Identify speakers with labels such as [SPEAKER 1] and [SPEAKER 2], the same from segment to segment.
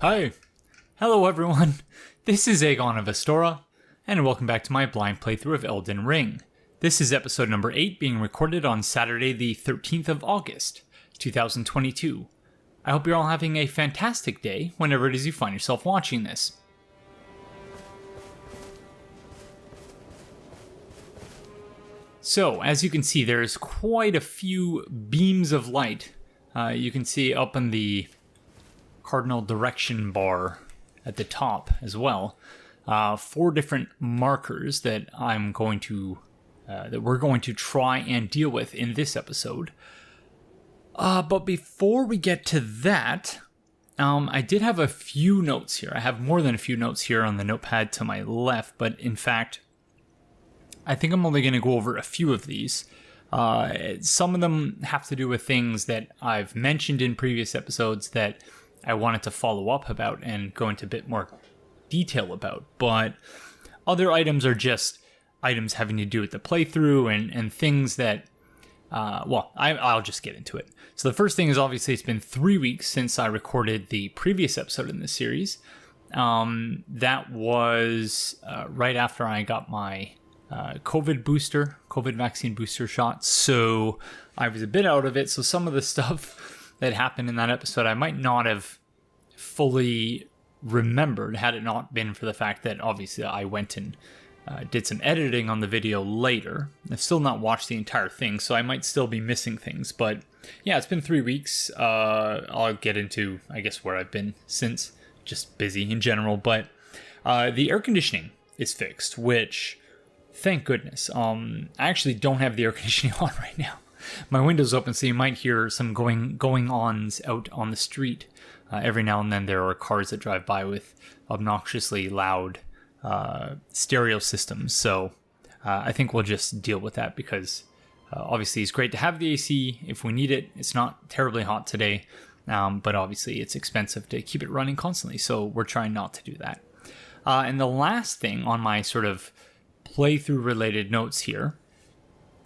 [SPEAKER 1] Hi. Hello everyone. This is Aegon of Astora, and welcome back to my blind playthrough of Elden Ring. This is episode number 8 being recorded on Saturday the 13th of August, 2022. I hope you're all having a fantastic day whenever it is you find yourself watching this. So, as you can see, there's quite a few beams of light. You can see up in the cardinal direction bar at the top as well. 4 different markers that we're going to try and deal with in this episode. But before we get to that, I did have a few notes here. I have more than a few notes here on the notepad to my left, but in fact, I think I'm only going to go over a few of these. Some of them have to do with things that I've mentioned in previous episodes that I wanted to follow up about and go into a bit more detail about. But other items are just items having to do with the playthrough and things that, I'll just get into it. So the first thing is obviously it's been 3 weeks since I recorded the previous episode in this series. That was right after I got my COVID vaccine booster shot. So I was a bit out of it. So some of the stuff that happened in that episode, I might not have fully remembered had it not been for the fact that obviously I went and did some editing on the video later. I've still not watched the entire thing, so I might still be missing things. But yeah, it's been 3 weeks. I'll get into, I guess, where I've been since. Just busy in general. But the air conditioning is fixed, which, thank goodness. I actually don't have the air conditioning on right now. My window's open, so you might hear some going-ons out on the street. Every now and then there are cars that drive by with obnoxiously loud stereo systems. So I think we'll just deal with that because obviously it's great to have the AC if we need it. It's not terribly hot today, but obviously it's expensive to keep it running constantly. So we're trying not to do that. And the last thing on my sort of playthrough-related notes here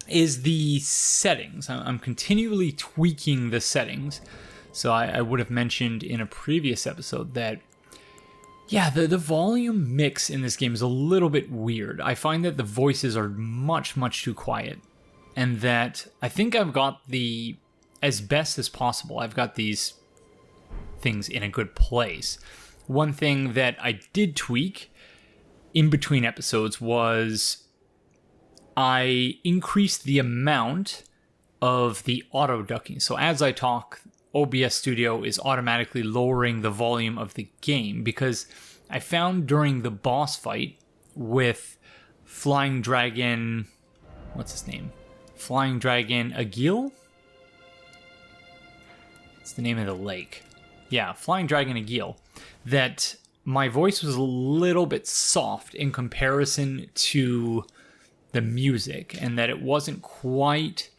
[SPEAKER 1] is the settings. I'm continually tweaking the settings. So I would have mentioned in a previous episode that, yeah, the volume mix in this game is a little bit weird. I find that the voices are much, much too quiet. And that I think I've got as best as possible, I've got these things in a good place. One thing that I did tweak in between episodes was I increased the amount of the auto ducking. So as I talk, OBS Studio is automatically lowering the volume of the game because I found during the boss fight with Flying Dragon, what's his name? Flying Dragon Agheel? It's the name of the lake. Yeah, Flying Dragon Agheel. That my voice was a little bit soft in comparison to the music, and that it wasn't quite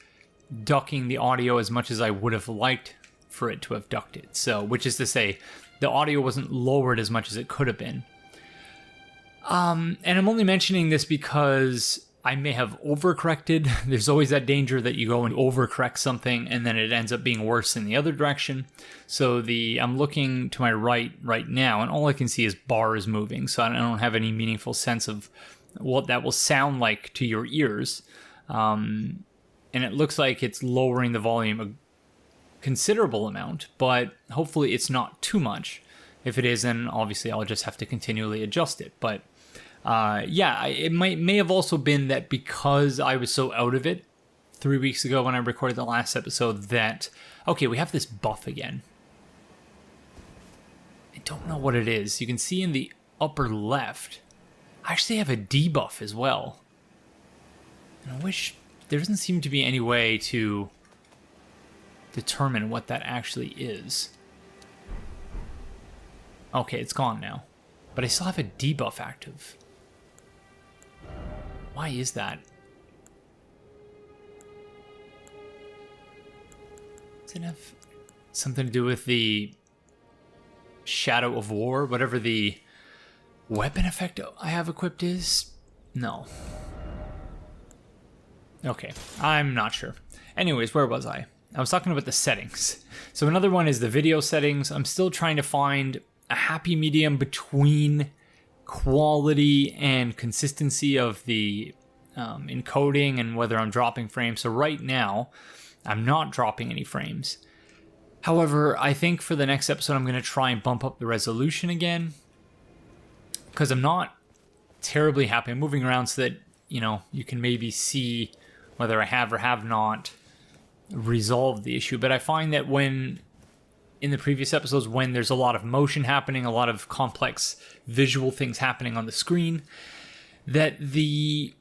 [SPEAKER 1] ducking the audio as much as I would have liked for it to have ducked it. So, which is to say, the audio wasn't lowered as much as it could have been. And I'm only mentioning this because I may have overcorrected. There's always that danger that you go and overcorrect something and then it ends up being worse in the other direction. So I'm looking to my right now, and all I can see is bars moving. So I don't have any meaningful sense of what that will sound like to your ears. And it looks like it's lowering the volume a considerable amount, but hopefully it's not too much. If it is, then obviously I'll just have to continually adjust it. But it may have also been that because I was so out of it 3 weeks ago when I recorded the last episode that, okay, we have this buff again. I don't know what it is. You can see in the upper left, I actually have a debuff as well. And I wish there doesn't seem to be any way to determine what that actually is. Okay, it's gone now. But I still have a debuff active. Why is that? Does it have something to do with the Shadow of War? Whatever the weapon effect I have equipped is? No. Okay, I'm not sure. Anyways, where was I? I was talking about the settings. So another one is the video settings. I'm still trying to find a happy medium between quality and consistency of the encoding and whether I'm dropping frames. So right now, I'm not dropping any frames. However, I think for the next episode, I'm going to try and bump up the resolution again, because I'm not terribly happy. I'm moving around so that, you can maybe see whether I have or have not resolved the issue. But I find that in the previous episodes, when there's a lot of motion happening, a lot of complex visual things happening on the screen, that the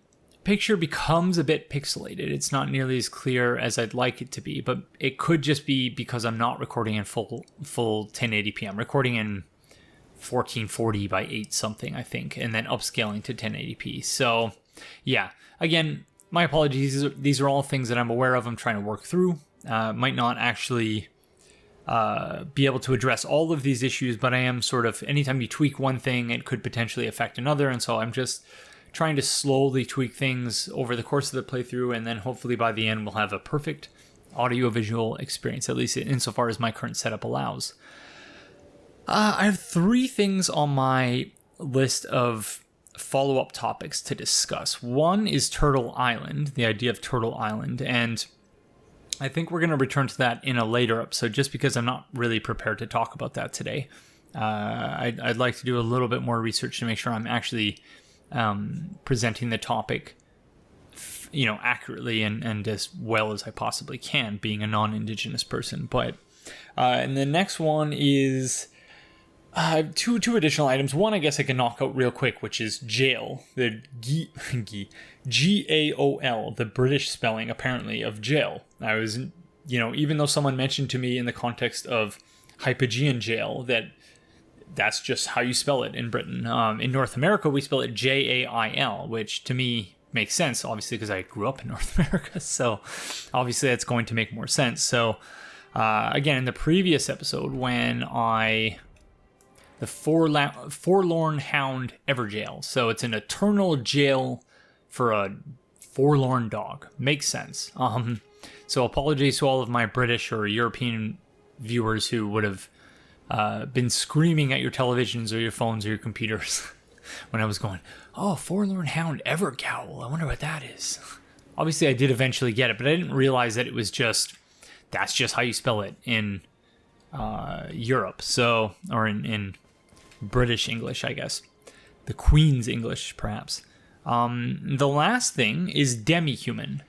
[SPEAKER 1] picture becomes a bit pixelated. It's not nearly as clear as I'd like it to be, but it could just be because I'm not recording in full 1080p. I'm recording in 1440 by 8 something, I think, and then upscaling to 1080p. So, yeah, again, my apologies. These are all things that I'm aware of. I'm trying to work through. Might not actually be able to address all of these issues, but I am sort of, anytime you tweak one thing, it could potentially affect another, and so I'm just trying to slowly tweak things over the course of the playthrough, and then hopefully by the end we'll have a perfect audio-visual experience, at least insofar as my current setup allows. I have 3 things on my list of follow-up topics to discuss. One is Turtle Island, the idea of Turtle Island, and I think we're going to return to that in a later episode, just because I'm not really prepared to talk about that today. I'd like to do a little bit more research to make sure I'm actually presenting the topic, accurately and as well as I possibly can, being a non-Indigenous person. But and the next one is two additional items. One, I guess I can knock out real quick, which is jail. The Gaol, the British spelling apparently of jail. I was, even though someone mentioned to me in the context of Hypogean jail that's just how you spell it in Britain. In North America, we spell it Jail, which to me makes sense, obviously, because I grew up in North America. So obviously that's going to make more sense. So again, in the previous episode, when the Forlorn Hound Everjail. So it's an eternal jail for a forlorn dog. Makes sense. So apologies to all of my British or European viewers who would have been screaming at your televisions or your phones or your computers when I was going, oh, Forlorn Hound Evergaol, I wonder what that is. Obviously, I did eventually get it, but I didn't realize that it was that's just how you spell it in Europe, or in British English, I guess. The Queen's English, perhaps. The last thing is demi-human.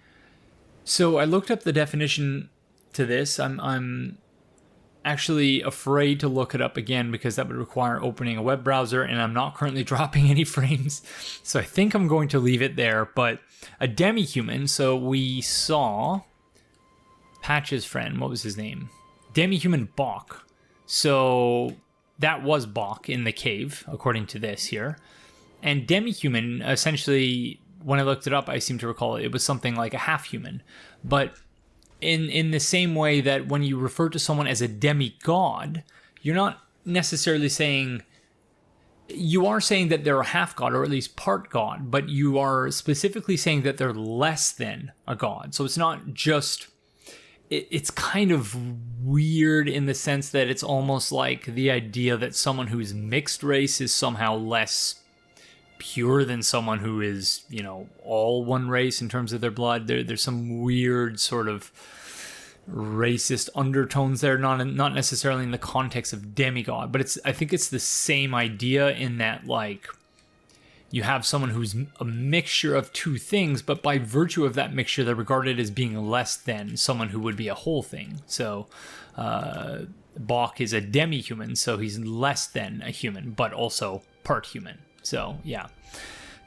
[SPEAKER 1] So I looked up the definition to this. I'm actually afraid to look it up again because that would require opening a web browser, and I'm not currently dropping any frames, so I think I'm going to leave it there. But a demi-human, so we saw Patch's friend, what was his name? Demi-human Bok. So that was Bok in the cave, according to this here. And demi-human, essentially, when I looked it up, I seem to recall it was something like a half-human. But in the same way that when you refer to someone as a demigod, you're not necessarily saying... You are saying that they're a half-god, or at least part god, but you are specifically saying that they're less than a god. So it's not just... It's kind of weird in the sense that it's almost like the idea that someone who's mixed race is somehow less pure than someone who is, all one race in terms of their blood. There's some weird sort of racist undertones there, not necessarily in the context of demigod, but I think it's the same idea in that, like, you have someone who's a mixture of two things, but by virtue of that mixture, they're regarded as being less than someone who would be a whole thing. So Bok is a demi-human, so he's less than a human, but also part human. So yeah,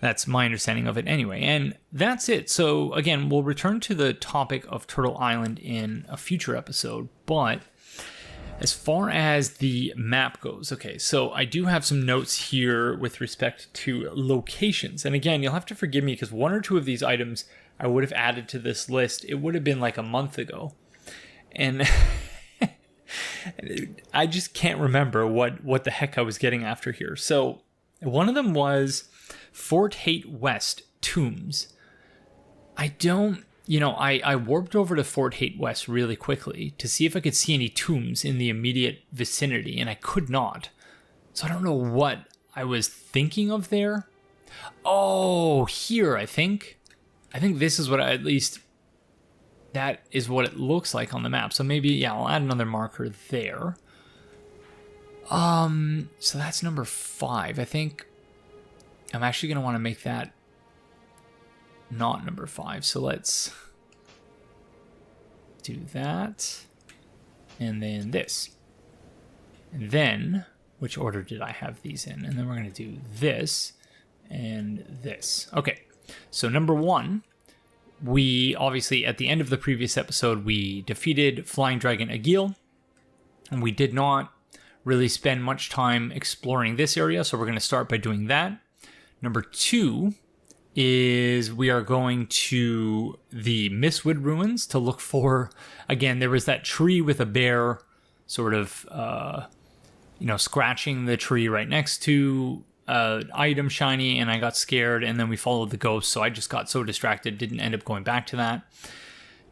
[SPEAKER 1] that's my understanding of it anyway. And that's it. So again, we'll return to the topic of Turtle Island in a future episode, but as far as the map goes, okay, so I do have some notes here with respect to locations. And again, you'll have to forgive me because one or two of these items I would have added to this list. It would have been like a month ago. And I just can't remember what the heck I was getting after here. So one of them was Fort Haight West Tombs. I warped over to Fort Haight West really quickly to see if I could see any tombs in the immediate vicinity, and I could not. So I don't know what I was thinking of there. Oh, here, I think. I think this is what at least that is what it looks like on the map. So maybe, yeah, I'll add another marker there. So that's number 5. I think I'm actually going to want to make that not number 5. So let's do that. And then this. And then, which order did I have these in? And then we're going to do this and this. Okay, so number 1, we obviously, at the end of the previous episode, we defeated Flying Dragon Agheel. And we did not really spend much time exploring this area, so we're going to start by doing that. Number 2 is we are going to the Mistwood ruins to look for, again, there was that tree with a bear sort of, scratching the tree right next to item shiny, and I got scared, and then we followed the ghost, so I just got so distracted, didn't end up going back to that.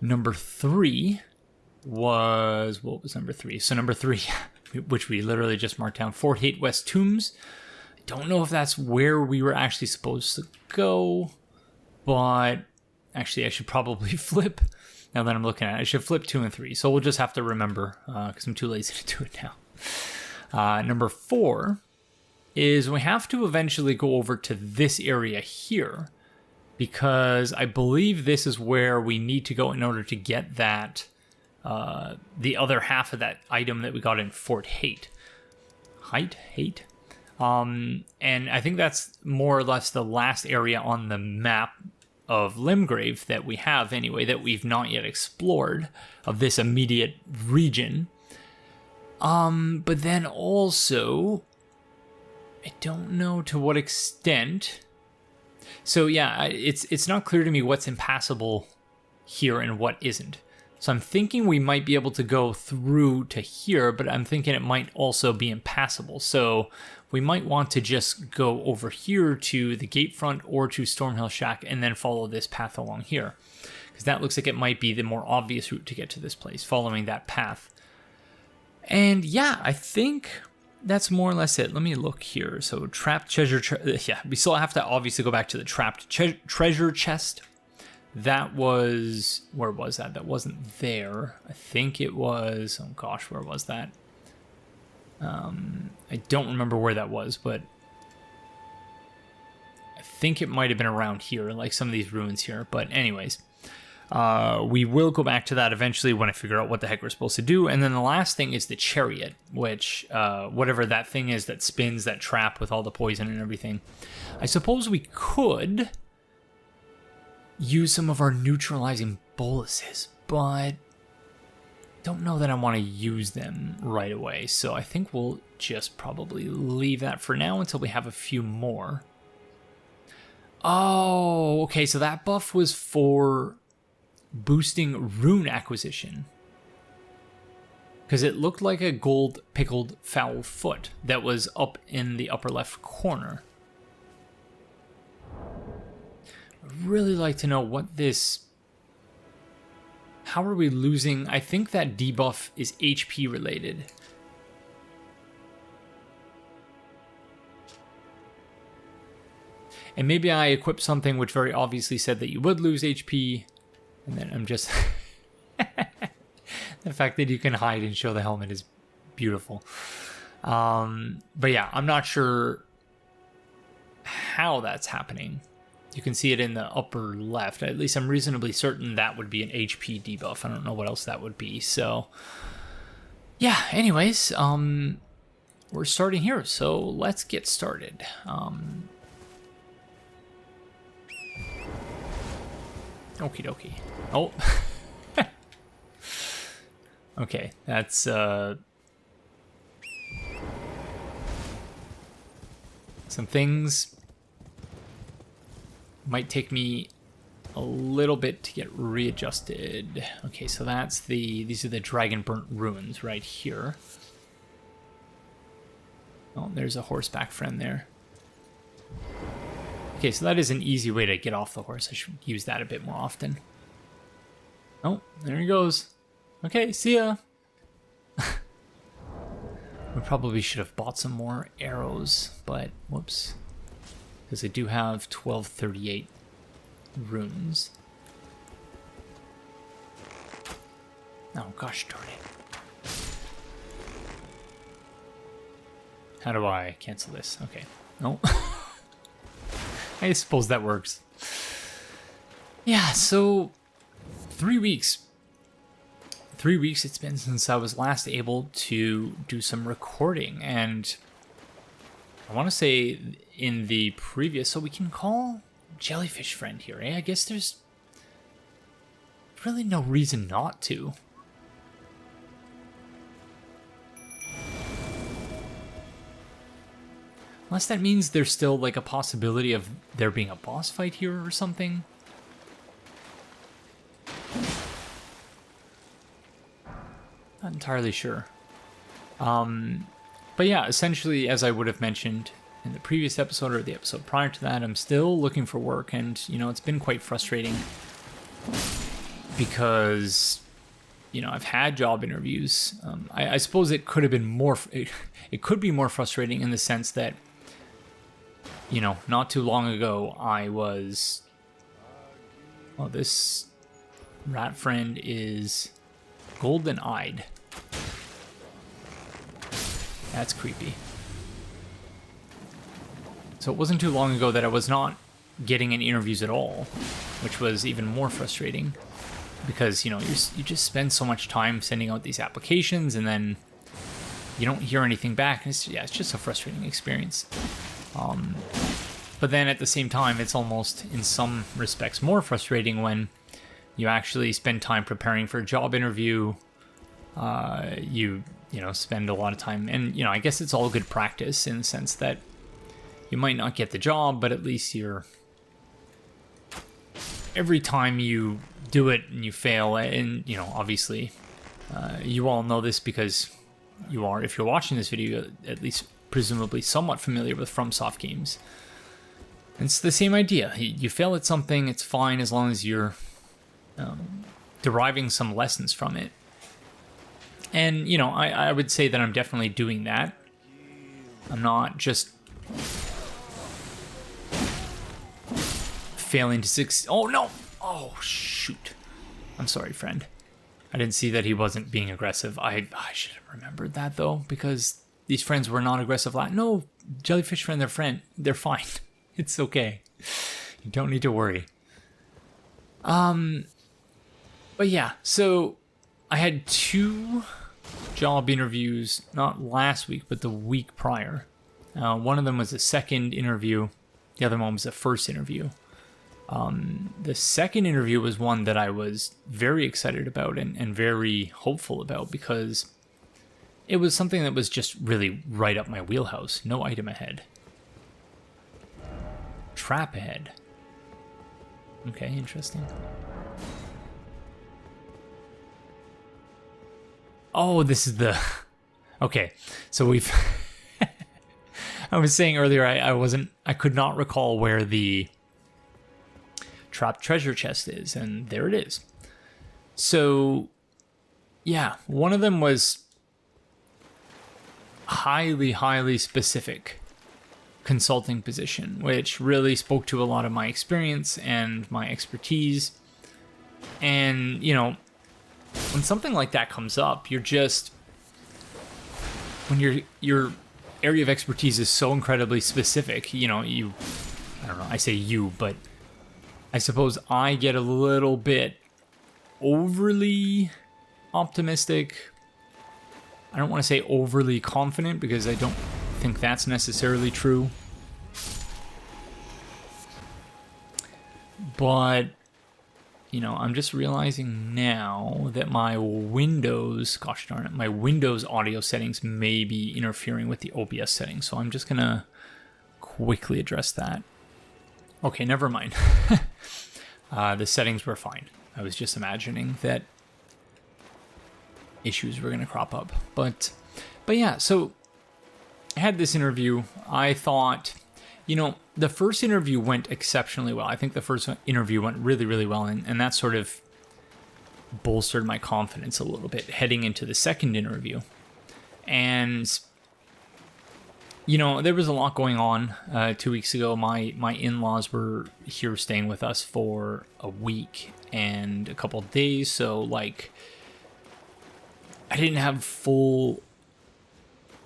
[SPEAKER 1] Number 3 was, what was number 3? So number 3, which we literally just marked down, Fort Haight West Tombs. I don't know if that's where we were actually supposed to go, but actually I should probably flip, now that I'm looking at it, I should flip 2 and 3, so we'll just have to remember, because I'm too lazy to do it now. Number 4 is we have to eventually go over to this area here, because I believe this is where we need to go in order to get that, the other half of that item that we got in Fort Haight. Haight? And I think that's more or less the last area on the map of Limgrave that we have anyway, that we've not yet explored of this immediate region. But then also, I don't know to what extent. So yeah, it's not clear to me what's impassable here and what isn't. So I'm thinking we might be able to go through to here, but I'm thinking it might also be impassable. So we might want to just go over here to the Gatefront or to Stormhill Shack and then follow this path along here. Because that looks like it might be the more obvious route to get to this place, following that path. And yeah, I think that's more or less it. Let me look here. So trapped treasure, yeah, we still have to obviously go back to the trapped treasure chest. That was, where was that? That wasn't there. I think it was, oh gosh, where was that? I don't remember where that was, but I think it might have been around here, like some of these ruins here. But anyways, we will go back to that eventually when I figure out what the heck we're supposed to do. And then the last thing is the chariot, which, whatever that thing is that spins that trap with all the poison and everything. I suppose we could use some of our neutralizing boluses, but don't know that I want to use them right away. So I think we'll just probably leave that for now until we have a few more. Oh, okay, so that buff was for boosting rune acquisition, because it looked like a gold pickled foul foot that was up in the upper left corner. I'd really like to know what this, how are we losing? I think that debuff is HP related. And maybe I equipped something which very obviously said that you would lose HP. And then I'm just... the fact that you can hide and show the helmet is beautiful. But yeah, I'm not sure how that's happening. You can see it in the upper left. At least I'm reasonably certain that would be an HP debuff. I don't know what else that would be. So yeah, anyways, we're starting here. So let's get started. Okie dokie. Oh. Okay, that's some things might take me a little bit to get readjusted. Okay, so that's these are the Dragon Burnt Ruins right here. Oh, there's a horseback friend there. Okay, so that is an easy way to get off the horse. I should use that a bit more often. Oh, there he goes. Okay, see ya. We probably should have bought some more arrows, but whoops. Because I do have 1238 runes. Oh gosh darn it. How do I cancel this? Okay. No. I suppose that works. Yeah, so 3 weeks. 3 weeks it's been since I was last able to do some recording, and I want to say in the previous, so we can call Jellyfish Friend here, eh? I guess there's really no reason not to. Unless that means there's still like a possibility of there being a boss fight here or something. Not entirely sure. But yeah, essentially, as I would have mentioned in the previous episode or the episode prior to that, I'm still looking for work, and, you know, it's been quite frustrating because, you know, I've had job interviews. I suppose it could have been more, it could be more frustrating in the sense that, you know, not too long ago, I was, well, this rat friend is golden-eyed. That's creepy. So it wasn't too long ago that I was not getting any interviews at all, which was even more frustrating because, you know, you just spend so much time sending out these applications and then you don't hear anything back. And it's just a frustrating experience. But then at the same time, it's almost in some respects more frustrating when you actually spend time preparing for a job interview. You know, spend a lot of time, and, you know, I guess it's all good practice in the sense that you might not get the job, but at least every time you do it and you fail, and, you know, obviously, you all know this because you are, if you're watching this video, at least presumably somewhat familiar with FromSoft games. It's the same idea. You fail at something, it's fine as long as you're deriving some lessons from it. And, you know, I would say that I'm definitely doing that. I'm not just failing to succeed. Oh, no! Oh, shoot. I'm sorry, friend. I didn't see that he wasn't being aggressive. I should have remembered that, though, because these friends were not aggressive. No, Jellyfish Friend, they're fine. It's okay. You don't need to worry. But yeah, so I had 2 job interviews, not last week, but the week prior. One of them was a second interview. The other one was a first interview. The second interview was one that I was very excited about and very hopeful about because it was something that was just really right up my wheelhouse. No item ahead. Trap ahead. Okay, interesting. Oh, this is the... Okay, so we've... I was saying earlier I could not recall where the trapped treasure chest is, and there it is. So, yeah, one of them was highly specific consulting position, which really spoke to a lot of my experience and my expertise. And, you know, when something like that comes up, you're just, when your area of expertise is so incredibly specific, you know, I don't know, I say you, but I suppose I get a little bit overly optimistic. I don't want to say overly confident because I don't think that's necessarily true. But, you know, I'm just realizing now that my Windows, gosh darn it, my Windows audio settings may be interfering with the OBS settings. So I'm just going to quickly address that. Okay, never mind. The settings were fine. I was just imagining that issues were going to crop up. But yeah, so I had this interview. I thought, you know, the first interview went exceptionally well. I think the first interview went really well, and that sort of bolstered my confidence a little bit heading into the second interview. And you know, there was a lot going on 2 weeks ago. My in-laws were here staying with us for a week and a couple of days, so like I didn't have full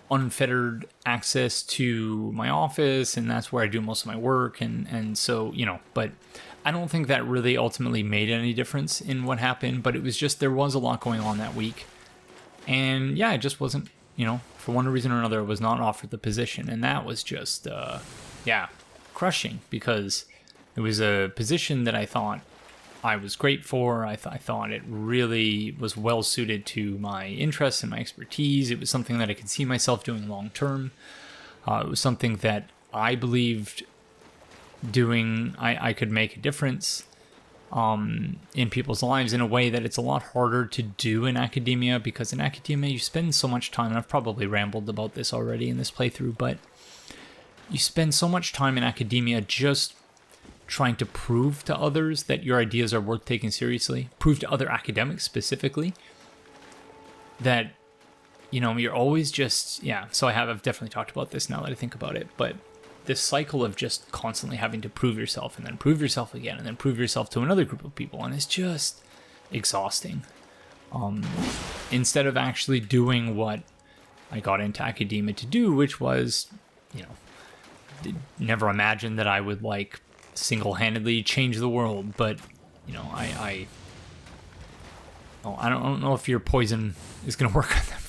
[SPEAKER 1] unfettered access to my office, and that's where I do most of my work, and so, you know, but I don't think that really ultimately made any difference in what happened, but it was just, there was a lot going on that week, and yeah, it just wasn't, you know, for one reason or another, I was not offered the position, and that was just, yeah, crushing, because it was a position that I thought I was great for. I thought it really was well suited to my interests and my expertise. It was something that I could see myself doing long term. It was something that I believed doing, I could make a difference in people's lives in a way that it's a lot harder to do in academia, because in academia you spend so much time, and I've probably rambled about this already in this playthrough, but you spend so much time in academia just trying to prove to others that your ideas are worth taking seriously, prove to other academics specifically that, you know, you're always just, yeah, so I've definitely talked about this now that I think about it, but this cycle of just constantly having to prove yourself and then prove yourself again and then prove yourself to another group of people, and it's just exhausting. Instead of actually doing what I got into academia to do, which was, you know, never imagined that I would like single-handedly change the world, but you know, I don't know if your poison is gonna work on them.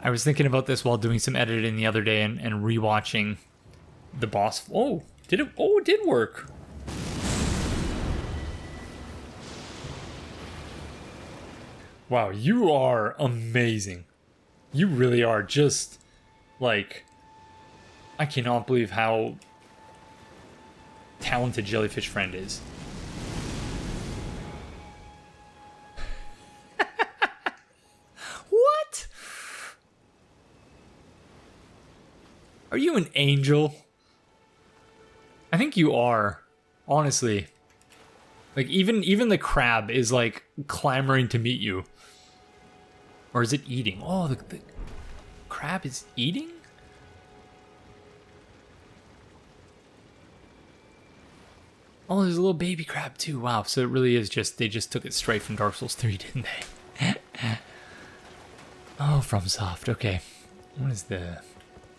[SPEAKER 1] I was thinking about this while doing some editing the other day and rewatching the boss. Oh, did it? Oh, it did work. Wow, you are amazing. You really are. Just like, I cannot believe how talented Jellyfish Friend is. What? Are you an angel? I think you are, honestly. Like, even the crab is like clamoring to meet you. Or is it eating? Oh, the crab is eating? Oh, there's a little baby crab too. Wow, so it really is just, they just took it straight from Dark Souls 3, didn't they? Oh, FromSoft, okay. What is the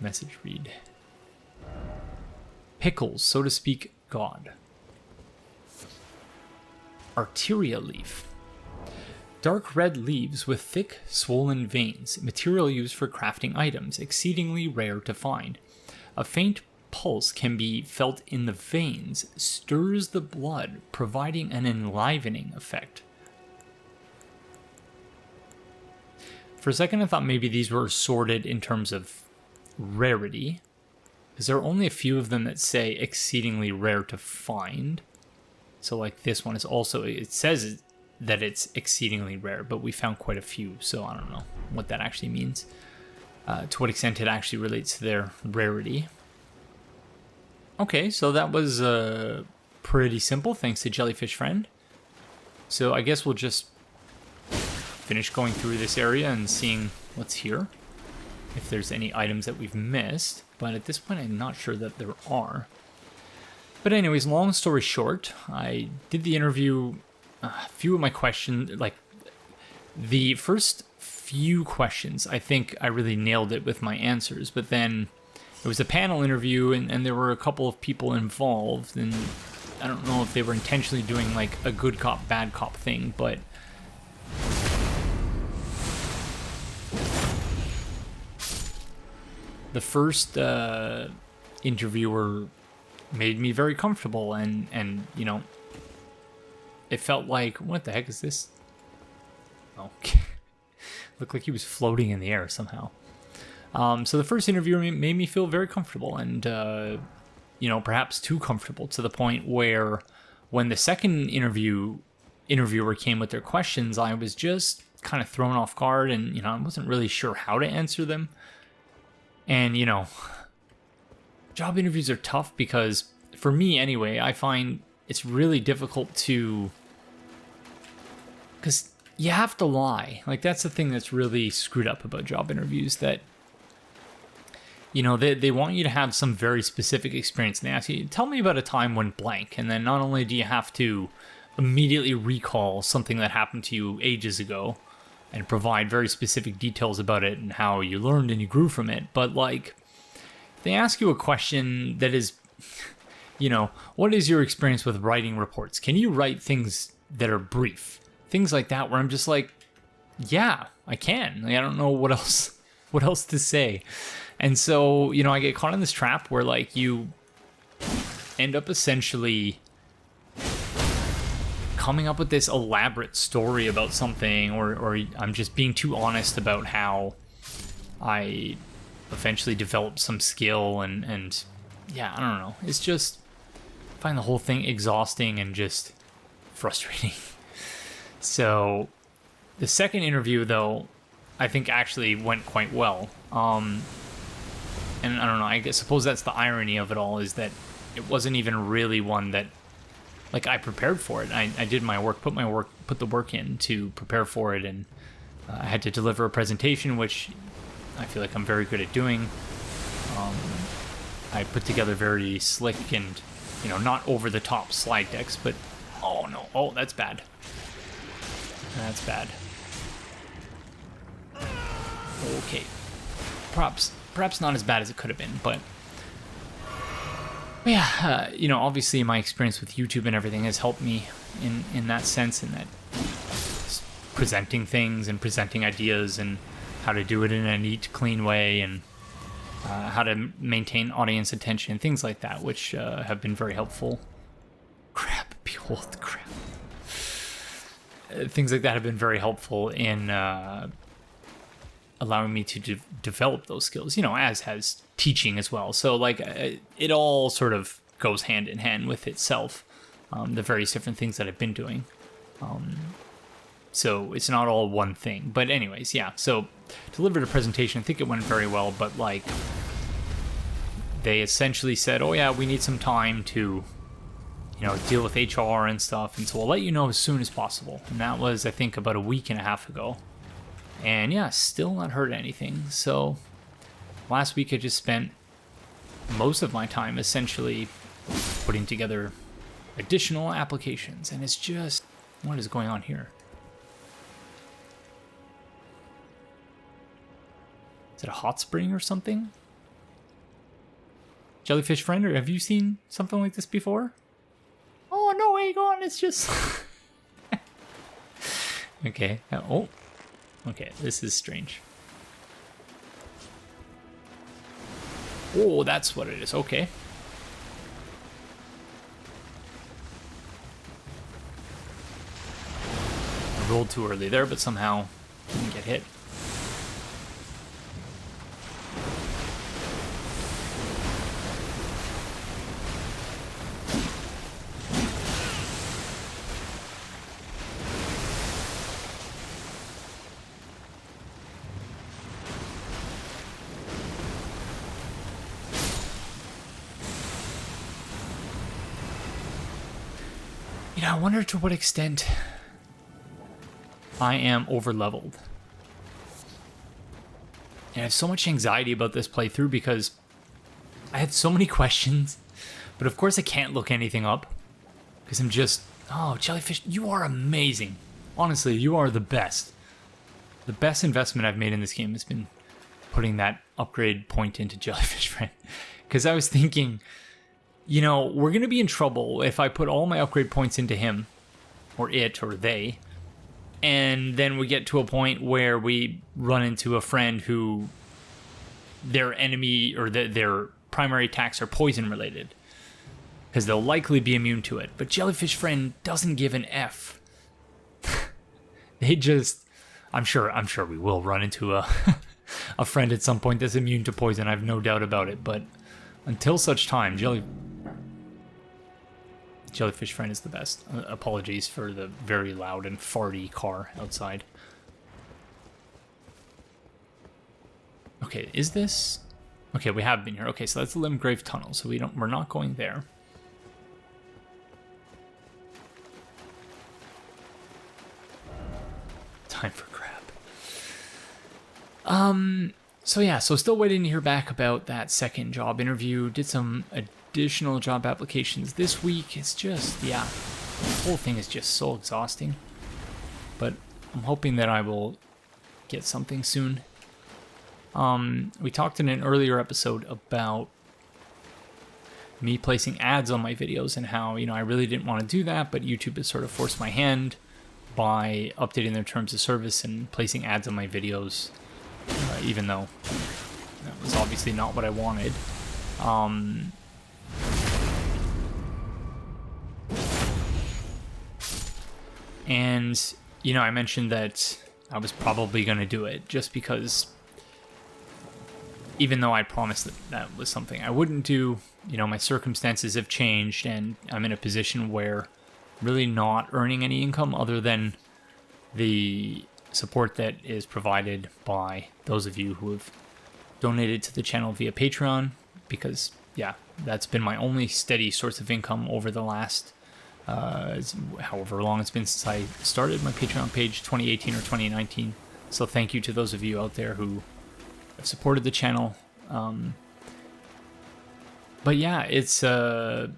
[SPEAKER 1] message read? Pickles, so to speak, God. Arteria leaf. Dark red leaves with thick, swollen veins. Material used for crafting items, exceedingly rare to find. A faint pulse can be felt in the veins, stirs the blood, providing an enlivening effect. For a second I thought maybe these were sorted in terms of rarity, because there are only a few of them that say exceedingly rare to find. So like this one is also, it says that it's exceedingly rare, but we found quite a few, so I don't know what that actually means, to what extent it actually relates to their rarity. Okay, so that was pretty simple, thanks to Jellyfish Friend. So I guess we'll just finish going through this area and seeing what's here, if there's any items that we've missed, but at this point I'm not sure that there are. But anyways, long story short, I did the interview, a few of my questions, like the first few questions, I think I really nailed it with my answers, but then it was a panel interview, and there were a couple of people involved, and I don't know if they were intentionally doing like a good cop, bad cop thing, but the first interviewer made me very comfortable, and you know, it felt like, what the heck is this? Oh, looked like he was floating in the air somehow. So the first interviewer made me feel very comfortable, and you know, perhaps too comfortable, to the point where when the second interviewer came with their questions, I was just kind of thrown off guard, and you know, I wasn't really sure how to answer them. And you know, job interviews are tough because, for me anyway, I find it's really difficult to, because you have to lie. Like, that's the thing that's really screwed up about job interviews, that you know, they want you to have some very specific experience. And they ask you, tell me about a time when blank. And then not only do you have to immediately recall something that happened to you ages ago and provide very specific details about it and how you learned and you grew from it, but like, they ask you a question that is, you know, what is your experience with writing reports? Can you write things that are brief? Things like that, where I'm just like, yeah, I can. Like, I don't know what else to say. And so, you know, I get caught in this trap where like you end up essentially coming up with this elaborate story about something, or I'm just being too honest about how I eventually developed some skill, and yeah, I don't know. It's just, I find the whole thing exhausting and just frustrating. So the second interview, though, I think actually went quite well. And I don't know, suppose that's the irony of it all, is that it wasn't even really one that, like, I prepared for it. I did my work, put the work in to prepare for it, and I had to deliver a presentation, which I feel like I'm very good at doing. I put together very slick and, you know, not over-the-top slide decks, but... Oh, no. Oh, that's bad. That's bad. Okay. Perhaps not as bad as it could have been, but... Yeah, you know, obviously my experience with YouTube and everything has helped me in that sense, in that presenting things and presenting ideas and how to do it in a neat, clean way, and how to maintain audience attention, things like that, which have been very helpful. Crap, behold the crap. Things like that have been very helpful in allowing me to develop those skills, you know, as has teaching as well. So, like, it all sort of goes hand in hand with itself, the various different things that I've been doing. So it's not all one thing. But anyways, yeah, so delivered a presentation. I think it went very well, but, like, they essentially said, oh, yeah, we need some time to, you know, deal with HR and stuff, and so we'll let you know as soon as possible. And that was, I think, about a week and a half ago. And yeah, still not heard anything. So last week I just spent most of my time essentially putting together additional applications, and it's just, what is going on here? Is it a hot spring or something? Jellyfish friend, or have you seen something like this before? Oh no, Aegon, it's just... Okay, oh. Okay, this is strange. Oh, that's what it is. Okay. I rolled too early there, but somehow didn't get hit. You know, I wonder to what extent I am over-leveled. And I have so much anxiety about this playthrough because I had so many questions, but of course I can't look anything up because I'm just, oh, Jellyfish, you are amazing. Honestly, you are the best. The best investment I've made in this game has been putting that upgrade point into Jellyfish Friend. Because I was thinking, you know, we're going to be in trouble if I put all my upgrade points into him, or it, or they, and then we get to a point where we run into a friend who their enemy, or their primary attacks are poison related, because they'll likely be immune to it. But Jellyfish Friend doesn't give an F. They just, I'm sure we will run into a friend at some point that's immune to poison. I have no doubt about it. But until such time, Jellyfish Friend is the best. Apologies for the very loud and farty car outside. Okay, is this... Okay, we have been here. Okay, so that's the Limgrave tunnel, so we're not going there. Time for crap. So yeah, so still waiting to hear back about that second job interview. Did some additional job applications this week. It's just, yeah, the whole thing is just so exhausting. But I'm hoping that I will get something soon. We talked in an earlier episode about me placing ads on my videos and how, I really didn't want to do that, but YouTube has sort of forced my hand by updating their terms of service and placing ads on my videos, even though that was obviously not what I wanted. And, I mentioned that I was probably going to do it just because, even though I promised that that was something I wouldn't do, my circumstances have changed and I'm in a position where I'm really not earning any income other than the support that is provided by those of you who have donated to the channel via Patreon, because, yeah, that's been my only steady source of income over the last however long it's been since I started my Patreon page, 2018 or 2019. So thank you to those of you out there who have supported the channel. But yeah, it's that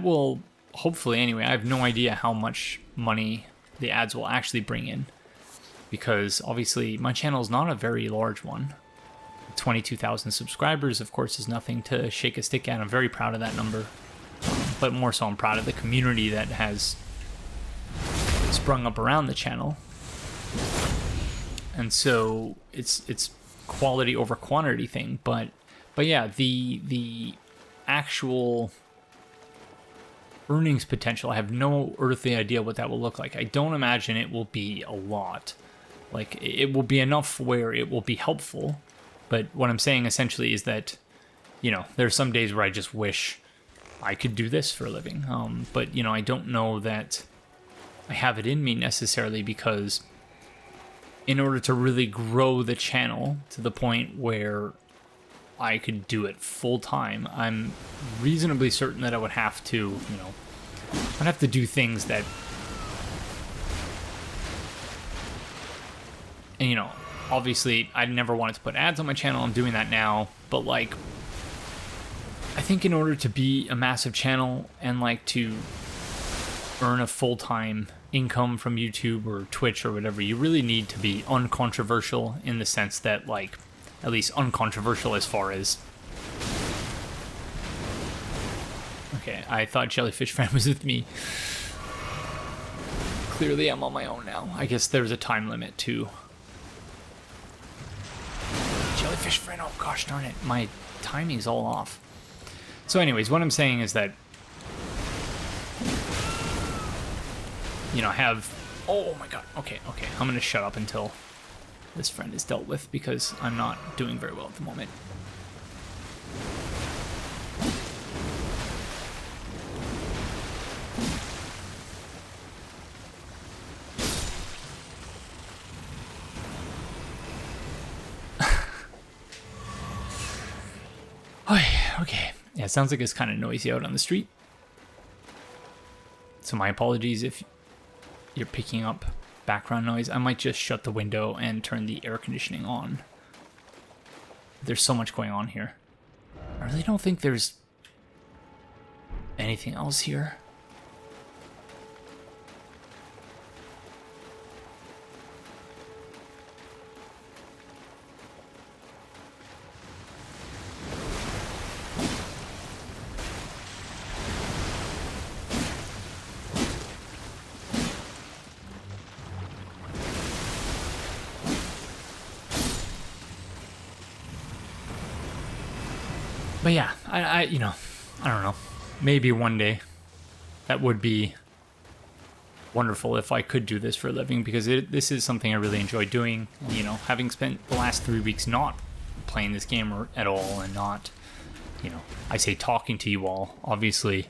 [SPEAKER 1] will hopefully, anyway, I have no idea how much money the ads will actually bring in, because obviously my channel is not a very large one. 22,000 subscribers, of course, is nothing to shake a stick at. I'm very proud of that number. But more so, I'm proud of the community that has sprung up around the channel. And so it's quality over quantity thing. But yeah, the actual earnings potential, I have no earthly idea what that will look like. I don't imagine it will be a lot. Like, it will be enough where it will be helpful. But what I'm saying essentially is that, there are some days where I just wish I could do this for a living. But, I don't know that I have it in me necessarily, because in order to really grow the channel to the point where I could do it full time, I'm reasonably certain that I would have to, I'd have to do things that, and, obviously I never wanted to put ads on my channel. I'm doing that now, but like, I think in order to be a massive channel and like to earn a full-time income from YouTube or Twitch or whatever, you really need to be uncontroversial, in the sense that, like, at least uncontroversial as far as... Okay, I thought Jellyfish Friend was with me. Clearly I'm on my own now. I guess there's a time limit to... Jellyfish Friend, oh gosh darn it, my timing's all off. So anyways, what I'm saying is that, have... Oh my god, okay, I'm gonna shut up until this friend is dealt with, because I'm not doing very well at the moment. Okay. Yeah, it sounds like it's kind of noisy out on the street. So my apologies if you're picking up background noise. I might just shut the window and turn the air conditioning on. There's so much going on here. I really don't think there's anything else here. But yeah, I don't know. Maybe one day that would be wonderful if I could do this for a living, because this is something I really enjoy doing. And, having spent the last 3 weeks not playing this game at all, and not, I say talking to you all. Obviously,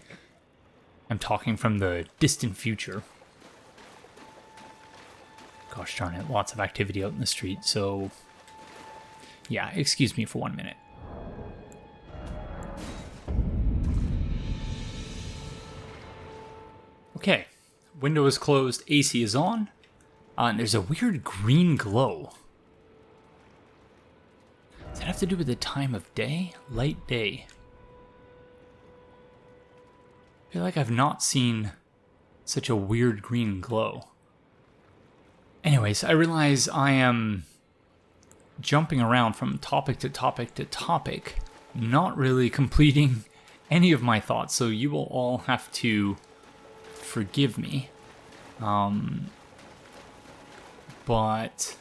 [SPEAKER 1] I'm talking from the distant future. Gosh darn it, lots of activity out in the street, so yeah, excuse me for 1 minute. Okay, window is closed, AC is on, and there's a weird green glow. that have to do with the time of day? Light day. I feel like I've not seen such a weird green glow. Anyways, I realize I am jumping around from topic to topic to topic, not really completing any of my thoughts, so you will all have to forgive me. But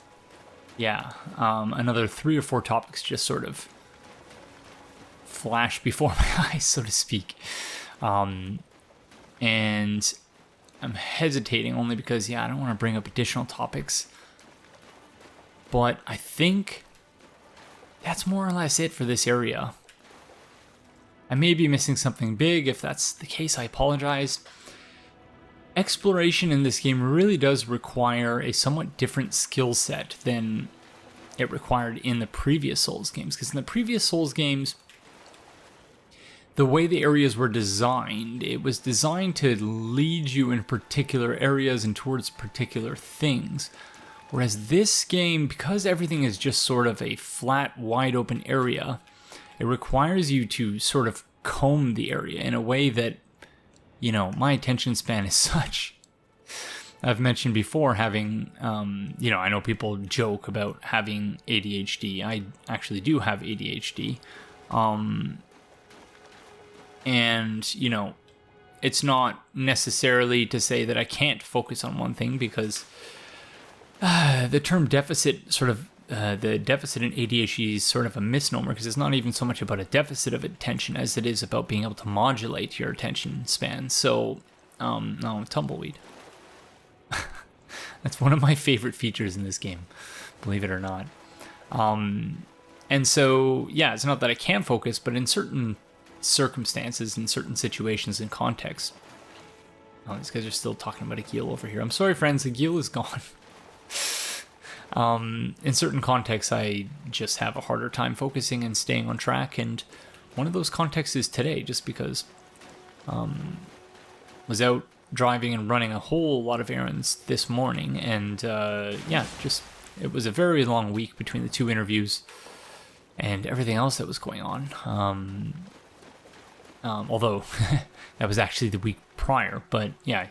[SPEAKER 1] yeah, another 3 or 4 topics just sort of flash before my eyes, so to speak. And I'm hesitating only because, yeah, I don't want to bring up additional topics. But I think that's more or less it for this area. I may be missing something big. If that's the case, I apologize. Exploration in this game really does require a somewhat different skill set than it required in the previous Souls games. Because in the previous Souls games, the way the areas were designed, it was designed to lead you in particular areas and towards particular things. Whereas this game, because everything is just sort of a flat, wide open area, it requires you to sort of comb the area in a way that, you know, my attention span is such. I've mentioned before having, you know, I know people joke about having ADHD. I actually do have ADHD. And, you know, it's not necessarily to say that I can't focus on one thing, because the term deficit sort of, the deficit in ADHD is sort of a misnomer, because it's not even so much about a deficit of attention as it is about being able to modulate your attention span. So, no, tumbleweed. That's one of my favorite features in this game, believe it or not. And so, yeah, it's not that I can focus, but in certain circumstances, in certain situations and contexts. Oh, these guys are still talking about Agheel over here. I'm sorry, friends, Agheel is gone. In certain contexts, I just have a harder time focusing and staying on track, and one of those contexts is today, just because was out driving and running a whole lot of errands this morning, and yeah, just it was a very long week between the 2 interviews and everything else that was going on. Although that was actually the week prior, but yeah,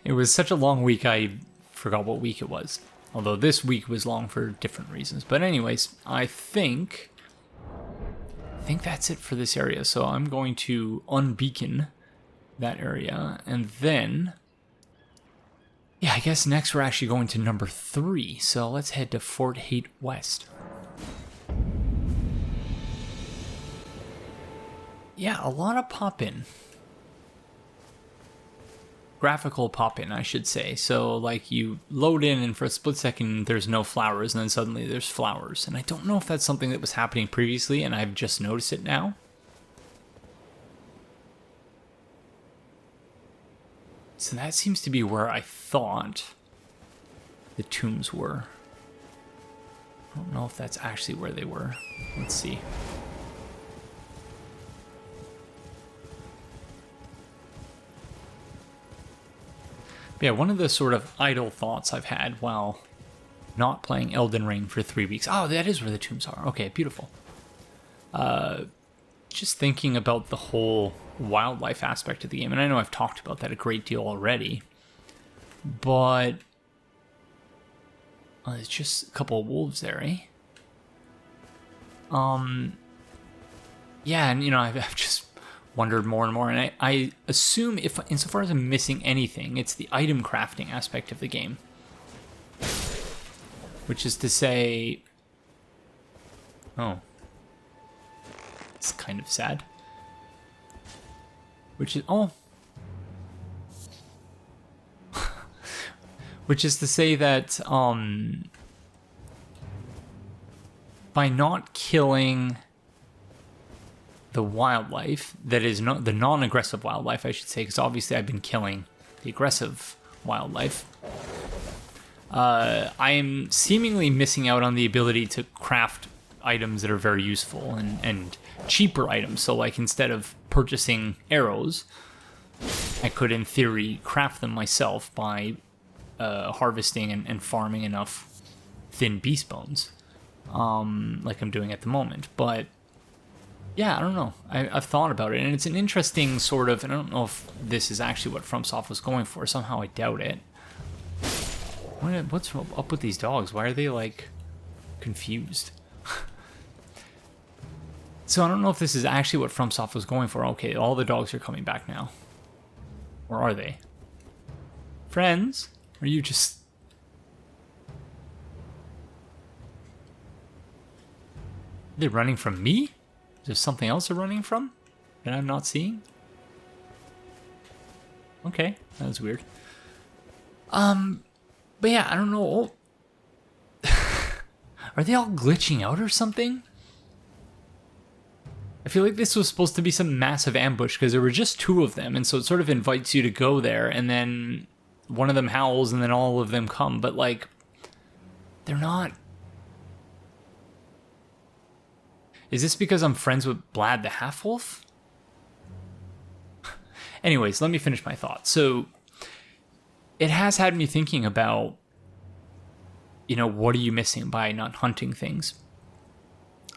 [SPEAKER 1] it was such a long week, I forgot what week it was. Although this week was long for different reasons. But anyways, I think that's it for this area. So I'm going to unbeacon that area, and then, yeah, I guess next we're actually going to number 3. So let's head to Fort Haight West. Yeah, a lot of pop-in. Graphical pop-in, I should say. So, like, you load in and for a split second there's no flowers, and then suddenly there's flowers. And I don't know if that's something that was happening previously and I've just noticed it now. So that seems to be where I thought the tombs were. I don't know if that's actually where they were. Let's see. Yeah, one of the sort of idle thoughts I've had while not playing Elden Ring for 3 weeks. Oh, that is where the tombs are. Okay, beautiful. Just thinking about the whole wildlife aspect of the game, and I know I've talked about that a great deal already, but it's just a couple of wolves there, eh? Yeah, and you know, I've just wondered more and more, and I assume if insofar as I'm missing anything, it's the item crafting aspect of the game, which is to say, oh, it's kind of sad, which is which is to say that by not killing the wildlife, that is not the non-aggressive wildlife, I should say, because obviously I've been killing the aggressive wildlife, I am seemingly missing out on the ability to craft items that are very useful and cheaper items. So, like, instead of purchasing arrows, I could, in theory, craft them myself by harvesting and farming enough thin beast bones. like I'm doing at the moment. But yeah, I don't know. I've thought about it, and it's an interesting sort of, and I don't know if this is actually what FromSoft was going for. Somehow I doubt it. What's up with these dogs? Why are they, like, confused? So I don't know if this is actually what FromSoft was going for. Okay, all the dogs are coming back now. Or are they? Friends? Are you just... Are they running from me? Is there something else they're running from that I'm not seeing? Okay, that was weird. But yeah, I don't know. Are they all glitching out or something? I feel like this was supposed to be some massive ambush because there were just 2 of them, and so it sort of invites you to go there, and then one of them howls, and then all of them come, but, like, they're not... Is this because I'm friends with Blad the Half-Wolf? Anyways, let me finish my thought. So, it has had me thinking about, you know, what are you missing by not hunting things?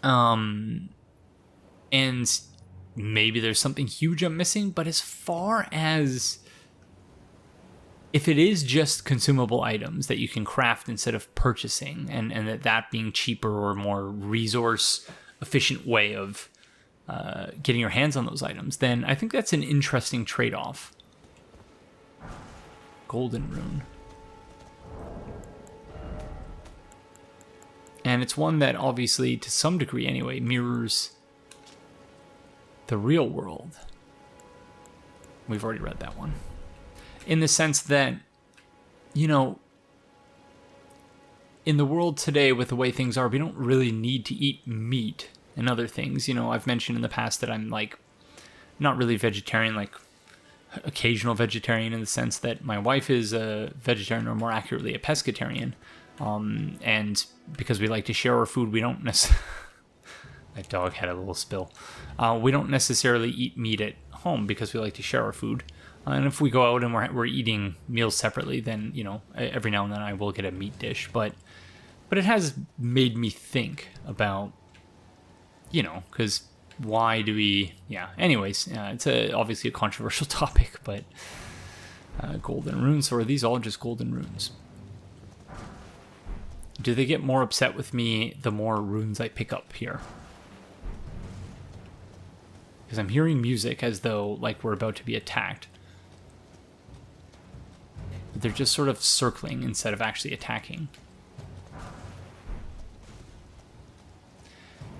[SPEAKER 1] And maybe there's something huge I'm missing, but as far as if it is just consumable items that you can craft instead of purchasing, and that being cheaper or more resource efficient way of getting your hands on those items, then I think that's an interesting trade-off. Golden Rune. And it's one that obviously, to some degree anyway, mirrors the real world. We've already read that one. In the sense that, you know, in the world today with the way things are, we don't really need to eat meat and other things. You know, I've mentioned in the past that I'm, like, not really vegetarian, like occasional vegetarian, in the sense that my wife is a vegetarian, or more accurately a pescatarian. And because we like to share our food, we don't necessarily... My dog had a little spill. We don't necessarily eat meat at home because we like to share our food. And if we go out and we're eating meals separately, then, you know, every now and then I will get a meat dish. But it has made me think about, you know, because why do we... Yeah, anyways, it's obviously a controversial topic, but golden runes, or are these all just golden runes? Do they get more upset with me the more runes I pick up here? Because I'm hearing music as though, like, we're about to be attacked. But they're just sort of circling instead of actually attacking.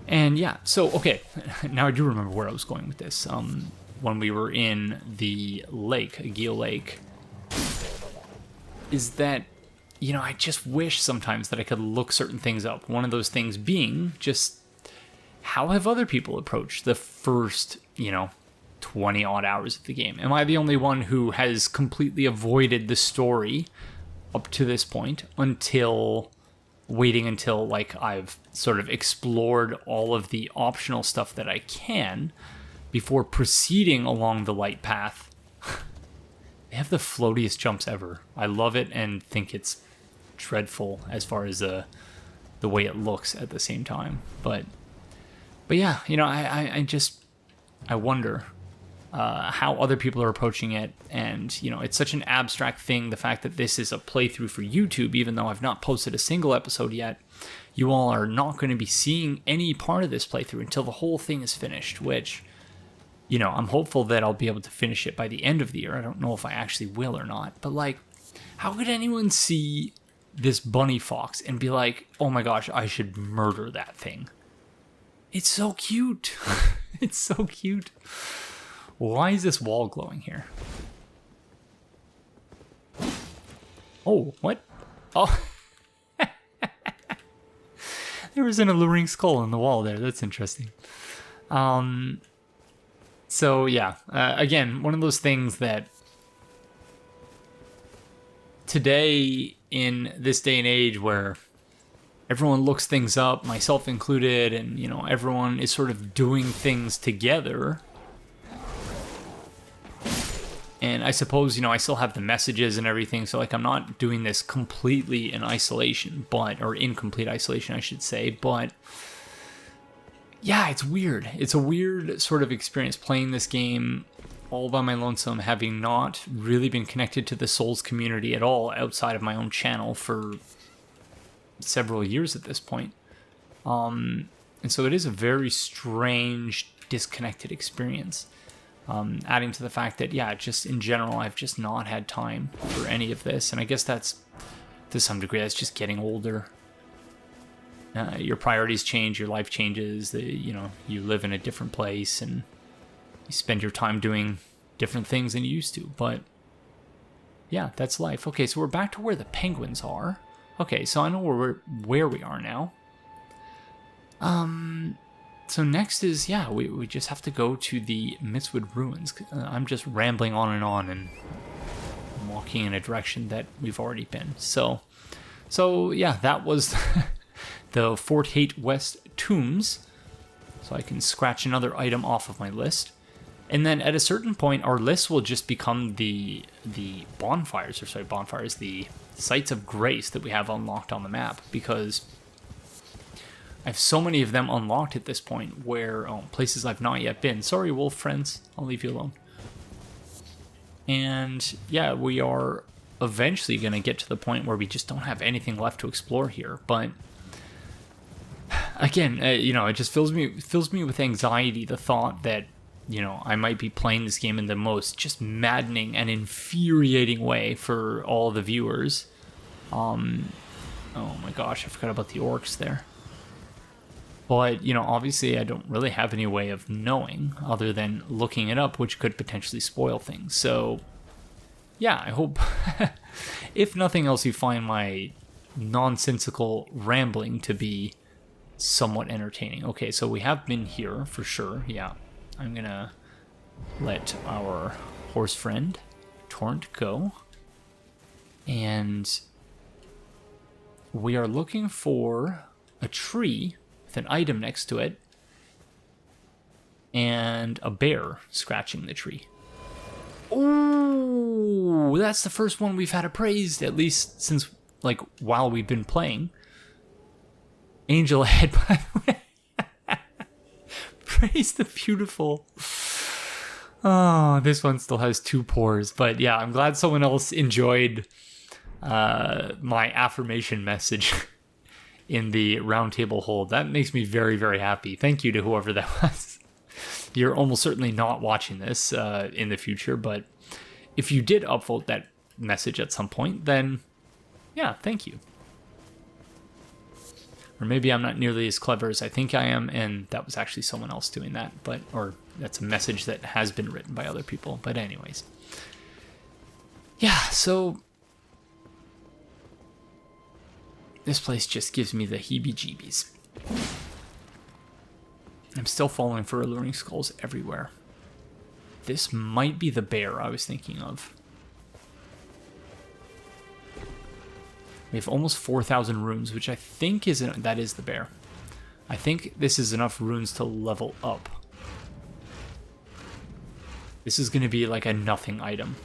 [SPEAKER 1] And yeah, so, okay, now I do remember where I was going with this. When we were in the lake, Agheel Lake, is that, you know, I just wish sometimes that I could look certain things up. One of those things being just, how have other people approached the first, you know, 20 odd hours of the game? Am I the only one who has completely avoided the story up to this point until waiting until, like, I've sort of explored all of the optional stuff that I can before proceeding along the light path? They have the floatiest jumps ever. I love it and think it's dreadful as far as the way it looks at the same time. But yeah, you know, I wonder how other people are approaching it. And, you know, it's such an abstract thing, the fact that this is a playthrough for YouTube, even though I've not posted a single episode yet. You all are not going to be seeing any part of this playthrough until the whole thing is finished, which, you know, I'm hopeful that I'll be able to finish it by the end of the year. I don't know if I actually will or not, but, like, how could anyone see this bunny fox and be like, oh my gosh, I should murder that thing? It's so cute. It's so cute. Why is this wall glowing here? Oh, what? Oh. There was an alluring skull on the wall there. That's interesting. So, yeah. Again, one of those things that today, in this day and age where everyone looks things up, myself included, and, you know, everyone is sort of doing things together, And I suppose, I still have the messages and everything, so like I'm not doing this completely in isolation, or incomplete isolation, I should say, but yeah, it's weird. It's a weird sort of experience playing this game all by my lonesome, having not really been connected to the Souls community at all outside of my own channel for several years at this point. And so it is a very strange, disconnected experience. Adding to the fact that, yeah, just in general, I've just not had time for any of this. And I guess that's, to some degree, that's just getting older. Your priorities change, your life changes, you live in a different place and you spend your time doing different things than you used to. But yeah, that's life. Okay, so we're back to where the penguins are. Okay, so I know where we are now. So next is, yeah, we just have to go to the Mistwood ruins. I'm just rambling on and walking in a direction that we've already been. So yeah, that was the Fort Haight West tombs. So I can scratch another item off of my list. And then at a certain point, our list will just become the the sites of grace that we have unlocked on the map, because I have so many of them unlocked at this point where places I've not yet been. Sorry, wolf friends, I'll leave you alone. And yeah, we are eventually going to get to the point where we just don't have anything left to explore here. But again, it just fills me with anxiety, the thought that I might be playing this game in the most just maddening and infuriating way for all the viewers. Oh my gosh, I forgot about the orcs there. But, obviously I don't really have any way of knowing other than looking it up, which could potentially spoil things. So, yeah, I hope, if nothing else, you find my nonsensical rambling to be somewhat entertaining. Okay, so we have been here for sure, yeah. I'm gonna let our horse friend, Torrent, go. And we are looking for a tree with an item next to it and a bear scratching the tree. Oh, that's the first one we've had appraised, at least since, while we've been playing. Angel ahead, by the way. Praise the beautiful. Oh, this one still has 2 pores, but yeah, I'm glad someone else enjoyed my affirmation message in the roundtable hold. That makes me very, very happy. Thank you to whoever that was. You're almost certainly not watching this in the future, but if you did upvote that message at some point, then yeah, thank you. Or maybe I'm not nearly as clever as I think I am, and that was actually someone else doing that, or that's a message that has been written by other people. But anyways, yeah, so this place just gives me the heebie-jeebies. I'm still falling for alluring skulls everywhere. This might be the bear I was thinking of. We have almost 4,000 runes, which I think that is the bear. I think this is enough runes to level up. This is going to be like a nothing item.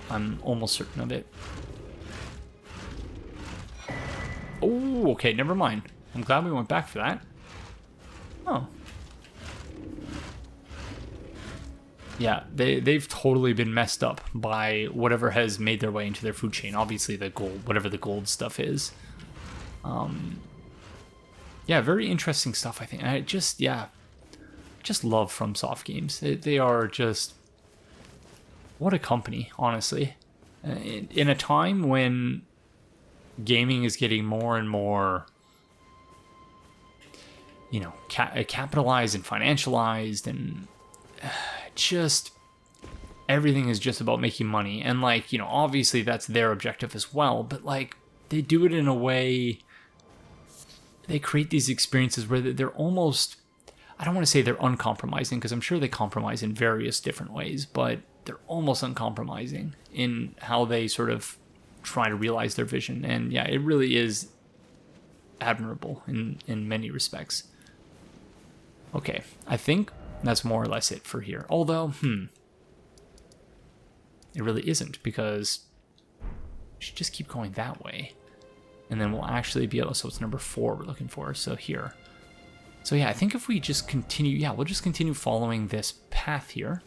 [SPEAKER 1] I'm almost certain of it. Oh, okay, never mind. I'm glad we went back for that. Oh. Yeah, they've totally been messed up by whatever has made their way into their food chain. Obviously the gold, whatever the gold stuff is. Yeah, very interesting stuff, I think. I just love FromSoft games. They are just, what a company, honestly. In a time when gaming is getting more and more, capitalized and financialized, and just everything is just about making money. And obviously that's their objective as well, but they do it in a way, they create these experiences where they're almost, I don't want to say they're uncompromising, because I'm sure they compromise in various different ways, but they're almost uncompromising in how they sort of try to realize their vision. And yeah, it really is admirable in many respects. Okay, I think that's more or less it for here. Although, it really isn't, because we should just keep going that way. And then we'll actually be able, so it's number 4 we're looking for, so here. So yeah, I think if we just continue, yeah, we'll just continue following this path here.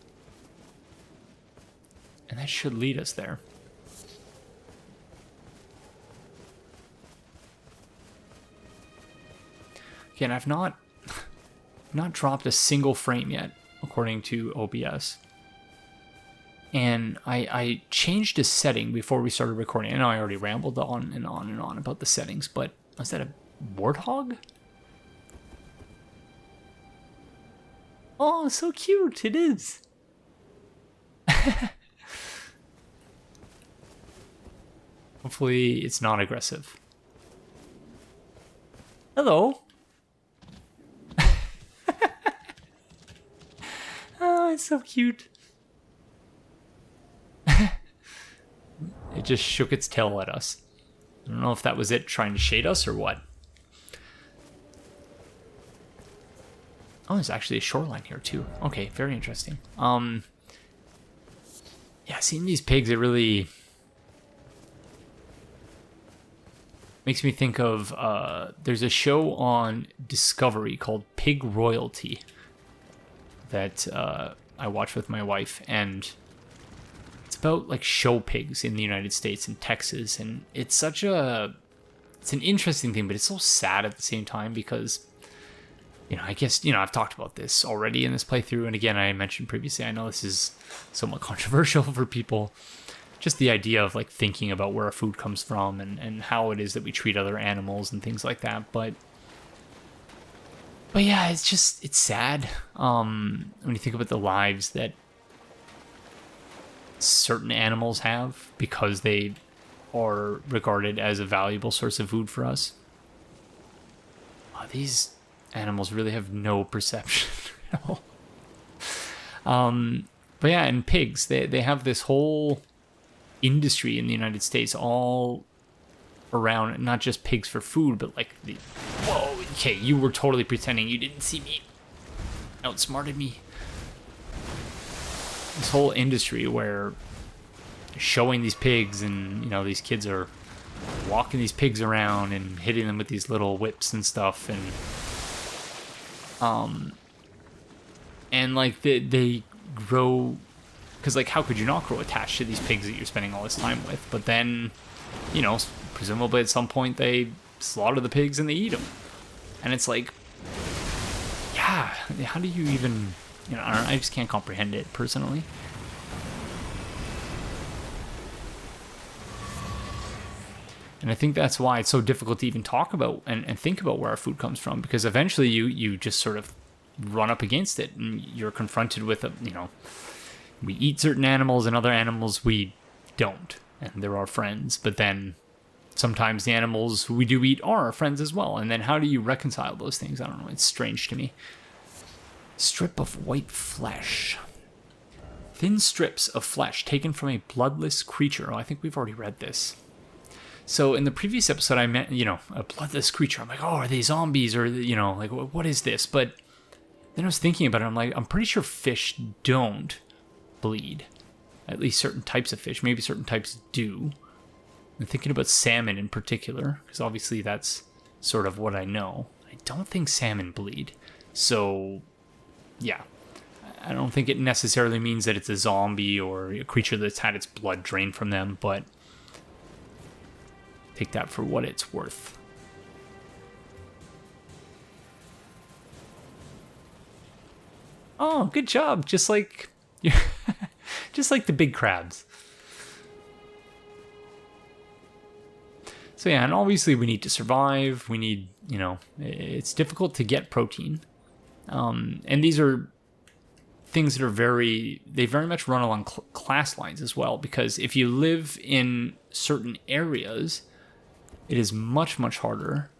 [SPEAKER 1] And that should lead us there. Again, I've not dropped a single frame yet, according to OBS. And I changed a setting before we started recording. I know I already rambled on and on and on about the settings, but was that a warthog? Oh, so cute, it is. Hopefully it's not aggressive. Hello. Oh, it's so cute. It just shook its tail at us. I don't know if that was it trying to shade us or what. Oh, there's actually a shoreline here too. Okay, very interesting. Yeah, seeing these pigs, it really makes me think of, there's a show on Discovery called Pig Royalty that I watch with my wife, and it's about like show pigs in the United States and Texas, and it's an interesting thing, but it's so sad at the same time because, I guess, I've talked about this already in this playthrough, and again, I mentioned previously, I know this is somewhat controversial for people, just the idea of like thinking about where our food comes from and how it is that we treat other animals and things like that, but yeah, it's sad when you think about the lives that certain animals have because they are regarded as a valuable source of food for us. These animals really have no perception at all. But yeah, and pigs, they have this whole industry in the United States all around, not just pigs for food, but like whoa, okay, you were totally pretending you didn't see me. Outsmarted me. This whole industry where showing these pigs, and these kids are walking these pigs around and hitting them with these little whips and stuff, and like they grow, because like how could you not grow attached to these pigs that you're spending all this time with? But then, presumably at some point they slaughter the pigs and they eat them, and it's like, yeah, how do you even, I just can't comprehend it personally. And I think that's why it's so difficult to even talk about and think about where our food comes from, because eventually you just sort of run up against it and you're confronted with, we eat certain animals and other animals we don't, and they're our friends. But then sometimes the animals who we do eat are our friends as well. And then how do you reconcile those things? I don't know. It's strange to me. Strip of white flesh. Thin strips of flesh taken from a bloodless creature. Oh, I think we've already read this. So in the previous episode, I meant, a bloodless creature. I'm like, oh, are they zombies? Or, like, what is this? But then I was thinking about it. I'm like, I'm pretty sure fish don't bleed. At least certain types of fish. Maybe certain types do. I'm thinking about salmon in particular, because obviously that's sort of what I know. I don't think salmon bleed. So, yeah. I don't think it necessarily means that it's a zombie or a creature that's had its blood drained from them, but take that for what it's worth. Oh, good job. Just like the big crabs. So yeah, and obviously we need to survive. We need, it's difficult to get protein. And these are things that they very much run along class lines as well, because if you live in certain areas, it is much, much harder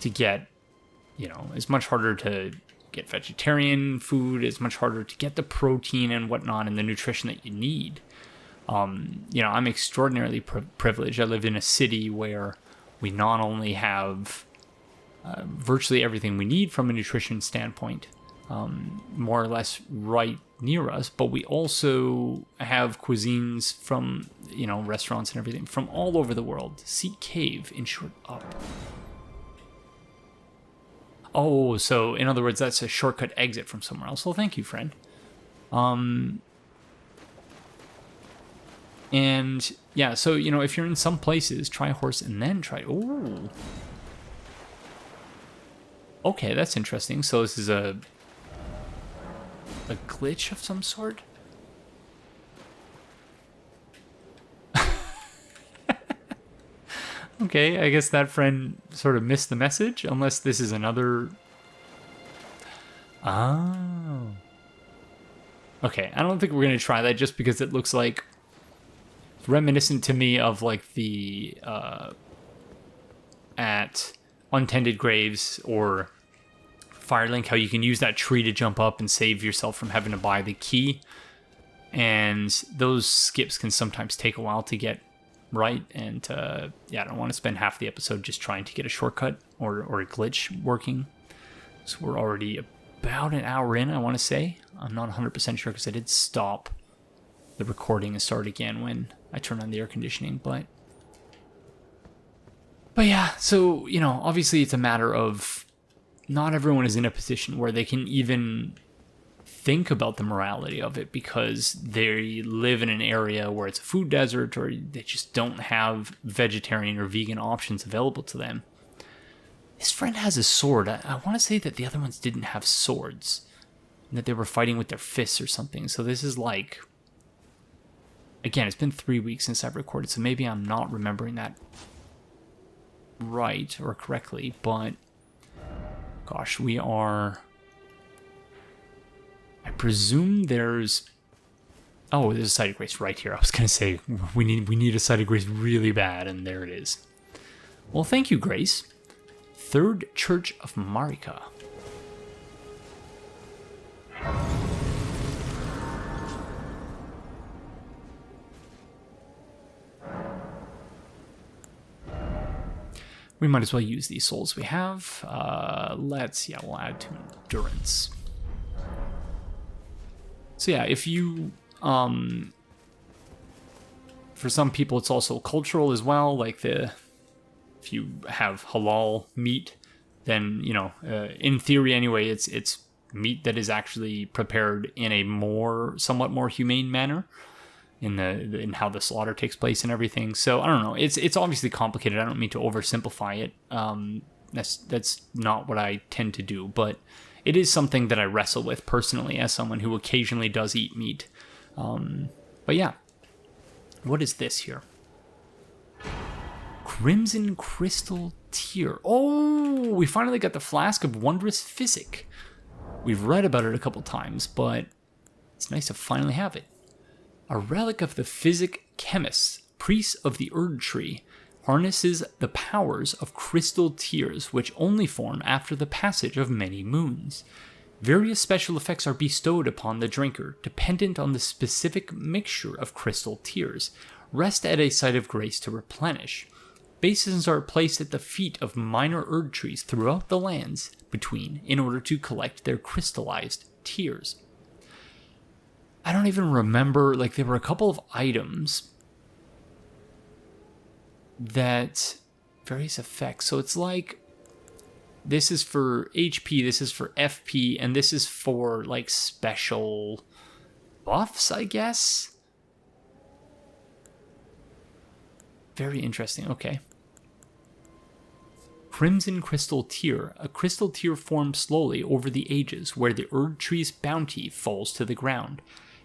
[SPEAKER 1] to get, it's much harder to get vegetarian food. It's much harder to get the protein and whatnot and the nutrition that you need. I'm extraordinarily privileged. I live in a city where we not only have virtually everything we need from a nutrition standpoint, more or less right near us, but we also have cuisines from, you know, restaurants and everything from all over the world. Seek cave in short up. Oh, so in other words, that's a shortcut exit from somewhere else. Well, thank you, friend. And yeah, so, you know, if you're in some places, try a horse and then try. Ooh. Okay, that's interesting. So this is a glitch of some sort? Okay, I guess that friend sort of missed the message, unless this is another... Oh. Okay, I don't think we're going to try that just because it looks like reminiscent to me of like the at Untended Graves or Firelink, how you can use that tree to jump up and save yourself from having to buy the key. And those skips can sometimes take a while to get right. And yeah, I don't want to spend half the episode just trying to get a shortcut or a glitch working. So we're already about an hour in, I want to say. I'm not 100% sure because I did stop the recording and start again when I turned on the air conditioning. But yeah, so, you know, obviously it's a matter of not everyone is in a position where they can even think about the morality of it because they live in an area where it's a food desert or they just don't have vegetarian or vegan options available to them. This friend has a sword. I want to say that the other ones didn't have swords, and that they were fighting with their fists or something. So this is like... Again, it's been 3 weeks since I've recorded, so maybe I'm not remembering that right or correctly, but... Gosh, we are... I presume there's... Oh, there's a site of grace right here. I was going to say, we need a site of grace really bad, and there it is. Well, thank you, Grace. Third Church of Marika. We might as well use these souls we have. We'll add to endurance. So yeah, if you, for some people it's also cultural as well, like if you have halal meat, then, you know, in theory anyway, it's meat that is actually prepared in a somewhat more humane manner in how the slaughter takes place and everything. So I don't know, it's obviously complicated. I don't mean to oversimplify it. That's not what I tend to do, but it is something that I wrestle with personally as someone who occasionally does eat meat. But yeah, what is this here? Crimson Crystal Tear. Oh, we finally got the Flask of Wondrous Physic. We've read about it a couple times, but it's nice to finally have it. A relic of the Physic Chemists, priests of the Erd Tree, harnesses the powers of crystal tears, which only form after the passage of many moons. Various special effects are bestowed upon the drinker, dependent on the specific mixture of crystal tears. Rest at a site of grace to replenish. Basins are placed at the feet of minor Erd trees throughout the lands between in order to collect their crystallized tears. I don't even remember, like, there were a couple of items that various effects. So it's like, this is for HP, this is for FP, and this is for, like, special buffs, I guess? Very interesting, okay. Crimson Crystal Tear. A crystal tear forms slowly over the ages where the Erd Tree's bounty falls to the ground.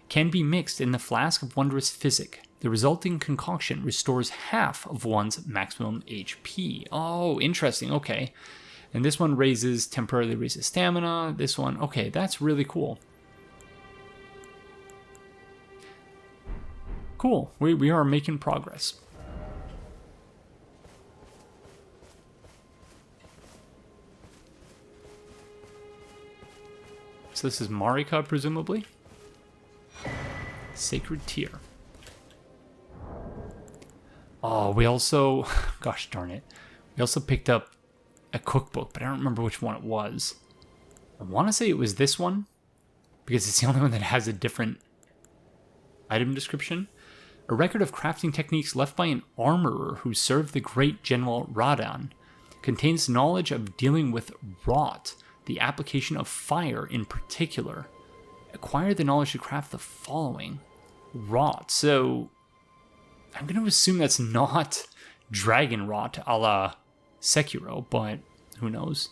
[SPEAKER 1] Can be mixed in the Flask of Wondrous Physic. The resulting concoction restores half of one's maximum HP. Oh, interesting, okay. And this one temporarily raises stamina. This one, okay, that's really cool. Cool, we are making progress. So this is Marika, presumably. Sacred Tear. Oh, we also... Gosh darn it. We also picked up a cookbook, but I don't remember which one it was. I want to say it was this one. because it's the only one that has a different item description. A record of crafting techniques left by an armorer who served the great General Radan. Contains knowledge of dealing with rot, the application of fire in particular. Acquire the knowledge to craft the following. Rot. So I'm going to assume that's not dragon rot a la Sekiro, but who knows?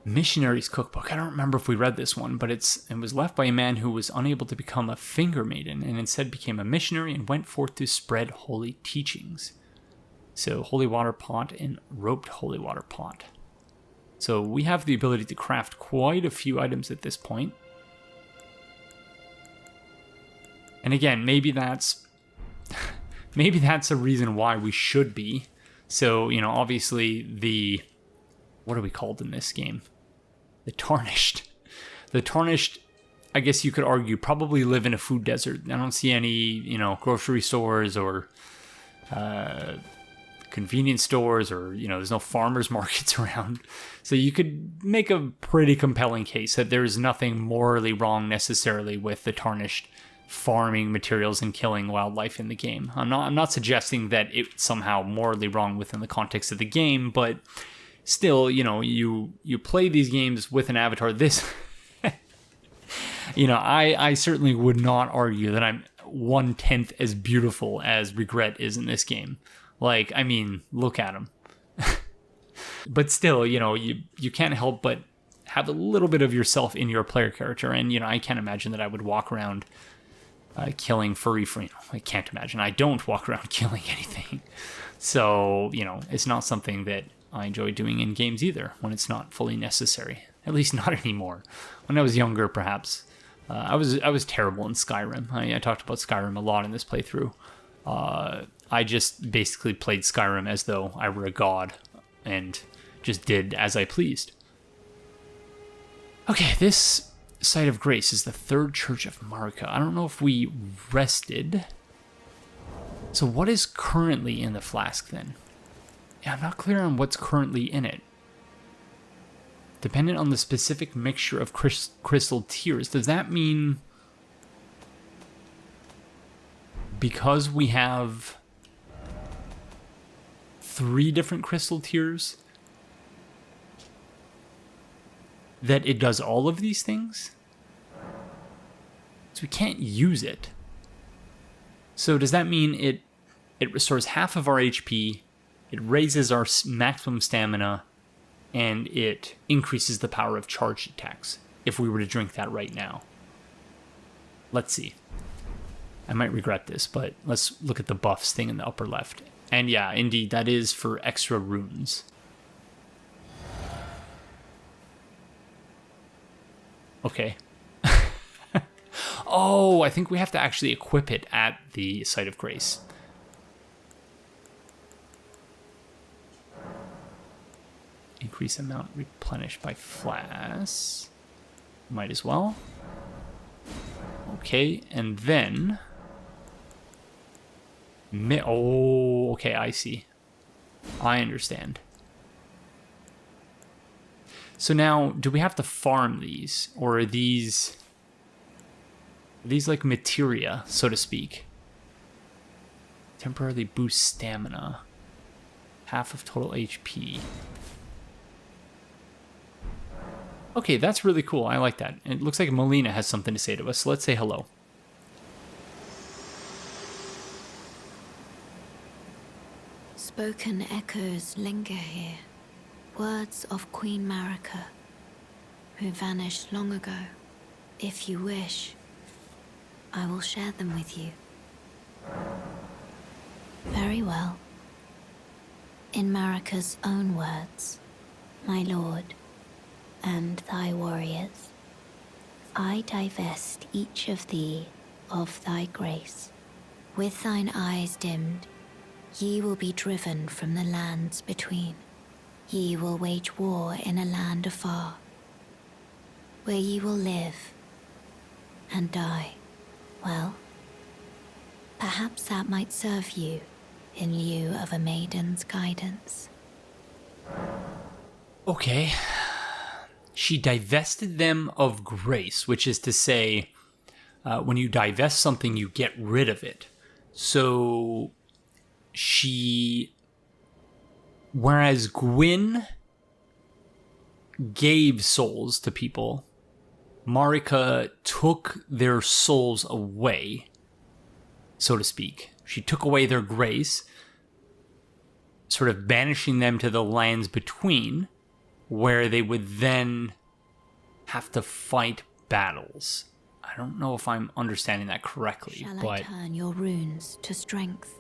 [SPEAKER 1] Missionary's Cookbook. I don't remember if we read this one, but it was left by a man who was unable to become a finger maiden and instead became a missionary and went forth to spread holy teachings. So holy water pot and roped holy water pot. So we have the ability to craft quite a few items at this point. And again, maybe that's a reason why we should be. So, you know, obviously what are we called in this game? The Tarnished. The Tarnished, I guess you could argue, probably live in a food desert. I don't see any, you know, grocery stores or convenience stores, or, you know, there's no farmers markets around. So you could make a pretty compelling case that there's nothing morally wrong necessarily with the Tarnished farming materials and killing wildlife in the game. I'm not suggesting that it's somehow morally wrong within the context of the game, but still, you know, you play these games with an avatar. This, you know, I certainly would not argue that I'm 1/10 as beautiful as Regret is in this game. Like, I mean, look at him. But still, you know, you can't help but have a little bit of yourself in your player character. And, you know, I can't imagine that I would walk around killing furry for, you know, I can't imagine. I don't walk around killing anything. So, you know, it's not something that I enjoy doing in games either, when it's not fully necessary. At least not anymore. When I was younger, perhaps. I was terrible in Skyrim. I talked about Skyrim a lot in this playthrough. I just basically played Skyrim as though I were a god and just did as I pleased. Okay, this Site of Grace is the third church of Marika. I don't know if we rested. So what is currently in the flask then? Yeah, I'm not clear on what's currently in it. Dependent on the specific mixture of crystal tears. Does that mean because we have 3 different crystal tears that it does all of these things? So we can't use it. So does that mean it restores half of our HP, it raises our maximum stamina, and it increases the power of charged attacks if we were to drink that right now? Let's see. I might regret this, but let's look at the buffs thing in the upper left. And yeah, indeed, that is for extra runes. Okay. Oh, I think we have to actually equip it at the Site of Grace. Increase amount replenished by flask. Might as well. Okay, and then... Oh, okay, I see. I understand. So now, do we have to farm these? Or are these like materia, so to speak? Temporarily boost stamina. Half of total HP. Okay, that's really cool. I like that. It looks like Melina has something to say to us, so let's say hello.
[SPEAKER 2] Spoken echoes linger here. Words of Queen Marika, who vanished long ago. If you wish, I will share them with you. Very well. In Marika's own words, my lord, and thy warriors, I divest each of thee of thy grace. With thine eyes dimmed, ye will be driven from the lands between. Ye will wage war in a land afar, where ye will live and die. Well, perhaps that might serve you in lieu of a maiden's guidance.
[SPEAKER 1] Okay. she divested them of grace, which is to say, when you divest something, you get rid of it. So whereas Gwyn gave souls to people, Marika took their souls away, so to speak. She took away their grace, sort of banishing them to the lands between, where they would then have to fight battles. I don't know if I'm understanding that correctly,
[SPEAKER 2] Shall
[SPEAKER 1] but...
[SPEAKER 2] I turn your runes to strength?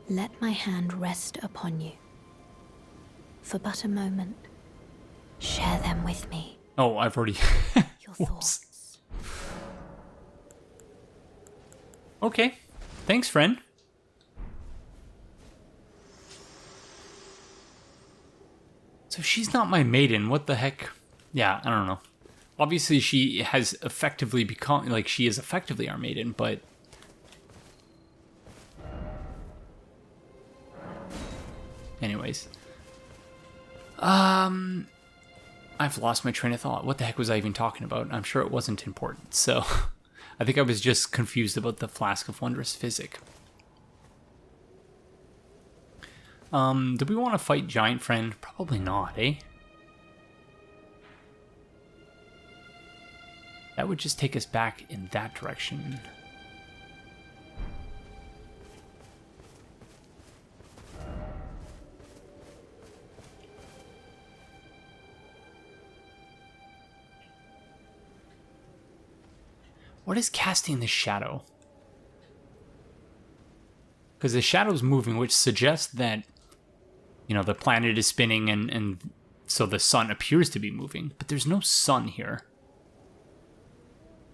[SPEAKER 2] Let my hand rest upon you. For but a moment, share them with me.
[SPEAKER 1] Oh, I've already...
[SPEAKER 2] Your
[SPEAKER 1] Whoops.
[SPEAKER 2] thoughts.
[SPEAKER 1] Okay. Thanks, friend. So she's not my maiden. What the heck? Yeah, I don't know. Obviously, she has effectively become... Like, she is effectively our maiden, but... Anyways. I've lost my train of thought. What the heck was I even talking about? I'm sure it wasn't important, so... I think I was just confused about the Flask of Wondrous Physic. Do we want to fight Giant Friend? Probably not, eh? That would just take us back in that direction. What is casting the shadow? Because the shadow's moving, which suggests that, you know, the planet is spinning and so the sun appears to be moving. But there's no sun here.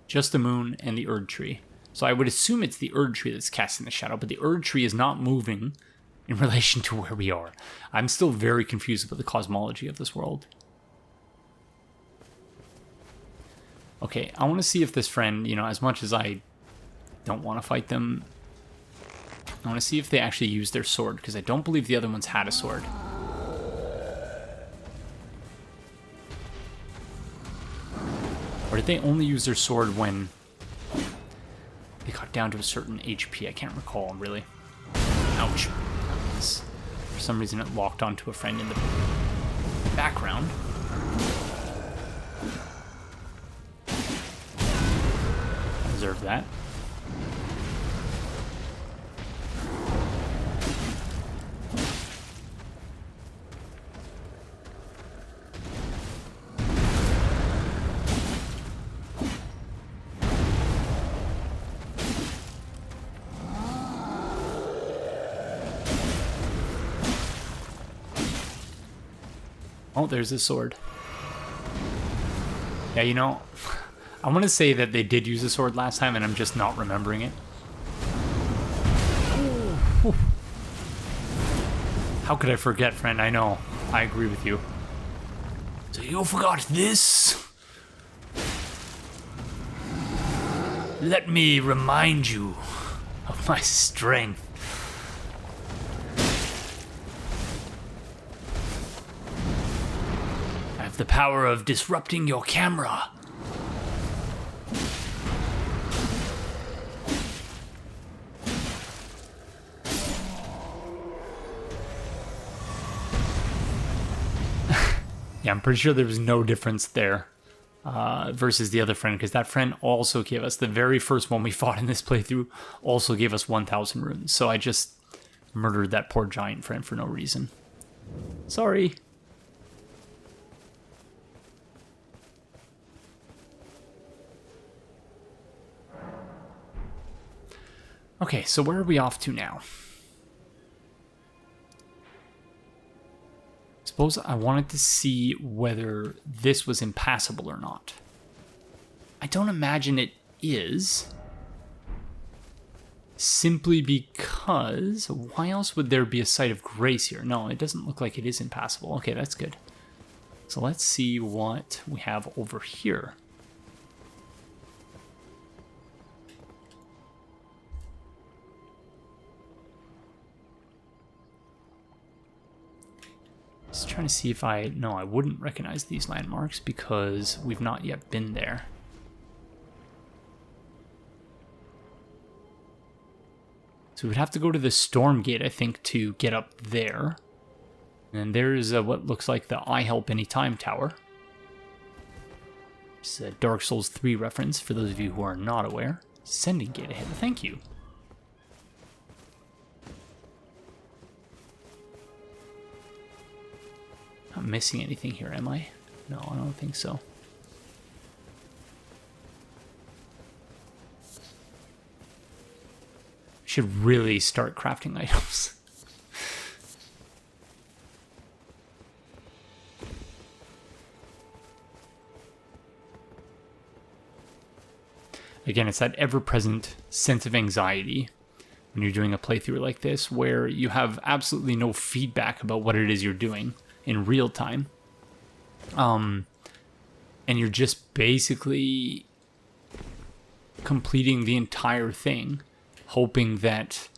[SPEAKER 1] Just the moon and the Erd Tree. So I would assume it's the Erd Tree that's casting the shadow, but the Erd Tree is not moving in relation to where we are. I'm still very confused about the cosmology of this world. Okay, I want to see if this friend, you know, as much as I don't want to fight them, I want to see if they actually use their sword, because I don't believe the other ones had a sword. Or did they only use their sword when they got down to a certain HP? I can't recall, really. Ouch. For some reason it locked onto a friend in the background. I deserve that. Oh, there's a sword. Yeah, you know, I want to say that they did use a sword last time, and I'm just not remembering it. Ooh. How could I forget, friend? I know. I agree with you. So you forgot this? Let me remind you of my strength. The power of disrupting your camera. Yeah, I'm pretty sure there was no difference there versus the other friend, because that friend also gave us, the very first one we fought in this playthrough, also gave us 1,000 runes. So I just murdered that poor giant friend for no reason. Sorry. Okay, so where are we off to now? Suppose I wanted to see whether this was impassable or not. I don't imagine it is. Simply because, why else would there be a site of grace here? No, it doesn't look like it is impassable. Okay, that's good. So let's see what we have over here. Just trying to see if I... No, I wouldn't recognize these landmarks because we've not yet been there. So we'd have to go to the Storm Gate, I think, to get up there. And there's what looks like the I Help Anytime Tower. It's a Dark Souls 3 reference for those of you who are not aware. Sending Gate ahead, thank you. Not missing anything here, am I? No, I don't think so. Should really start crafting items. Again, it's that ever-present sense of anxiety when you're doing a playthrough like this, where you have absolutely no feedback about what it is you're doing in real time. And you're just basically completing the entire thing, hoping that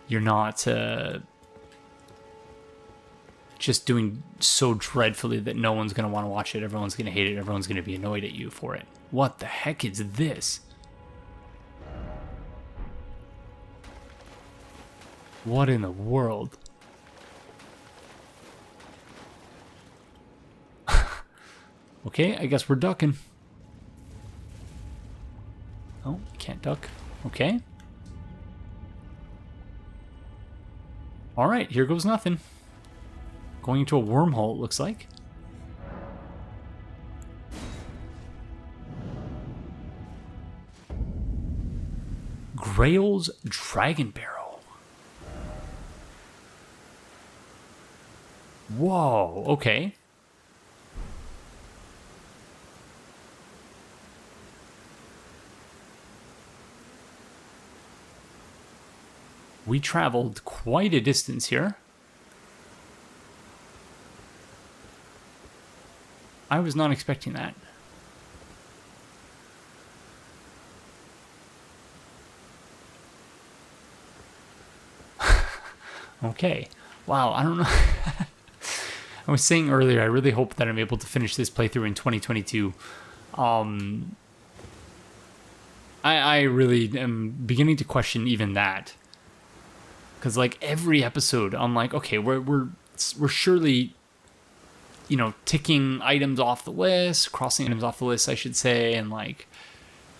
[SPEAKER 1] you're not just doing so dreadfully that no one's going to want to watch it, everyone's going to hate it, everyone's going to be annoyed at you for it. What the heck is this? What in the world? Okay, I guess we're ducking. Oh, can't duck. Okay. Alright, here goes nothing. Going into a wormhole, it looks like. Greyoll's Dragonbarrow. Whoa, okay. We traveled quite a distance here. I was not expecting that. Okay. Wow, I don't know. I was saying earlier, I really hope that I'm able to finish this playthrough in 2022. I really am beginning to question even that. Because, like, every episode, I'm like, okay, we're surely, you know, ticking items off the list, crossing items off the list, I should say, and, like,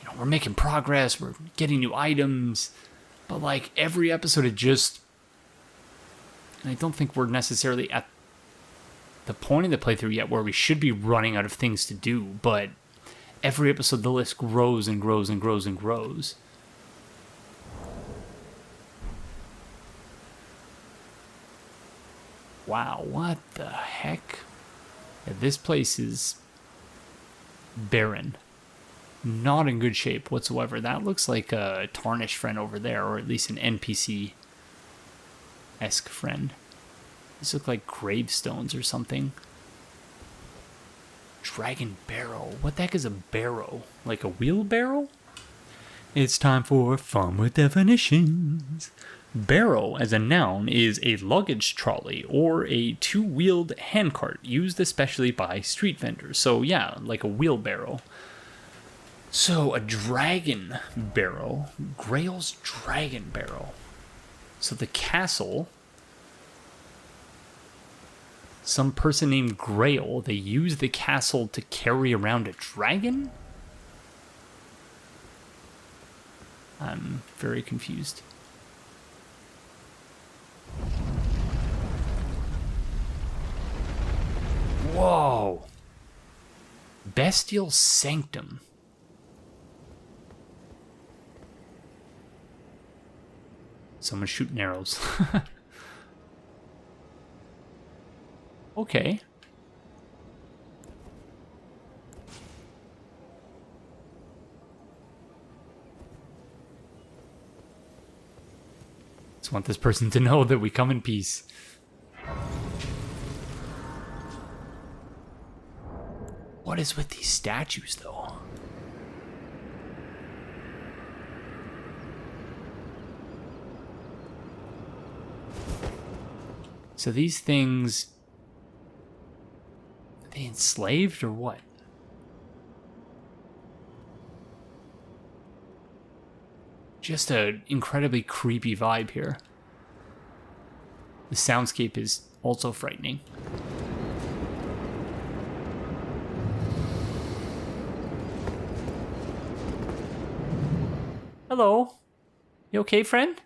[SPEAKER 1] you know, we're making progress, we're getting new items, but, like, every episode, it just, I don't think we're necessarily at the point of the playthrough yet where we should be running out of things to do, but every episode, the list grows and grows and grows and grows. Wow, what the heck? Yeah, this place is barren. Not in good shape whatsoever. That looks like a tarnished friend over there, or at least an NPC-esque friend. These look like gravestones or something. Dragonbarrow. What the heck is a barrow? Like a wheelbarrow? It's time for fun with definitions. Barrow, as a noun, is a luggage trolley or a two-wheeled handcart used especially by street vendors. So yeah, like a wheelbarrow. So a dragon barrow, Greyoll's Dragonbarrow. So the castle, some person named Greyoll, they use the castle to carry around a dragon? I'm very confused. Whoa! Bestial Sanctum. Someone's shooting arrows. Okay. Just want this person to know that we come in peace. What is with these statues, though? So these things, are they enslaved or what? Just an incredibly creepy vibe here. The soundscape is also frightening. Hello. You okay, friend?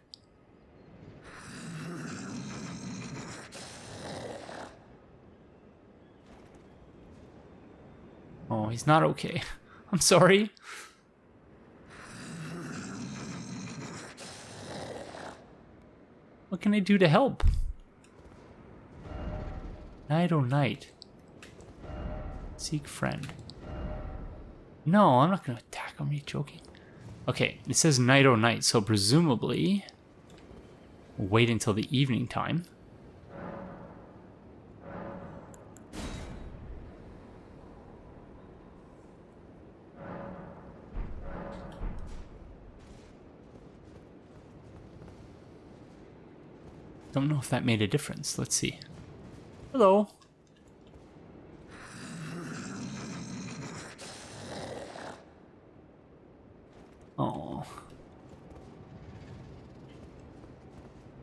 [SPEAKER 1] Oh, he's not okay. I'm sorry. What can I do to help? Night o' night. Seek friend. No, I'm not gonna attack him. Are you joking? Okay, it says night o' night, so presumably we'll wait until the evening time. Don't know if that made a difference. Let's see. Hello. Oh.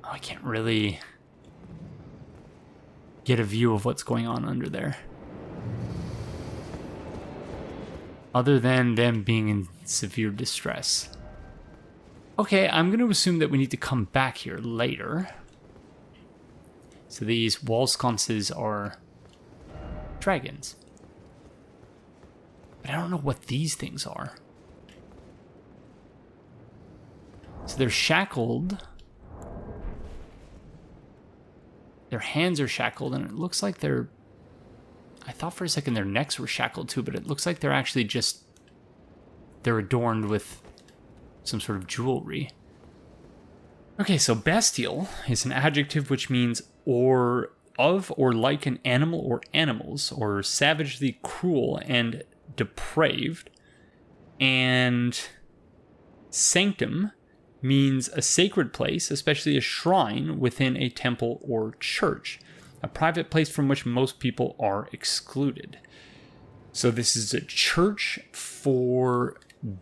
[SPEAKER 1] I can't really get a view of what's going on under there. Other than them being in severe distress. Okay, I'm going to assume that we need to come back here later. So these wall sconces are dragons. But I don't know what these things are. So they're shackled. Their hands are shackled, and it looks like they're... I thought for a second their necks were shackled too, but it looks like they're actually just... They're adorned with some sort of jewelry. Okay, so bestial is an adjective which means or of or like an animal or animals, or savagely cruel and depraved. And sanctum means a sacred place, especially a shrine within a temple or church, a private place from which most people are excluded. So this is a church for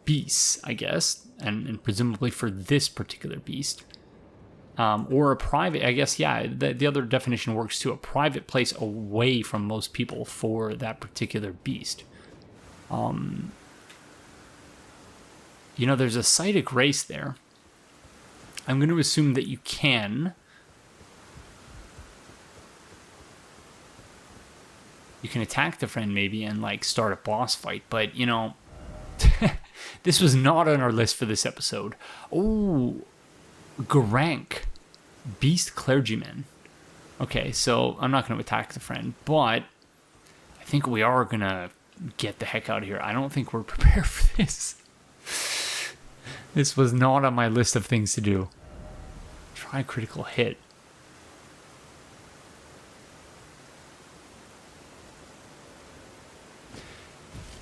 [SPEAKER 1] beasts, I guess, and presumably for this particular beast. Or a private, I guess, yeah, the other definition works too, a private place away from most people for that particular beast. You know, there's a Saitic race there. I'm going to assume that you can attack the friend maybe and like start a boss fight, but you know, this was not on our list for this episode. Oh, Garank, beast clergyman. Okay, so I'm not going to attack the friend, but I think we are going to get the heck out of here. I don't think we're prepared for this. This was not on my list of things to do. Try a critical hit.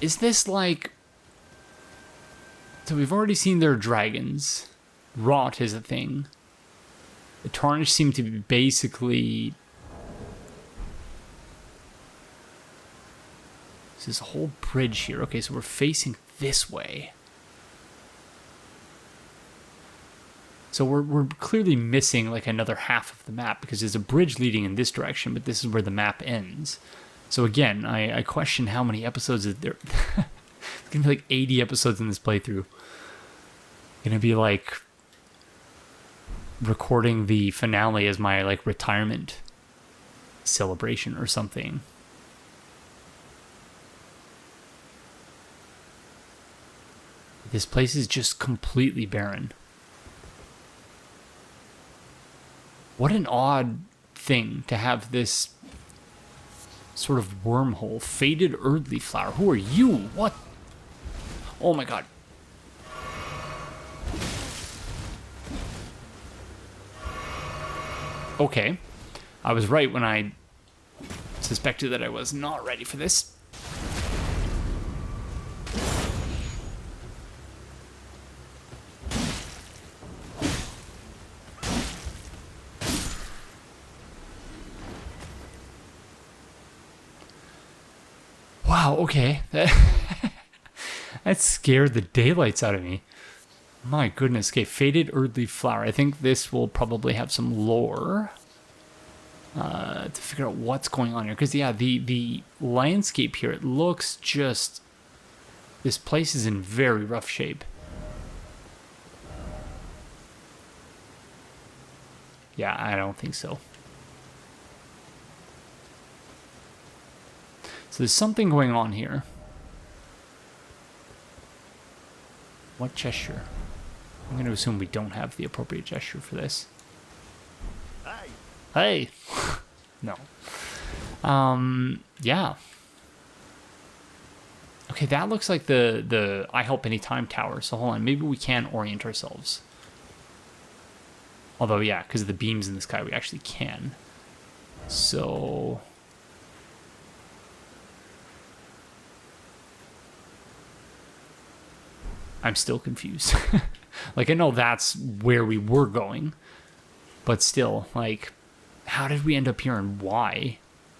[SPEAKER 1] Is this like... So we've already seen their dragons. Rot is a thing. The Tarnished seem to be basically... There's a whole bridge here. Okay, so we're facing this way. So we're clearly missing like another half of the map because there's a bridge leading in this direction, but this is where the map ends. So again, I question how many episodes is there. It's gonna be like 80 episodes in this playthrough. Gonna be like recording the finale as my like retirement celebration or something. This place is just completely barren. What an odd thing to have this sort of wormhole. Faded earthly flower. Who are you? What? Oh my god. Okay. I was right when I suspected that I was not ready for this. okay. That scared the daylights out of me. My goodness. Okay, Faded Earthleaf Flower. I think this will probably have some lore to figure out what's going on here. Because, yeah, the landscape here, it looks just... This place is in very rough shape. Yeah, I don't think so. So there's something going on here. What gesture? I'm going to assume we don't have the appropriate gesture for this. Hey! No. Yeah. Okay, that looks like the I Help Anytime tower. So hold on, maybe we can orient ourselves. Although, yeah, because of the beams in the sky, we actually can. So... I'm still confused. Like, I know that's where we were going. But still, like, how did we end up here and why?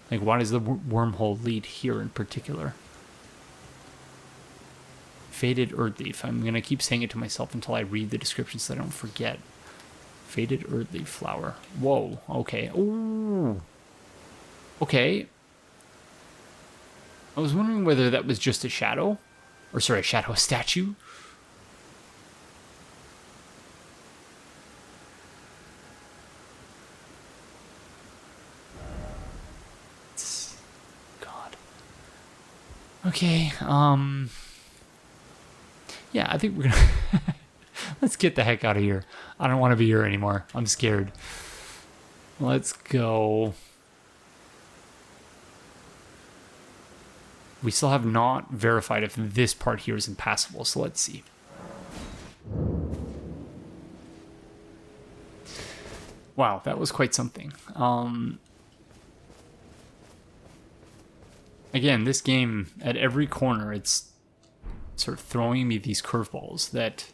[SPEAKER 1] Like, why does the wormhole lead here in particular? Faded Earthleaf. I'm going to keep saying it to myself until I read the description so I don't forget. Faded Earthleaf Flower. Whoa, okay. Ooh. Okay. I was wondering whether that was just a shadow. Or, sorry, a shadow, a statue. God. Okay, yeah, I think we're gonna... Let's get the heck out of here. I don't want to be here anymore. I'm scared. Let's go. We still have not verified if this part here is impassable, so let's see. Wow, that was quite something. Again, this game, at every corner, it's sort of throwing me these curveballs that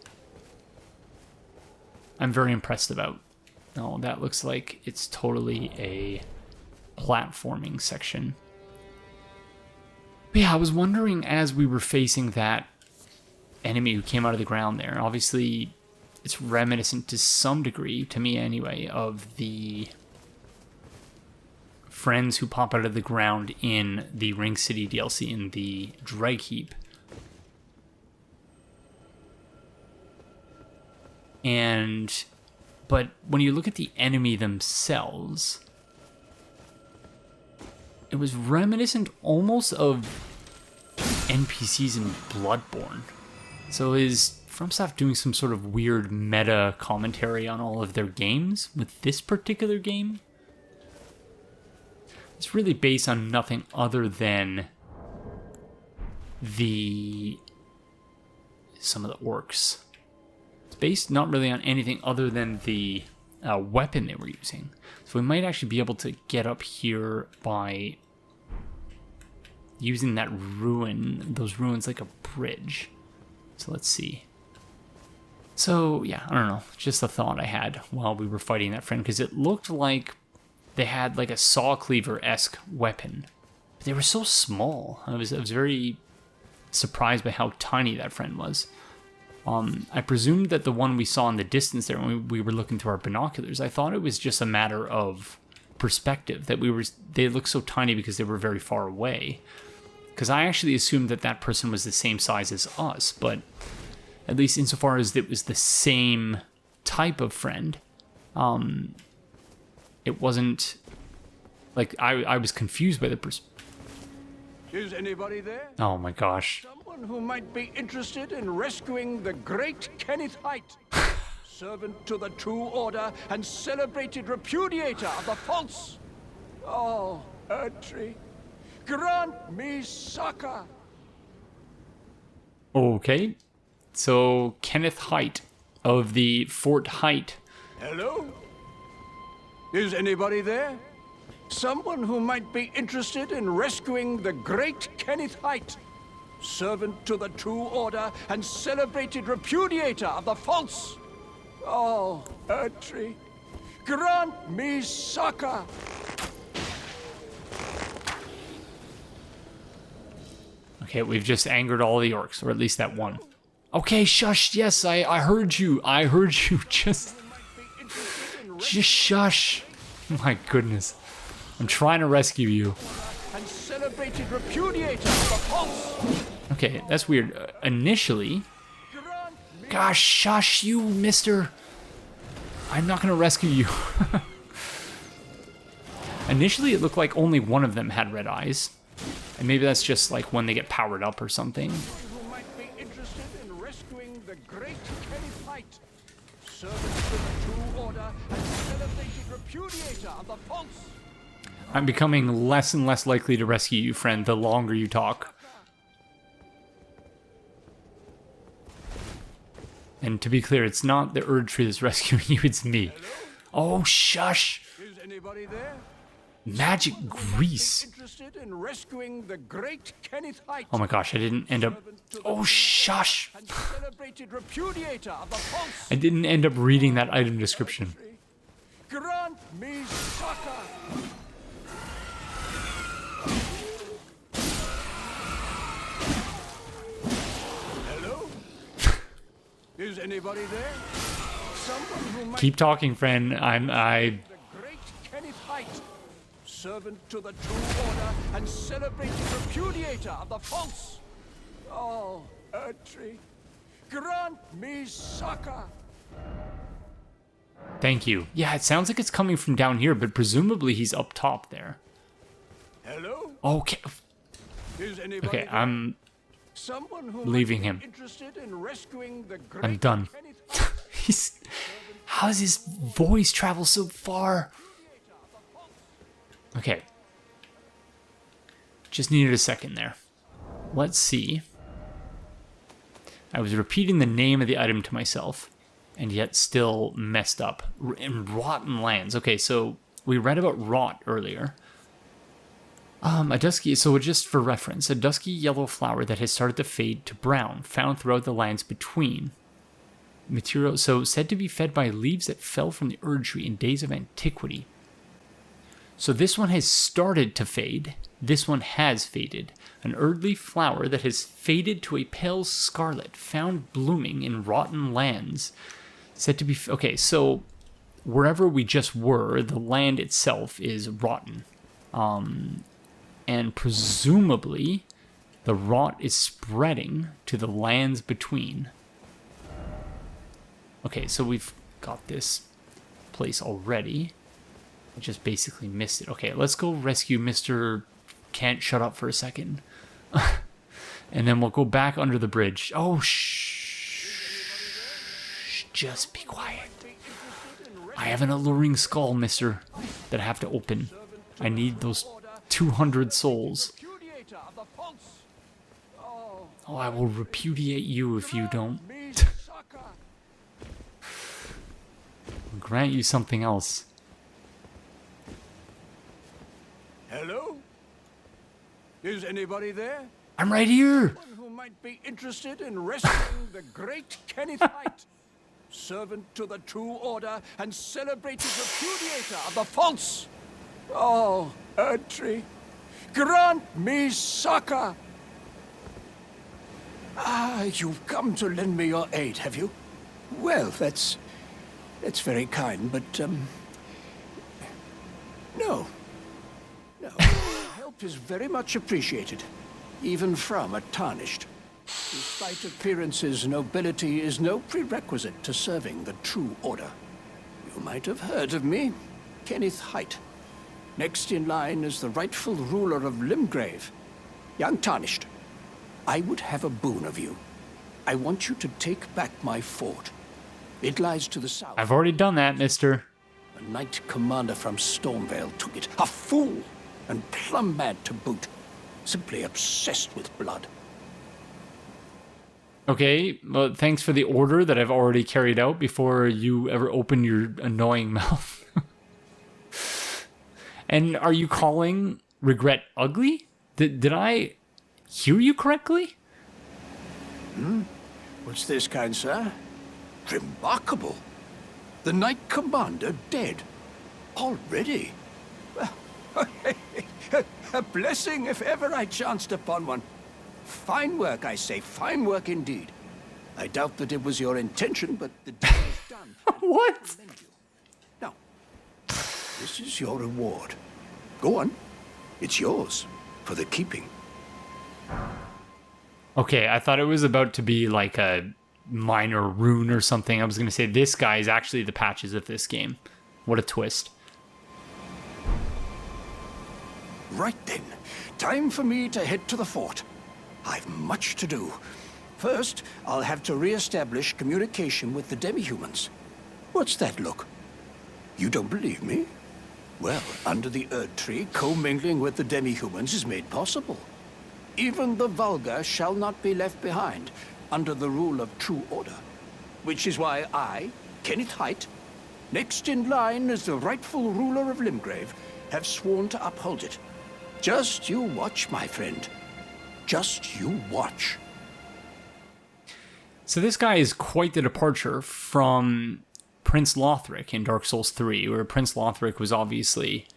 [SPEAKER 1] I'm very impressed about. Oh, that looks like it's totally a platforming section. But yeah, I was wondering as we were facing that enemy who came out of the ground there. Obviously, it's reminiscent to some degree, to me anyway, of the friends who pop out of the ground in the Ring City DLC in the Dreg Heap. But when you look at the enemy themselves, it was reminiscent almost of NPCs in Bloodborne. So is FromSoft doing some sort of weird meta commentary on all of their games with this particular game? It's really based on nothing other than some of the orcs. It's based not really on anything other than the weapon they were using. So we might actually be able to get up here by using that those ruins like a bridge. So let's see. So yeah, I don't know, just a thought I had while we were fighting that friend, because it looked like they had like a saw cleaver-esque weapon. But they were so small. I was very surprised by how tiny that friend was. I presumed that the one we saw in the distance there when we were looking through our binoculars, I thought it was just a matter of perspective, that they looked so tiny because they were very far away. Because I actually assumed that person was the same size as us, but at least insofar as it was the same type of friend, it wasn't like I was confused by the
[SPEAKER 3] Is anybody there?
[SPEAKER 1] Oh my gosh.
[SPEAKER 3] Someone who might be interested in rescuing the great Kenneth Haight, servant to the true order and celebrated repudiator of the false. Oh, Erdtree, grant me succor.
[SPEAKER 1] Okay. So Kenneth Haight of the Fort Haight.
[SPEAKER 3] Hello? Is anybody there? Someone who might be interested in rescuing the great Kenneth Haight, servant to the true order and celebrated repudiator of the false. Oh, Erdtree, grant me succor.
[SPEAKER 1] Okay, we've just angered all the orcs, or at least that one. Okay, shush. Yes, I heard you. I heard you. Just shush. My goodness. I'm trying to rescue you.
[SPEAKER 3] And celebrated repudiator of the pulse.
[SPEAKER 1] Okay, that's weird. Initially... Gosh, shush you, mister. I'm not going to rescue you. Initially, it looked like only one of them had red eyes. And maybe that's just like when they get powered up or something.
[SPEAKER 3] Who might be interested in rescuing the great Kenneth Haight, servant to the true order and celebrated repudiator of the pulse.
[SPEAKER 1] I'm becoming less and less likely to rescue you, friend, the longer you talk. And to be clear, it's not the Erd Tree that's rescuing you, it's me. Oh, shush!
[SPEAKER 3] Is anybody there?
[SPEAKER 1] Magic grease.
[SPEAKER 3] Interested in rescuing the great Kenneth Haight.
[SPEAKER 1] Oh my gosh, I didn't end up... Oh, shush!
[SPEAKER 3] And celebrated repudiator of the pulse.
[SPEAKER 1] I didn't end up reading that item description.
[SPEAKER 3] Grant me succor. Hello? Is anybody there? Someone who might
[SPEAKER 1] Keep talking, friend. I...
[SPEAKER 3] the great Kenneth Haight, servant to the true order and celebrated repudiator of the false. Oh, Erdtree, grant me succor.
[SPEAKER 1] Thank you. Yeah, it sounds like it's coming from down here, but presumably he's up top there.
[SPEAKER 3] Hello?
[SPEAKER 1] Okay.
[SPEAKER 3] Is anybody
[SPEAKER 1] Okay,
[SPEAKER 3] there?
[SPEAKER 1] I'm
[SPEAKER 3] Someone who
[SPEAKER 1] leaving
[SPEAKER 3] might be
[SPEAKER 1] him.
[SPEAKER 3] interested in rescuing the great
[SPEAKER 1] I'm done.
[SPEAKER 3] Kenneth Haight,
[SPEAKER 1] He's... How does his voice travel so far? Okay. Just needed a second there. Let's see. I was repeating the name of the item to myself, and yet still messed up. In Rotten Lands. Okay, so we read about rot earlier. A dusky, so just for reference, a dusky yellow flower that has started to fade to brown, found throughout the lands between. Material, so said to be fed by leaves that fell from the Erd Tree in days of antiquity. So this one has started to fade. This one has faded. An Erd leaf flower that has faded to a pale scarlet, found blooming in rotten lands. Said to be... Okay, so wherever we just were, the land itself is rotten. And presumably, the rot is spreading to the lands between. Okay, so we've got this place already. I just basically missed it. Okay, let's go rescue Mr. Can't shut up for a second. And then we'll go back under the bridge. Oh, shh. Just be quiet. I have an alluring skull, mister, that I have to open. I need those 200 souls.
[SPEAKER 3] repudiator of the false. Oh,
[SPEAKER 1] Oh, I will repudiate you if you don't.
[SPEAKER 3] me succor.
[SPEAKER 1] I'll grant you something else.
[SPEAKER 3] Hello? Is anybody there?
[SPEAKER 1] I'm right here!
[SPEAKER 3] Someone who might be interested in rescuing the great Kenneth Haight, servant to the true order and celebrated repudiator of the false. Oh, Erdtree, grant me succor. Ah, you've come to lend me your aid, have you? Well, that's very kind, but, no. No, help is very much appreciated, even from a tarnished. Despite appearances, nobility is no prerequisite to serving the true order. You might have heard of me, Kenneth Haight. Next in line is the rightful ruler of Limgrave, young Tarnished. I would have a boon of you. I want you to take back my fort. It lies to the south.
[SPEAKER 1] I've already done that, mister.
[SPEAKER 3] A knight commander from Stormhill took it. A fool! And plumb mad to boot. Simply obsessed with blood.
[SPEAKER 1] Okay, well, thanks for the order that I've already carried out before you ever open your annoying mouth. And are you calling regret ugly? Did I hear you correctly?
[SPEAKER 3] What's this, kind sir? Remarkable. The knight commander dead. Already? A blessing if ever I chanced upon one. Fine work, I say. Fine work indeed. I doubt that it was your intention, but the deed is done.
[SPEAKER 1] What?
[SPEAKER 3] Now, this is your reward. Go on. It's yours for the keeping.
[SPEAKER 1] Okay, I thought it was about to be like a minor rune or something. I was going to say this guy is actually the patches of this game. What a twist.
[SPEAKER 3] Right then. Time for me to head to the fort. I've much to do. First, I'll have to re-establish communication with the demi-humans. What's that look? You don't believe me? Well, under the Erd Tree, commingling with the demi-humans is made possible. Even the vulgar shall not be left behind, under the rule of true order. Which is why I, Kenneth Haight, next in line as the rightful ruler of Limgrave, have sworn to uphold it. Just you watch, my friend. Just you watch.
[SPEAKER 1] So this guy is quite the departure from Prince Lothric in Dark Souls 3, where Prince Lothric was obviously...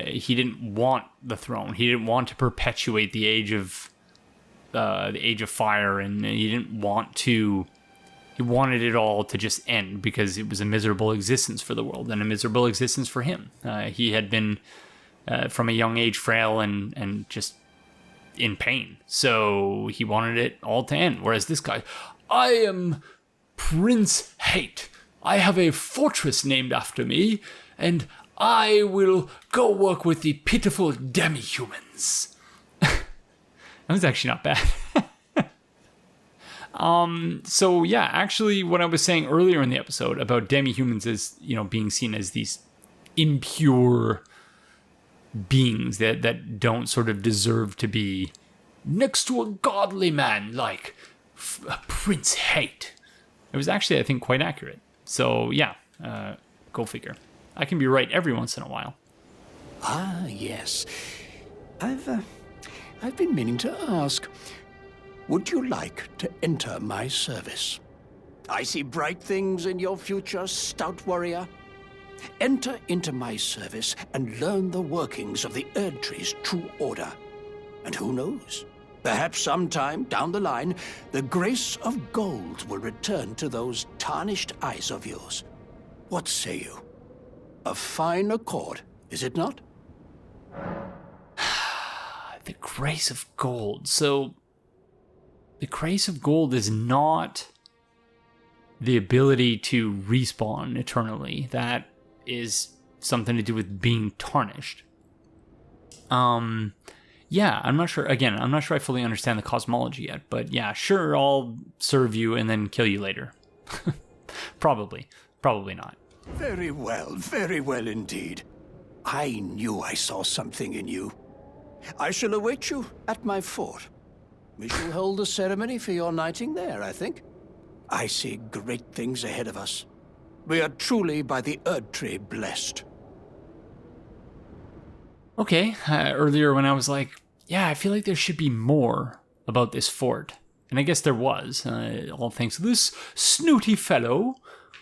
[SPEAKER 1] he didn't want the throne. He didn't want to perpetuate the age of fire, and he didn't want to... He wanted it all to just end because it was a miserable existence for the world and a miserable existence for him. He had been, from a young age, frail and just in pain. So he wanted it all to end. Whereas this guy, I am Prince Haight. I have a fortress named after me, and I will go work with the pitiful demi-humans. That was actually not bad. So yeah, actually what I was saying earlier in the episode about demi-humans as, being seen as these impure beings that don't sort of deserve to be next to a godly man like Prince Haight. It was actually, I think, quite accurate. So yeah, go figure. I can be right every once in a while.
[SPEAKER 3] Ah, yes. I've been meaning to ask. Would you like to enter my service? I see bright things in your future, stout warrior. Enter into my service and learn the workings of the Erd Tree's true order. And who knows? Perhaps sometime down the line, the grace of gold will return to those tarnished eyes of yours. What say you? A fine accord, is it not?
[SPEAKER 1] The grace of gold. So, the grace of gold is not the ability to respawn eternally. That is something to do with being tarnished. Yeah, I'm not sure. Again, I'm not sure I fully understand the cosmology yet. But yeah, sure, I'll serve you and then kill you later. Probably not.
[SPEAKER 3] Very well indeed. I knew I saw something in you. I shall await you at my fort. We shall hold a ceremony for your knighting there, I think. I see great things ahead of us. We are truly by the Erd Tree blessed.
[SPEAKER 1] Okay, earlier when I was like, yeah, I feel like there should be more about this fort. And I guess there was, all thanks to this snooty fellow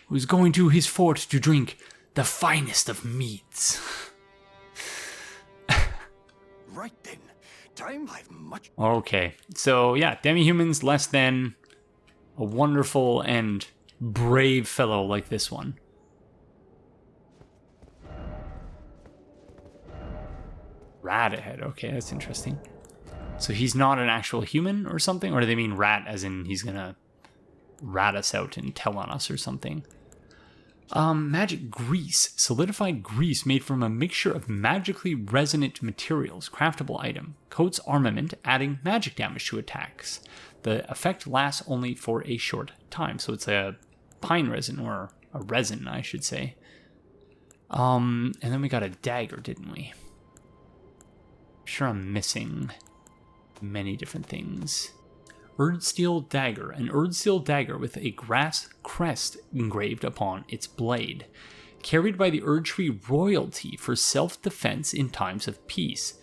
[SPEAKER 1] who's going to his fort to drink the finest of meads.
[SPEAKER 3] Right then. Time I've much...
[SPEAKER 1] Okay, so yeah, demi-humans less than a wonderful and brave fellow like this one. Rat ahead, okay, that's interesting. So he's not an actual human or something? Or do they mean rat as in he's gonna rat us out and tell on us or something? Magic grease. Solidified grease made from a mixture of magically resonant materials. Craftable item. Coats armament, adding magic damage to attacks. The effect lasts only for a short time. So it's a pine resin, or a resin, I should say. And then we got a dagger, didn't we? I'm sure I'm missing many different things. Erdsteel dagger. An Erdsteel dagger with a grass crest engraved upon its blade. Carried by the Erd Tree royalty for self-defense in times of peace.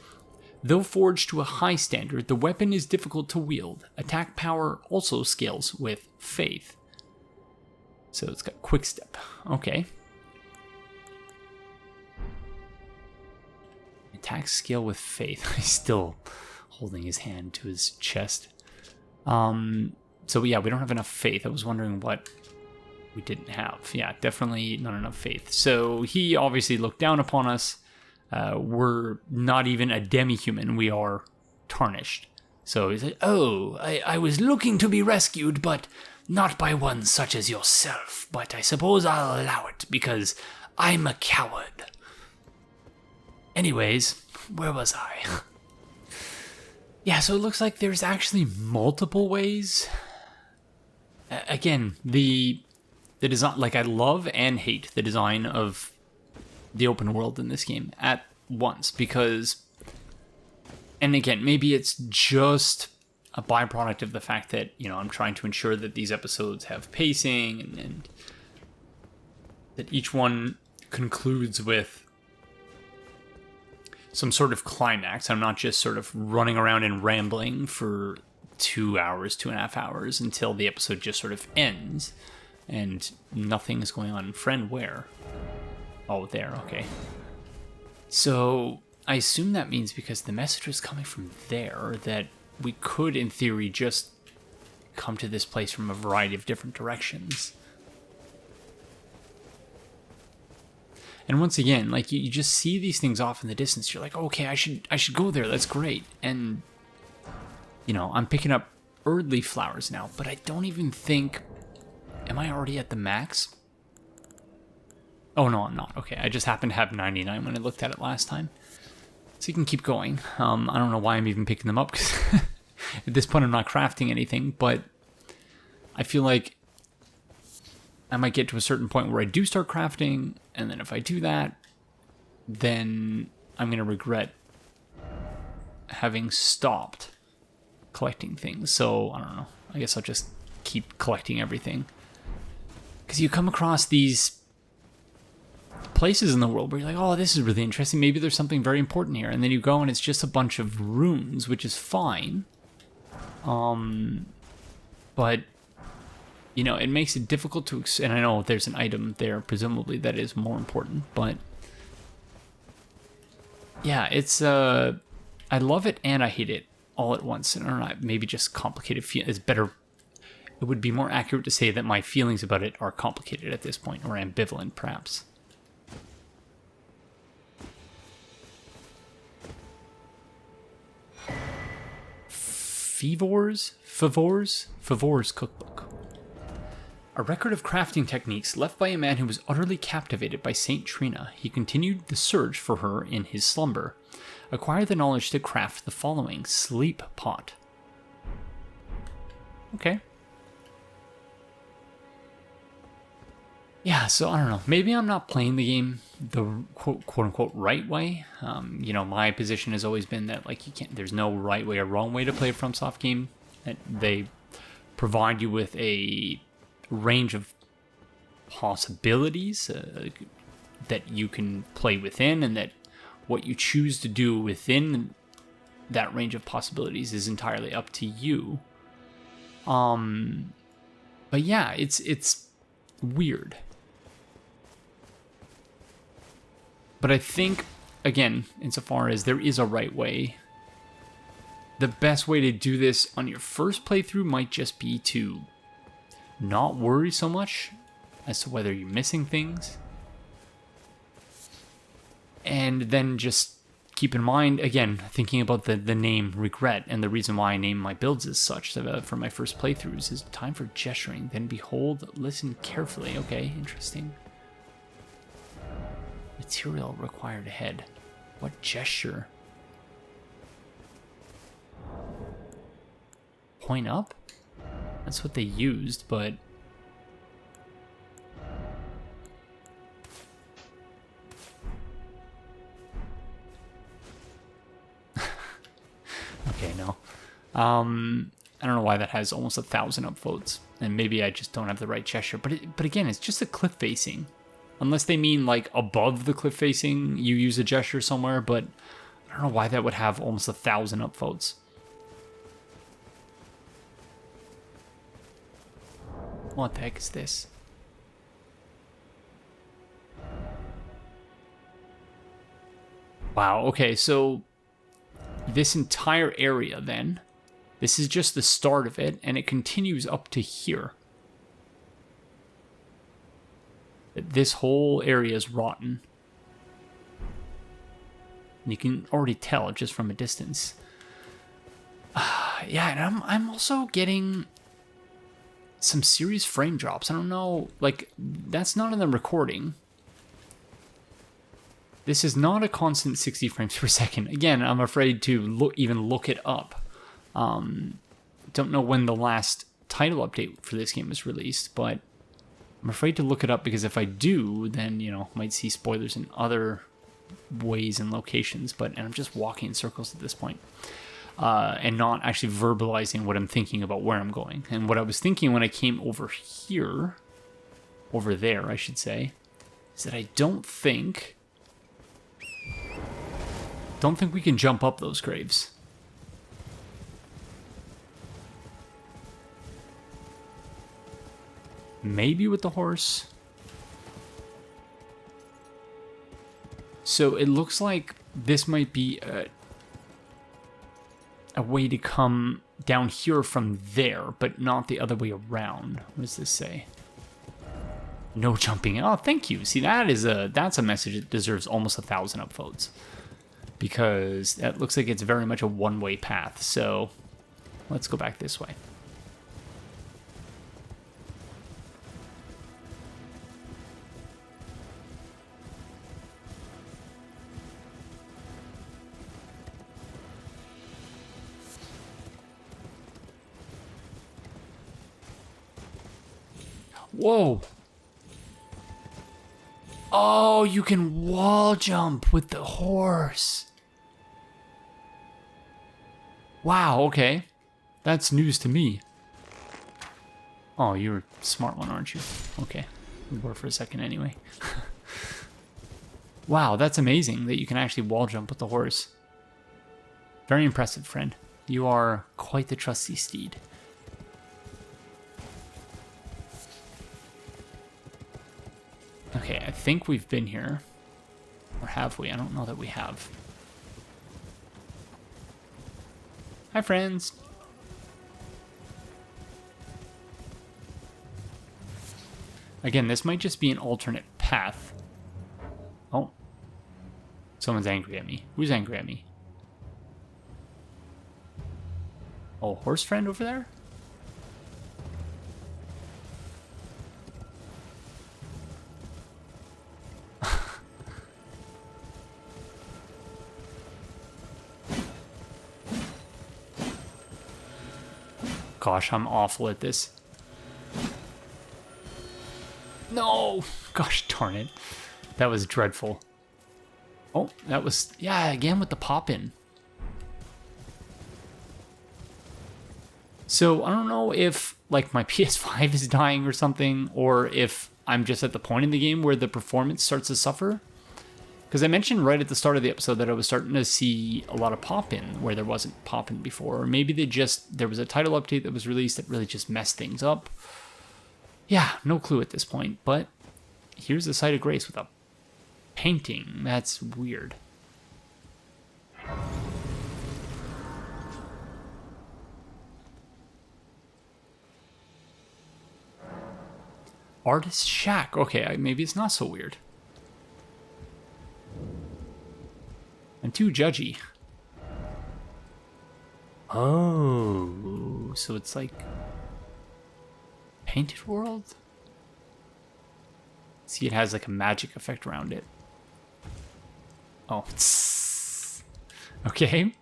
[SPEAKER 1] Though forged to a high standard, the weapon is difficult to wield. Attack power also scales with faith. So it's got quick step. Okay. Attack scale with faith. I still holding his hand to his chest. So yeah, we don't have enough faith. I was wondering what we didn't have. Yeah, definitely not enough faith. So he obviously looked down upon us. We're not even a demi-human. We are tarnished. So he said, "Oh, I was looking to be rescued, but not by one such as yourself. But I suppose I'll allow it, because I'm a coward. Anyways, where was I?" Yeah, so it looks like there's actually multiple ways. Again, the design, like, I love and hate the design of the open world in this game at once, because, and again, maybe it's just a byproduct of the fact that, you know, I'm trying to ensure that these episodes have pacing and that each one concludes with some sort of climax. I'm not just sort of running around and rambling for 2 hours, 2.5 hours until the episode just sort of ends and nothing is going on. Friend, where? Oh, there, okay. So I assume that means, because the message was coming from there, that we could, in theory, just come to this place from a variety of different directions. And once again, like, you just see these things off in the distance. You're like, okay, I should go there. That's great. And, you know, I'm picking up early flowers now, but I don't even think... Am I already at the max? Oh, no, I'm not. Okay, I just happened to have 99 when I looked at it last time. So you can keep going. I don't know why I'm even picking them up, because at this point I'm not crafting anything, but I feel like I might get to a certain point where I do start crafting, and then if I do that, then I'm going to regret having stopped collecting things. So, I don't know. I guess I'll just keep collecting everything. Because you come across these places in the world where you're like, oh, this is really interesting. Maybe there's something very important here. And then you go and it's just a bunch of runes, which is fine. But, you know, it makes it difficult to... And I know there's an item there, presumably, that is more important. But, yeah, it's... I love it and I hate it all at once. And I don't know, maybe just complicated is better... It would be more accurate to say that my feelings about it are complicated at this point, or ambivalent, perhaps. Favor's cookbook. A record of crafting techniques left by a man who was utterly captivated by Saint Trina. He continued the search for her in his slumber. Acquire the knowledge to craft the following: sleep pot. Okay. Yeah, so I don't know. Maybe I'm not playing the game the quote-unquote right way. You know, my position has always been that, like, you can't. There's no right way or wrong way to play a FromSoft game. That they provide you with a range of possibilities that you can play within, and that what you choose to do within that range of possibilities is entirely up to you. But yeah, it's weird. But I think, again, insofar as there is a right way, the best way to do this on your first playthrough might just be to not worry so much as to whether you're missing things. And then just keep in mind, again, thinking about the name Regret, and the reason why I name my builds as such for my first playthroughs is time for gesturing, then behold, listen carefully. Okay, interesting. Material required ahead. What gesture? Point up? That's what they used, but... Okay, no. I don't know why that has almost 1,000 upvotes, and maybe I just don't have the right gesture. But again, it's just a cliff facing. Unless they mean, like, above the cliff facing, you use a gesture somewhere, but I don't know why that would have almost 1,000 upvotes. What the heck is this? Wow, okay, so this entire area then, this is just the start of it, and it continues up to here. This whole area is rotten. And you can already tell just from a distance. Yeah, and I'm also getting some serious frame drops. I don't know, like, that's not in the recording. This is not a constant 60 frames per second. Again, I'm afraid to even look it up. Don't know when the last title update for this game was released, but I'm afraid to look it up because if I do, then, you know, might see spoilers in other ways and locations, and I'm just walking in circles at this point. And not actually verbalizing what I'm thinking about where I'm going. And what I was thinking when I came over here, over there, I should say, is that I don't think we can jump up those graves. Maybe with the horse. So it looks like this might be a way to come down here from there, but not the other way around. What does this say? No jumping. Oh, thank you. See, that's a message that deserves almost 1,000 upvotes, because that looks like it's very much a one-way path. So let's go back this way. Whoa. Oh, you can wall jump with the horse. Wow, okay. That's news to me. Oh, you're a smart one, aren't you? Okay. We were for a second anyway. Wow, that's amazing that you can actually wall jump with the horse. Very impressive, friend. You are quite the trusty steed. Okay, I think we've been here. Or have we? I don't know that we have. Hi, friends. Again, this might just be an alternate path. Oh. Someone's angry at me. Who's angry at me? Oh, horse friend over there? Gosh, I'm awful at this. No! Gosh darn it. That was dreadful. Oh, that was... Yeah, again with the pop-in. So, I don't know if, like, my PS5 is dying or something, or if I'm just at the point in the game where the performance starts to suffer. Because I mentioned right at the start of the episode that I was starting to see a lot of pop-in where there wasn't pop-in before. Or maybe there was a title update that was released that really just messed things up. Yeah, no clue at this point. But here's the site of grace with a painting. That's weird. Artist shack. Okay, maybe it's not so weird. I'm too judgy. Oh, so it's like Painted World? See, it has like a magic effect around it. Oh, okay.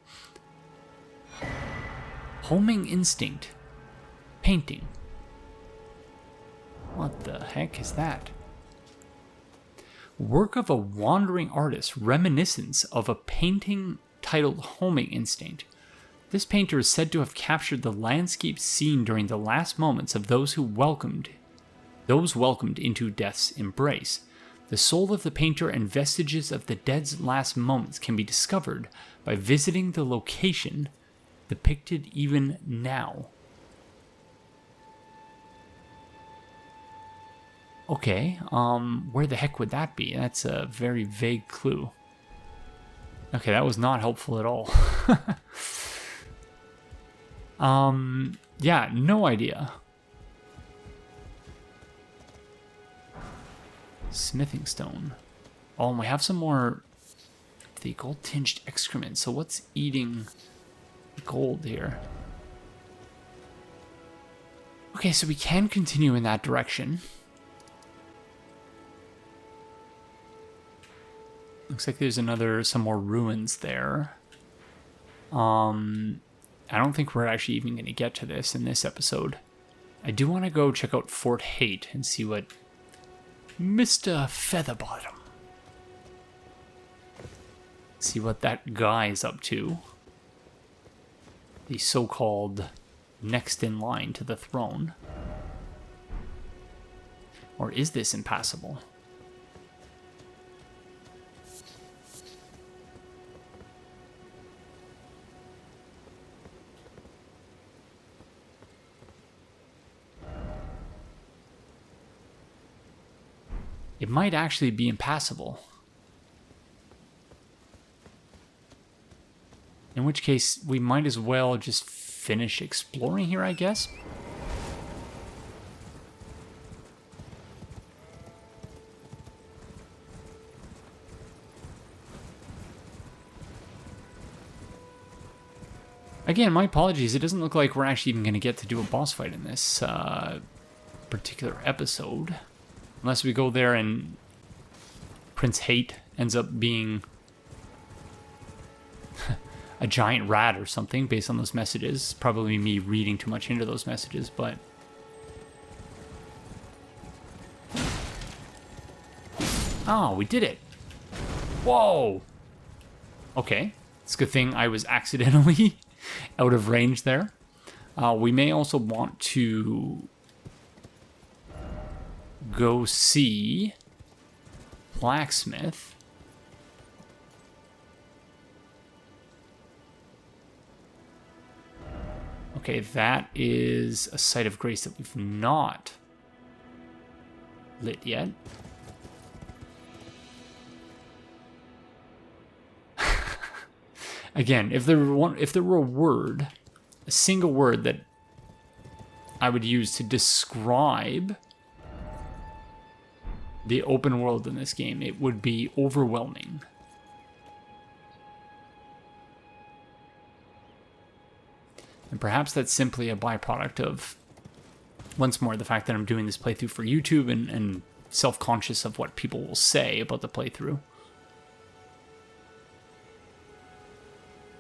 [SPEAKER 1] Homing Instinct. Painting. What the heck is that? Work of a wandering artist, reminiscence of a painting titled Homing Instinct. This painter is said to have captured the landscape scene during the last moments of those welcomed into death's embrace. The soul of the painter and vestiges of the dead's last moments can be discovered by visiting the location depicted even now. Okay, where the heck would that be? That's a very vague clue. Okay, that was not helpful at all. Yeah, no idea. Smithing stone. Oh, and we have some more of the gold-tinged excrement. So what's eating gold here? Okay, so we can continue in that direction. Looks like there's some more ruins there. I don't think we're actually even going to get to this in this episode. I do want to go check out Fort Haight and see what Mr. Featherbottom. See what that guy is up to. The so-called next in line to the throne. Or is this impassable? It might actually be impassable. In which case, we might as well just finish exploring here, I guess. Again, my apologies. It doesn't look like we're actually even going to get to do a boss fight in this particular episode. Unless we go there and Prince Haight ends up being a giant rat or something based on those messages. Probably me reading too much into those messages, but... Oh, we did it. Whoa. Okay. It's a good thing I was accidentally out of range there. We may also want to go see Blacksmith. Okay, that is a site of grace that we've not lit yet. Again, if there were a word, a single word that I would use to describe the open world in this game, it would be overwhelming. And perhaps that's simply a byproduct of, once more, the fact that I'm doing this playthrough for YouTube and self-conscious of what people will say about the playthrough.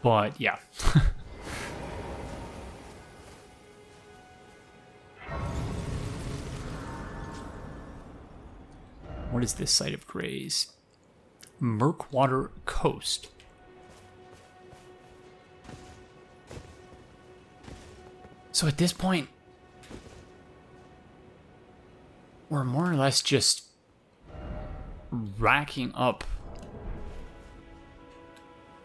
[SPEAKER 1] But, yeah. What is this site of grace? Murkwater Coast. So at this point, we're more or less just racking up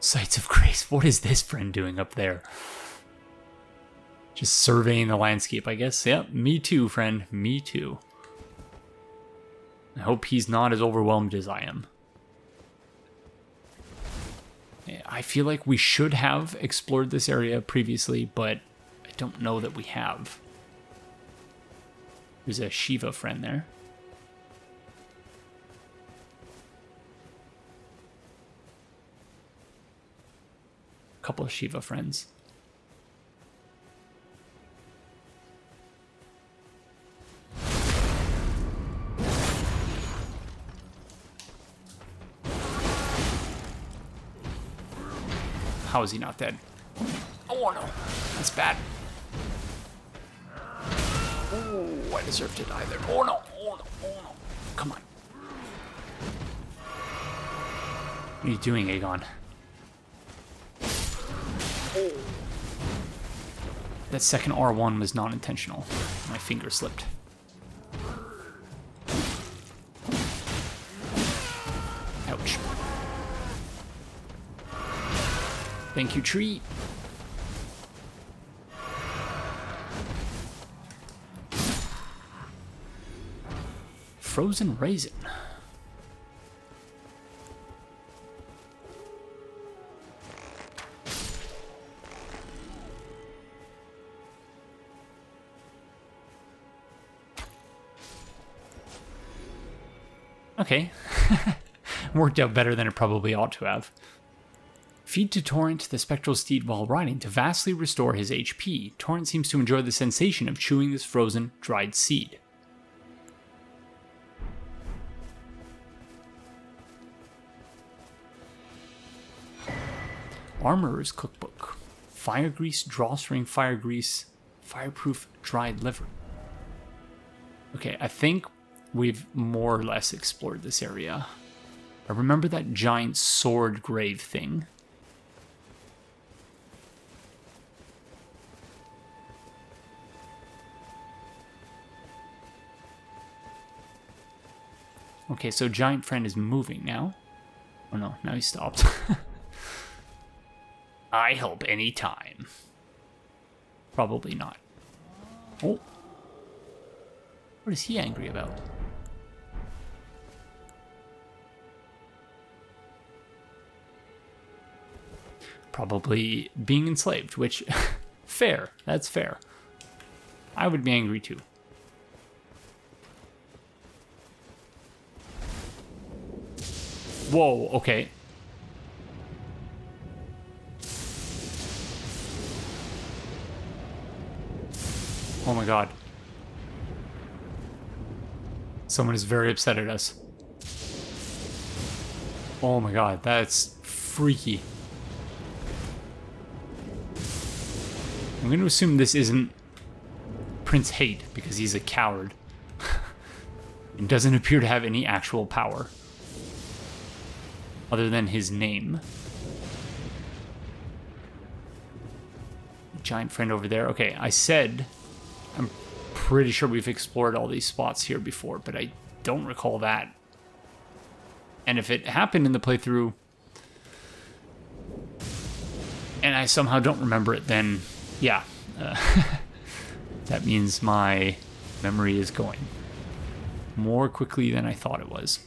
[SPEAKER 1] sites of grace. What is this friend doing up there? Just surveying the landscape, I guess. Yep, me too, friend. Me too. I hope he's not as overwhelmed as I am. I feel like we should have explored this area previously, but I don't know that we have. There's a Shiva friend there. A couple of Shiva friends. How is he not dead? Oh no, that's bad. Oh, I deserve to die there. Oh no, oh no, oh no. Come on. What are you doing, Aegon? Oh. That second R1 was not intentional. My finger slipped. Ouch. Thank you, tree. Frozen raisin. Okay. Worked out better than it probably ought to have. Feed to Torrent the spectral steed while riding to vastly restore his HP. Torrent seems to enjoy the sensation of chewing this frozen, dried seed. Armorer's Cookbook. Fire grease, drawstring fire grease, fireproof dried liver. Okay, I think we've more or less explored this area. I remember that giant sword grave thing. Okay, so Giant Friend is moving now. Oh no, now he stopped. I help anytime. Probably not. Oh. What is he angry about? Probably being enslaved, which, fair, that's fair. I would be angry too. Whoa, okay. Oh my god. Someone is very upset at us. Oh my god, that's freaky. I'm going to assume this isn't Prince Haight because he's a coward and doesn't appear to have any actual power other than his name. Giant Friend over there. Okay, I said I'm pretty sure we've explored all these spots here before, but I don't recall that. And if it happened in the playthrough and I somehow don't remember it, then yeah, that means my memory is going more quickly than I thought it was.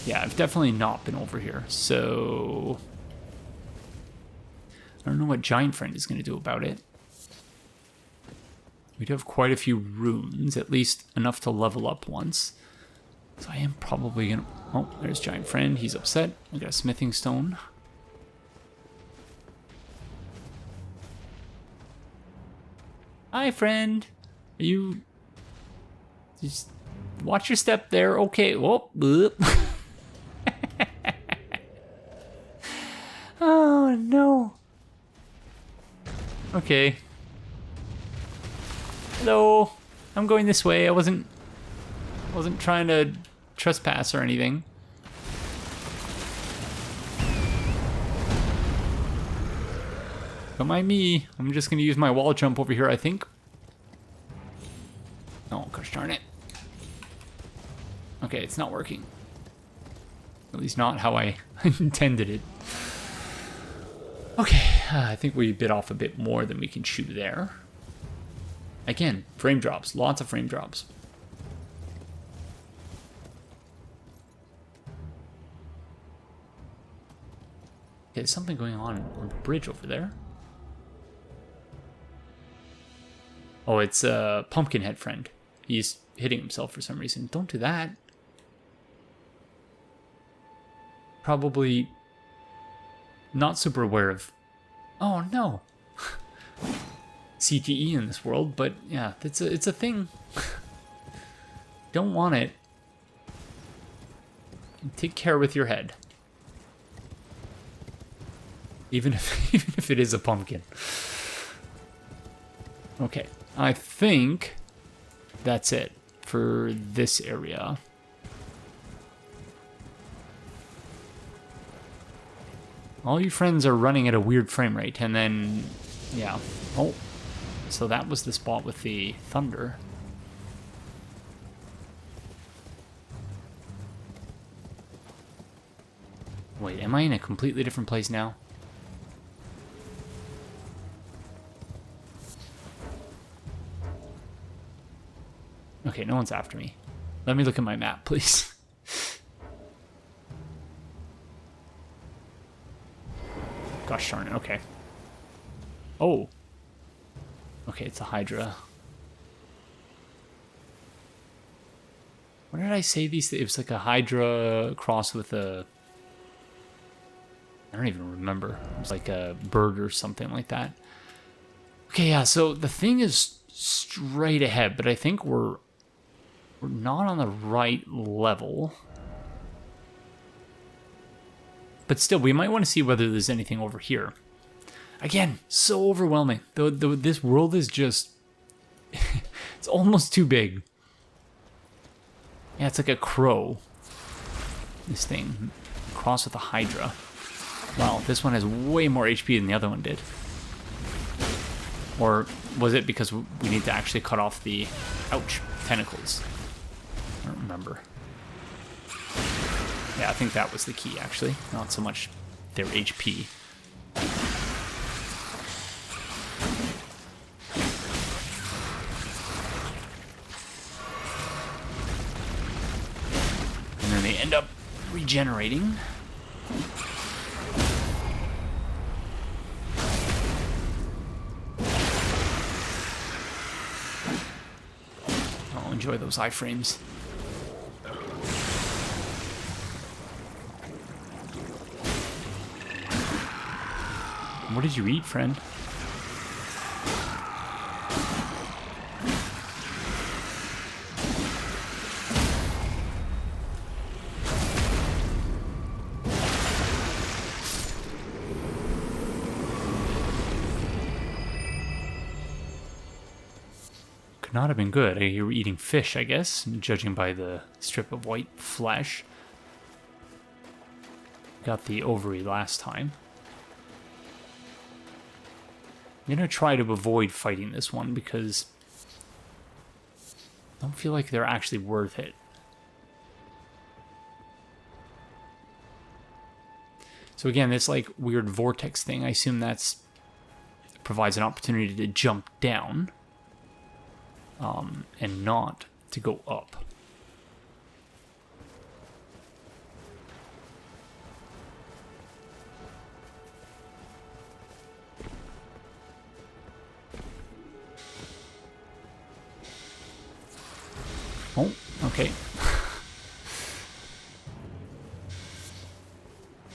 [SPEAKER 1] Yeah, I've definitely not been over here, so I don't know what Giant Friend is going to do about it. We do have quite a few runes, at least enough to level up once. So I am probably going to... Oh, there's Giant Friend. He's upset. We got a smithing stone. Hi, friend. Are you... Just watch your step there. Okay. Whoop. Oh, no. Okay. Hello. I'm going this way. I wasn't trying to trespass or anything. Don't mind me. I'm just going to use my wall jump over here, I think. Oh, gosh darn it. Okay, it's not working. At least not how I intended it. Okay, I think we bit off a bit more than we can chew there. Again, frame drops. Lots of frame drops. Okay, there's something going on the bridge over there. Oh, it's a Pumpkinhead friend. He's hitting himself for some reason. Don't do that. Probably not super aware of... Oh, no. CTE in this world, but yeah, it's a thing. Don't want it. Take care with your head. Even if it is a pumpkin. Okay, I think that's it for this area. All you friends are running at a weird frame rate, and then, yeah. Oh, so that was the spot with the thunder. Wait, am I in a completely different place now? Okay, no one's after me. Let me look at my map, please. Gosh darn it, okay. Oh. Okay, it's a Hydra. What did I say these? It was like a Hydra cross with a... I don't even remember. It was like a bird or something like that. Okay, yeah, so the thing is straight ahead, but I think we're not on the right level. But still, we might want to see whether there's anything over here. Again, so overwhelming. This world is just... it's almost too big. Yeah, it's like a crow. This thing. Cross with a Hydra. Wow, this one has way more HP than the other one did. Or was it because we need to actually cut off the... ouch, tentacles? I don't remember. Yeah, I think that was the key, actually. Not so much their HP. And then they end up regenerating. I'll enjoy those iframes. What did you eat, friend? Could not have been good. You were eating fish, I guess, judging by the strip of white flesh. Got the ovary last time. I'm going to try to avoid fighting this one because I don't feel like they're actually worth it. So again, this like weird vortex thing, I assume that's provides an opportunity to jump down and not to go up. Oh, okay.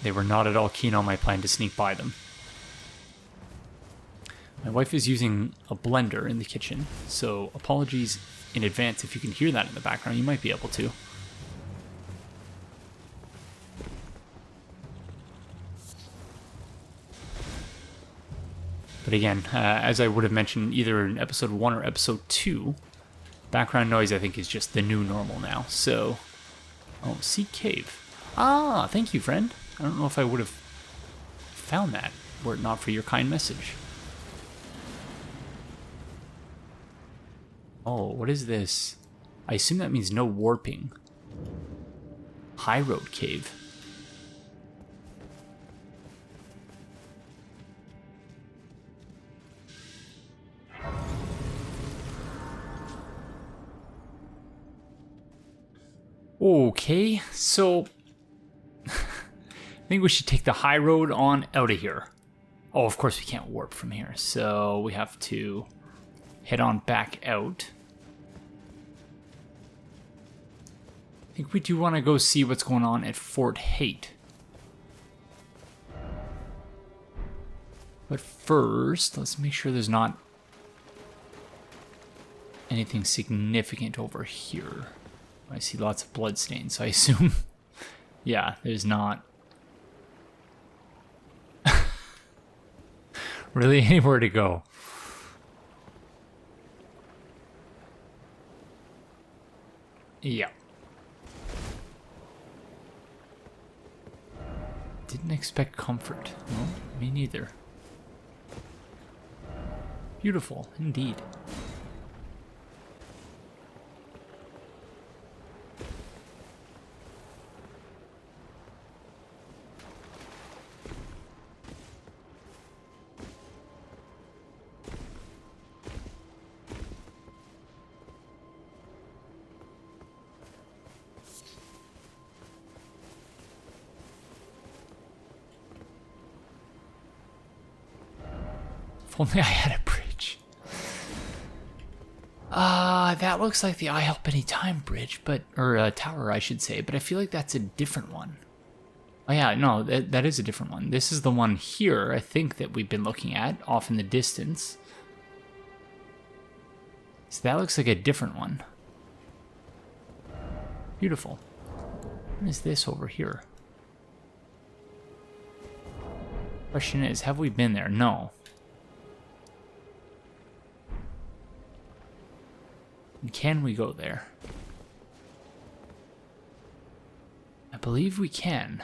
[SPEAKER 1] They were not at all keen on my plan to sneak by them. My wife is using a blender in the kitchen, so apologies in advance if you can hear that in the background. You might be able to. But again, as I would have mentioned either in episode 1 or episode 2, background noise, I think, is just the new normal now. So, oh, Seek Cave. Ah, thank you, friend. I don't know if I would have found that were it not for your kind message. Oh, what is this? I assume that means no warping. Highroad Cave. Okay, so I think we should take the high road on out of here. Oh, of course we can't warp from here, so we have to head on back out. I think we do want to go see what's going on at Fort Haight. But first, let's make sure there's not anything significant over here. I see lots of bloodstains, so I assume, yeah, there's not really anywhere to go. Yeah. Didn't expect comfort. No, me neither. Beautiful, indeed. If only I had a bridge. That looks like the I Help Any Time bridge, but or tower, I should say. But I feel like that's a different one. Oh yeah, no, that is a different one. This is the one here, I think, that we've been looking at off in the distance. So that looks like a different one. Beautiful. What is this over here? Question is, have we been there? No. Can we go there? I believe we can.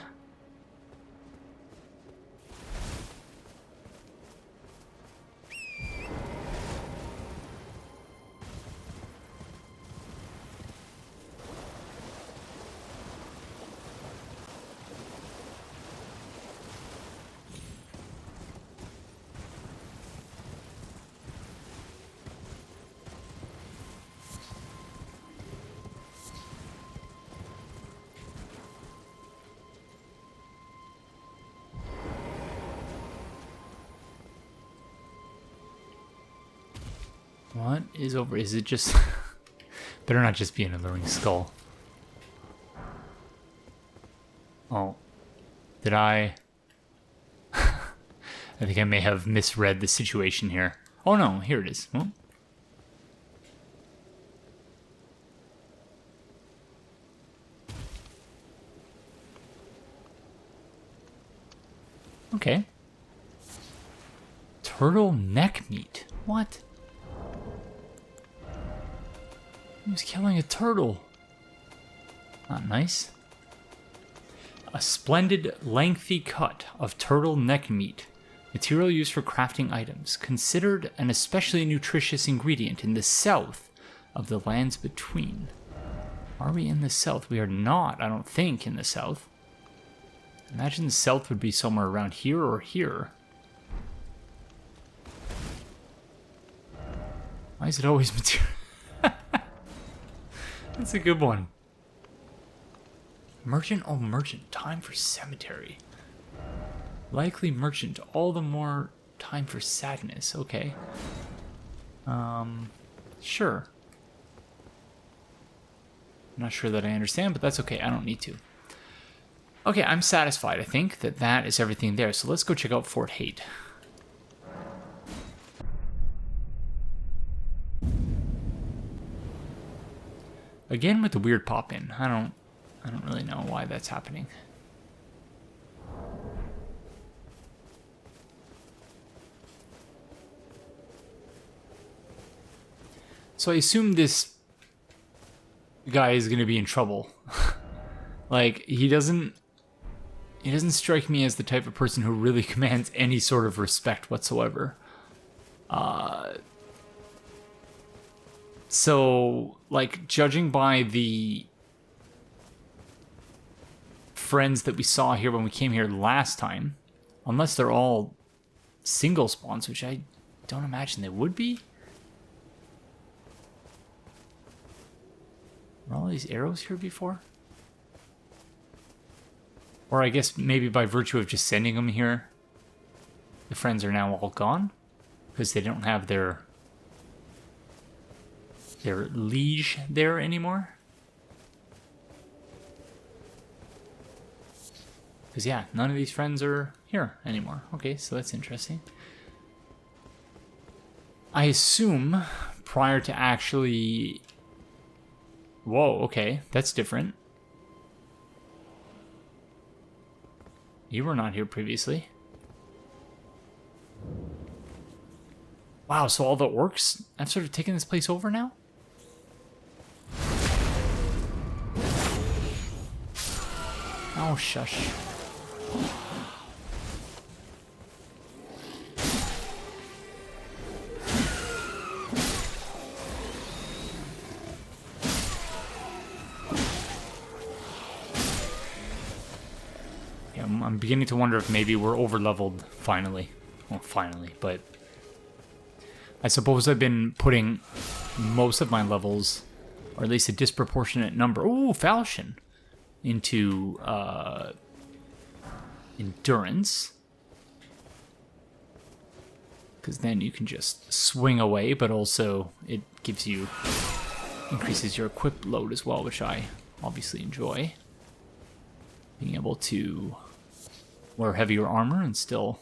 [SPEAKER 1] What is over? Is it just... Better not just be an alluring skull. Oh. Did I... I think I may have misread the situation here. Oh no, here it is. Oh. Okay. Turtle neck meat. What? He was killing a turtle. Not nice. A splendid, lengthy cut of turtle neck meat. Material used for crafting items. Considered an especially nutritious ingredient in the south of the lands between. Are we in the south? We are not, I don't think, in the south. Imagine the south would be somewhere around here or here. Why is it always material? That's a good one. Merchant, oh merchant, time for cemetery. Likely merchant, all the more time for sadness, okay. Sure. I'm not sure that I understand, but that's okay, I don't need to. Okay, I'm satisfied, I think that is everything there, so let's go check out Fort Haight. Again with the weird pop-in. I don't really know why that's happening. So I assume this guy is going to be in trouble. Like, he doesn't strike me as the type of person who really commands any sort of respect whatsoever. So, like, judging by the friends that we saw here when we came here last time, unless they're all single spawns, which I don't imagine they would be. Were all these arrows here before? Or I guess maybe by virtue of just sending them here, the friends are now all gone because they don't have their liege there anymore. Because yeah, none of these friends are here anymore. Okay, so that's interesting. I assume prior to actually... Whoa, okay, that's different. You were not here previously. Wow, so all the orcs have sort of taken this place over now? Oh, shush. Yeah, I'm beginning to wonder if maybe we're over-leveled finally. Well, finally, but... I suppose I've been putting most of my levels, or at least a disproportionate number... Ooh, falchion! Into endurance, because then you can just swing away, but also it gives you Increases your equip load as well, which I obviously enjoy. Being able to wear heavier armor and still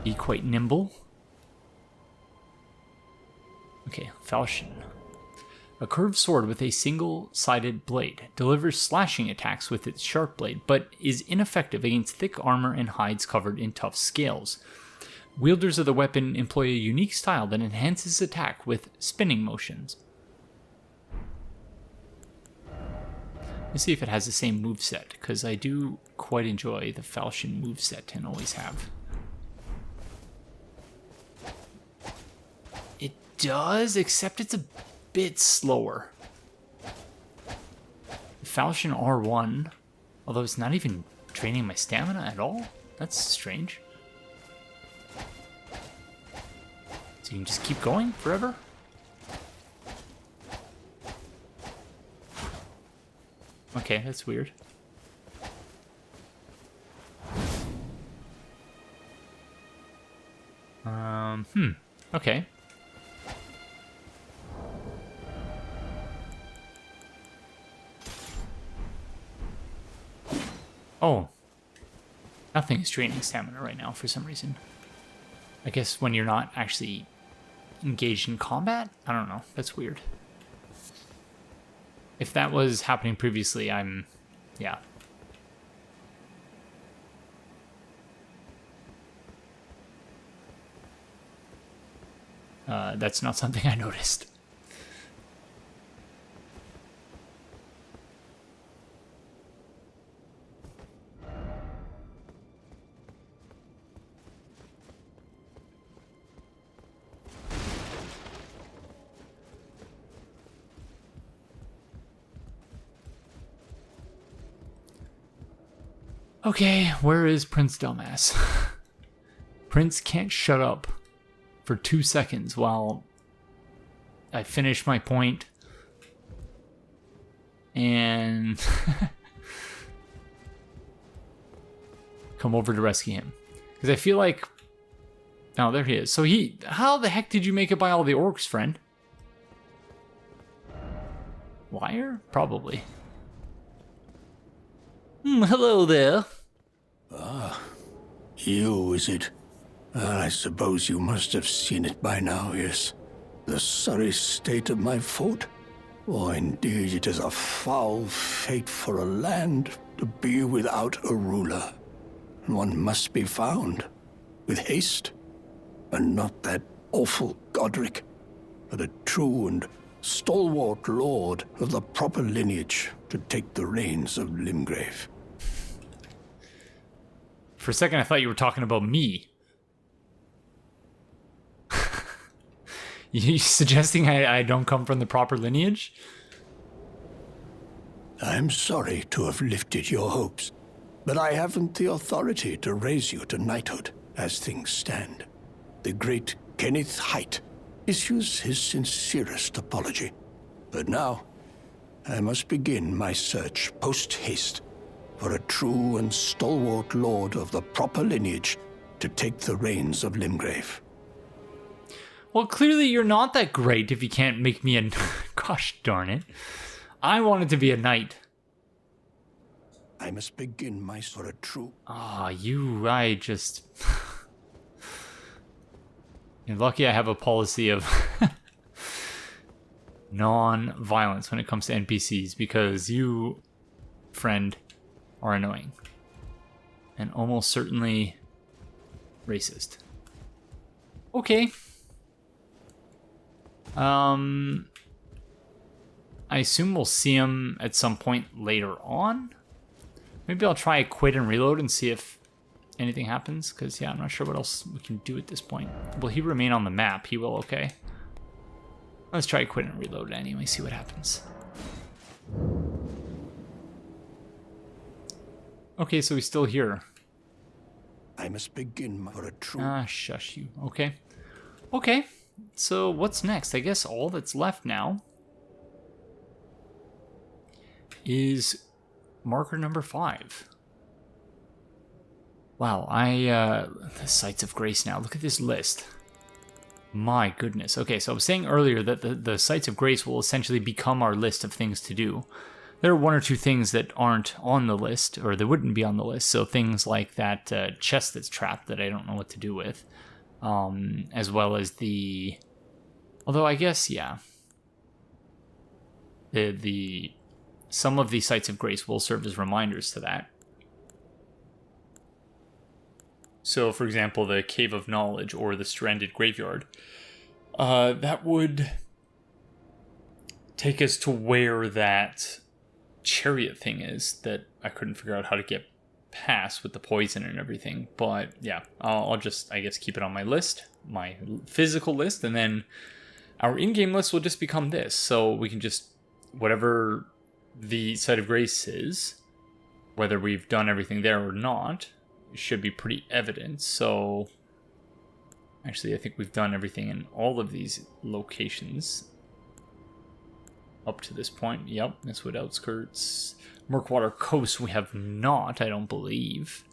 [SPEAKER 1] be quite nimble. Okay, falchion. A curved sword with a single-sided blade delivers slashing attacks with its sharp blade, but is ineffective against thick armor and hides covered in tough scales. Wielders of the weapon employ a unique style that enhances attack with spinning motions. Let's see if it has the same moveset, because I do quite enjoy the falchion moveset and always have. It does, except it's a bit slower. The falchion R1, although it's not even draining my stamina at all. That's strange. So you can just keep going forever? Okay, that's weird. Okay. Oh. Nothing is draining stamina right now for some reason. I guess when you're not actually engaged in combat? I don't know. That's weird. If that was happening previously, yeah. That's not something I noticed. Okay, where is Prince Dumbass? Prince can't shut up for 2 seconds while I finish my point and come over to rescue him. Because I feel like... Oh, there he is. So how the heck did you make it by all the orcs, friend? Liar? Probably. Hello there.
[SPEAKER 3] Ah, you, is it? I suppose you must have seen it by now, yes. The sorry state of my fort. Oh, indeed, it is a foul fate for a land to be without a ruler. One must be found, with haste, and not that awful Godric, but a true and stalwart lord of the proper lineage to take the reins of Limgrave.
[SPEAKER 1] For a second, I thought you were talking about me. You suggesting I don't come from the proper lineage?
[SPEAKER 3] I'm sorry to have lifted your hopes, but I haven't the authority to raise you to knighthood as things stand. The great Kenneth Haight issues his sincerest apology. But now, I must begin my search post-haste for a true and stalwart lord of the proper lineage to take the reins of Limgrave.
[SPEAKER 1] Well, clearly you're not that great if you can't make me a... Gosh darn it. I wanted to be a knight.
[SPEAKER 3] I must begin my sort of true...
[SPEAKER 1] I just... You're lucky I have a policy of non-violence when it comes to NPCs, because you, friend, are annoying. And almost certainly racist. Okay. I assume we'll see him at some point later on. Maybe I'll try quit and reload and see if anything happens, because yeah, I'm not sure what else we can do at this point. Will he remain on the map? He will, okay. Let's try quit and reload anyway, see what happens. Okay, so he's still here.
[SPEAKER 3] I must begin for a true...
[SPEAKER 1] Shush you. Okay. Okay, so what's next? I guess all that's left now is marker number 5. Wow, the Sites of Grace now. Look at this list. My goodness. Okay, so I was saying earlier that the Sites of Grace will essentially become our list of things to do. There are one or two things that aren't on the list, or they wouldn't be on the list. So things like that chest that's trapped that I don't know what to do with. As well as the... Although I guess, yeah. Some of the Sites of Grace will serve as reminders to that. So, for example, the Cave of Knowledge or the Stranded Graveyard. That would take us to where that chariot thing is that I couldn't figure out how to get past with the poison and everything. But yeah, I'll just, I guess, keep it on my list, my physical list, and then our in-game list will just become this. So we can just, whatever the Site of Grace is, whether we've done everything there or not, should be pretty evident. So actually, I think we've done everything in all of these locations up to this point. Yep, Mistwood Outskirts. Murkwater Coast we have not, I don't believe.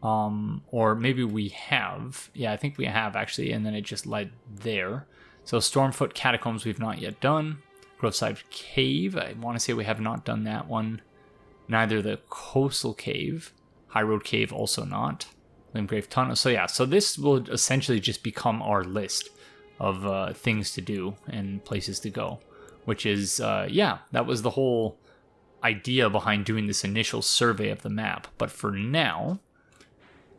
[SPEAKER 1] Or maybe we have. Yeah, I think we have, actually, and then it just led there. So Stormfoot Catacombs we've not yet done. Groveside Cave, I want to say we have not done that one. Neither the Coastal Cave. Highroad Cave, also not. Limgrave Tunnel. So yeah, so this will essentially just become our list of things to do and places to go. Which is, yeah, that was the whole idea behind doing this initial survey of the map. But for now,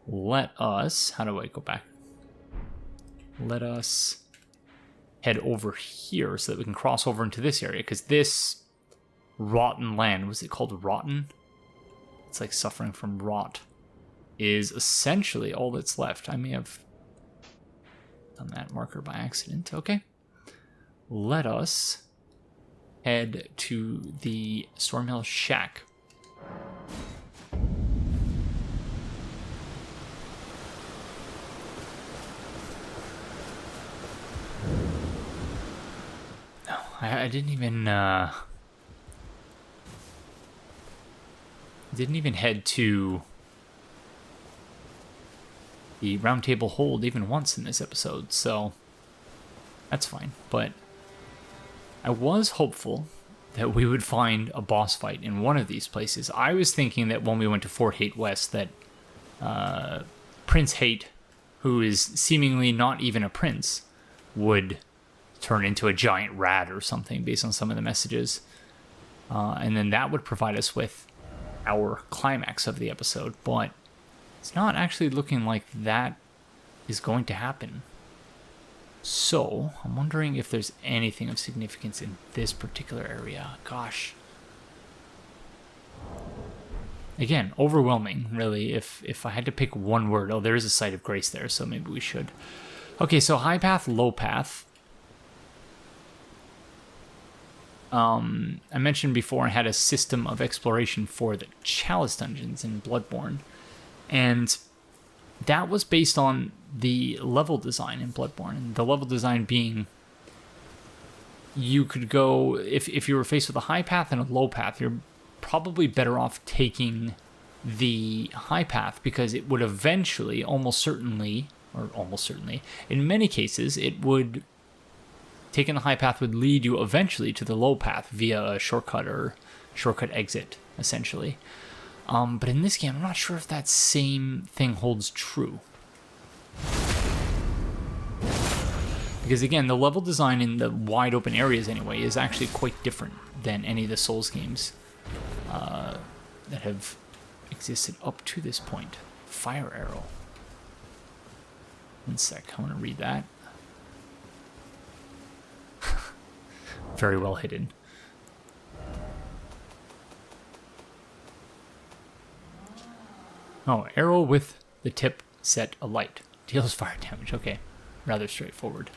[SPEAKER 1] let us... How do I go back? Let us head over here so that we can cross over into this area. Because this rotten land, was it called rotten? It's like suffering from rot. Is essentially all that's left. I may have done that marker by accident. Okay. Let us head to the Stormhill Shack. No, I didn't even head to the Round Table Hold even once in this episode, so that's fine. But I was hopeful that we would find a boss fight in one of these places. I was thinking that when we went to Fort Haight West that Prince Haight, who is seemingly not even a prince, would turn into a giant rat or something based on some of the messages. And then that would provide us with our climax of the episode. But it's not actually looking like that is going to happen. So, I'm wondering if there's anything of significance in this particular area. Gosh. Again, overwhelming, really, if I had to pick one word. Oh, there is a Site of Grace there, so maybe we should. Okay, so high path, low path. I mentioned before I had a system of exploration for the Chalice Dungeons in Bloodborne. And that was based on the level design in Bloodborne. And the level design being, you could go, if you were faced with a high path and a low path, you're probably better off taking the high path because it would eventually, almost certainly, in many cases, it would, taking the high path would lead you eventually to the low path via a shortcut or shortcut exit, essentially. But in this game, I'm not sure if that same thing holds true. Because again, the level design in the wide open areas anyway is actually quite different than any of the Souls games that have existed up to this point. Fire arrow. One sec, I want to read that. Very well hidden. Oh, arrow with the tip set alight. Deals fire damage. Okay, rather straightforward.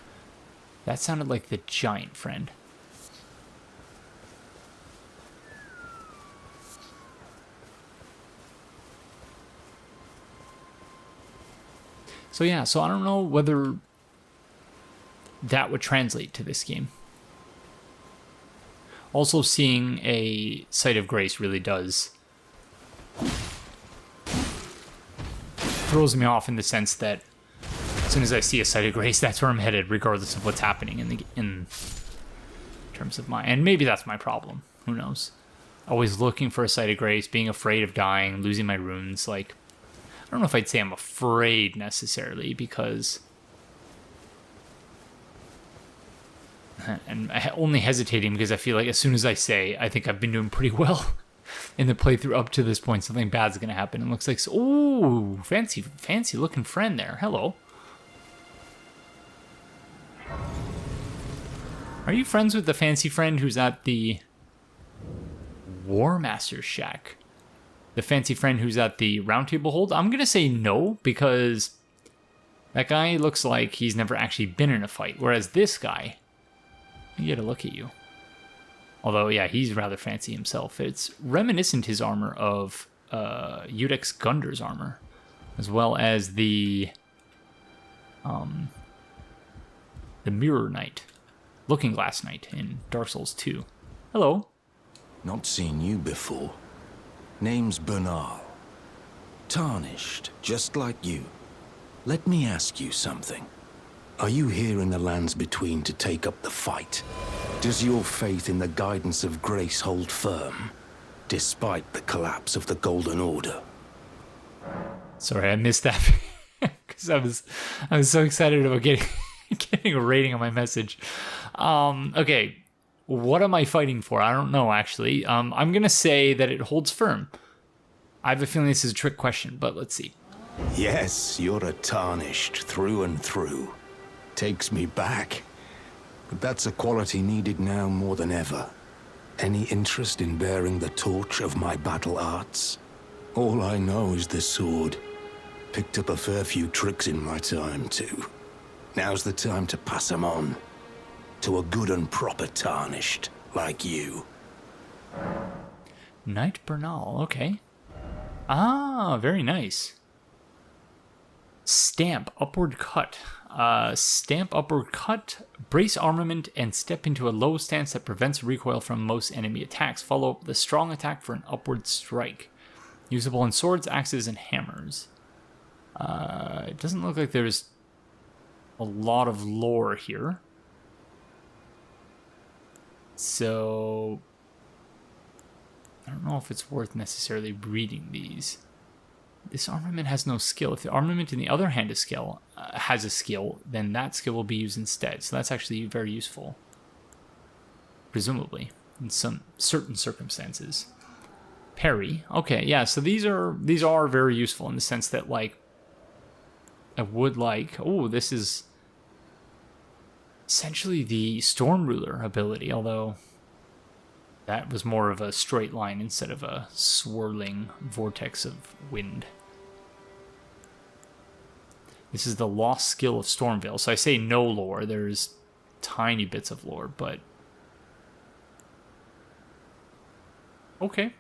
[SPEAKER 1] That sounded like the giant friend. So yeah, so I don't know whether that would translate to this game. Also, seeing a Site of Grace really does throws me off in the sense that As soon as I see a site of grace, that's where I'm headed, regardless of what's happening in terms of my... And maybe that's my problem. Who knows? Always looking for a site of grace, being afraid of dying, losing my runes. Like, I don't know if I'd say I'm afraid necessarily, because... And only hesitating because I feel like as soon as I say, I think I've been doing pretty well in the playthrough up to this point, something bad's going to happen. It looks like... Ooh, fancy looking friend there. Hello. Are you friends with the fancy friend who's at the Warmaster shack? The fancy friend who's at the Round Table Hold? I'm going to say no, because that guy looks like he's never actually been in a fight. Whereas this guy, you get a look at you. Although, yeah, he's rather fancy himself. It's reminiscent, his armor, of Udex Gunder's armor, as well as the Mirror Knight. Looking Glass Knight in Dark Souls 2. Hello.
[SPEAKER 4] Not seen you before. Name's Bernal. Tarnished, just like you. Let me ask you something. Are you here in the lands between to take up the fight? Does your faith in the guidance of grace hold firm, despite the collapse of the Golden Order?
[SPEAKER 1] Sorry, I missed that because I was so excited about getting a rating on my message. Okay, what am I fighting for? I don't know, actually. I'm gonna say that it holds firm. I have a feeling this is a trick question, but let's see.
[SPEAKER 4] Yes, you're a Tarnished through and through. Takes me back. But that's a quality needed now more than ever. Any interest in bearing the torch of my battle arts? All I know is the sword. Picked up a fair few tricks in my time, too. Now's the time to pass them on. To a good and proper Tarnished, like you.
[SPEAKER 1] Knight Bernal, okay. Ah, very nice. Stamp, upward cut. Stamp, upward cut, brace armament, and step into a low stance that prevents recoil from most enemy attacks. Follow up with a strong attack for an upward strike. Usable in swords, axes, and hammers. It doesn't look like there's a lot of lore here. So I don't know if it's worth necessarily reading these. This armament has no skill. If the armament in the other hand has a skill, then that skill will be used instead. So that's actually very useful. Presumably, in some certain circumstances. Parry. Okay, yeah, so these are very useful in the sense that, like, I would like... Oh, this is essentially the Storm Ruler ability, although that was more of a straight line instead of a swirling vortex of wind. This is the lost skill of Stormveil. So I say no lore. There's tiny bits of lore, but... Okay.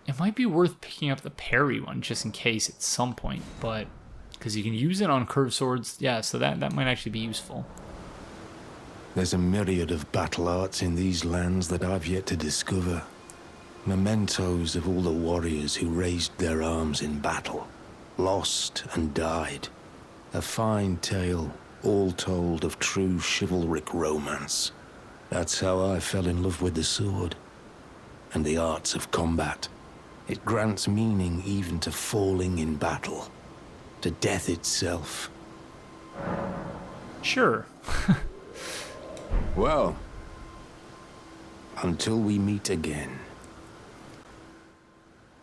[SPEAKER 1] It might be worth picking up the parry one just in case at some point, but... Because you can use it on curved swords. Yeah, so that might actually be useful.
[SPEAKER 4] There's a myriad of battle arts in these lands that I've yet to discover. Mementos of all the warriors who raised their arms in battle, lost and died. A fine tale, all told of true chivalric romance. That's how I fell in love with the sword and the arts of combat. It grants meaning even to falling in battle, to death itself.
[SPEAKER 1] Sure.
[SPEAKER 4] Well, until we meet again.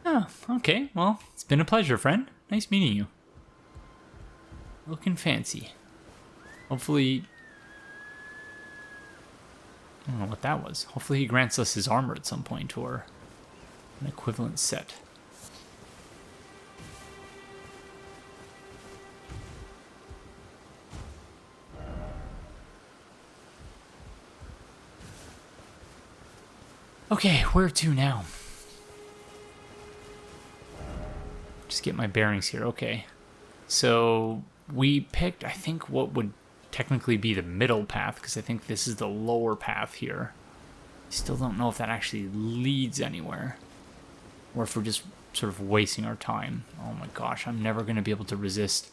[SPEAKER 1] Oh, okay. Well, it's been a pleasure, friend. Nice meeting you. Looking fancy. Hopefully... I don't know what that was. Hopefully he grants us his armor at some point, or an equivalent set. Okay, where to now? Just get my bearings here. Okay. So we picked, I think, what would technically be the middle path, because I think this is the lower path here. Still don't know if that actually leads anywhere, or if we're just sort of wasting our time. Oh my gosh, I'm never going to be able to resist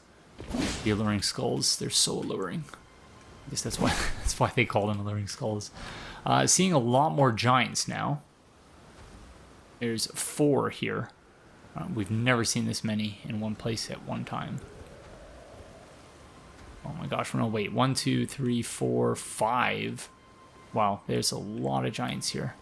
[SPEAKER 1] the alluring skulls. They're so alluring. I guess that's why they call them alluring skulls. Seeing a lot more giants now. There's 4 here. We've never seen this many in one place at one time. Oh my gosh, no, wait. 1, 2, 3, 4, 5. Wow, there's a lot of giants here.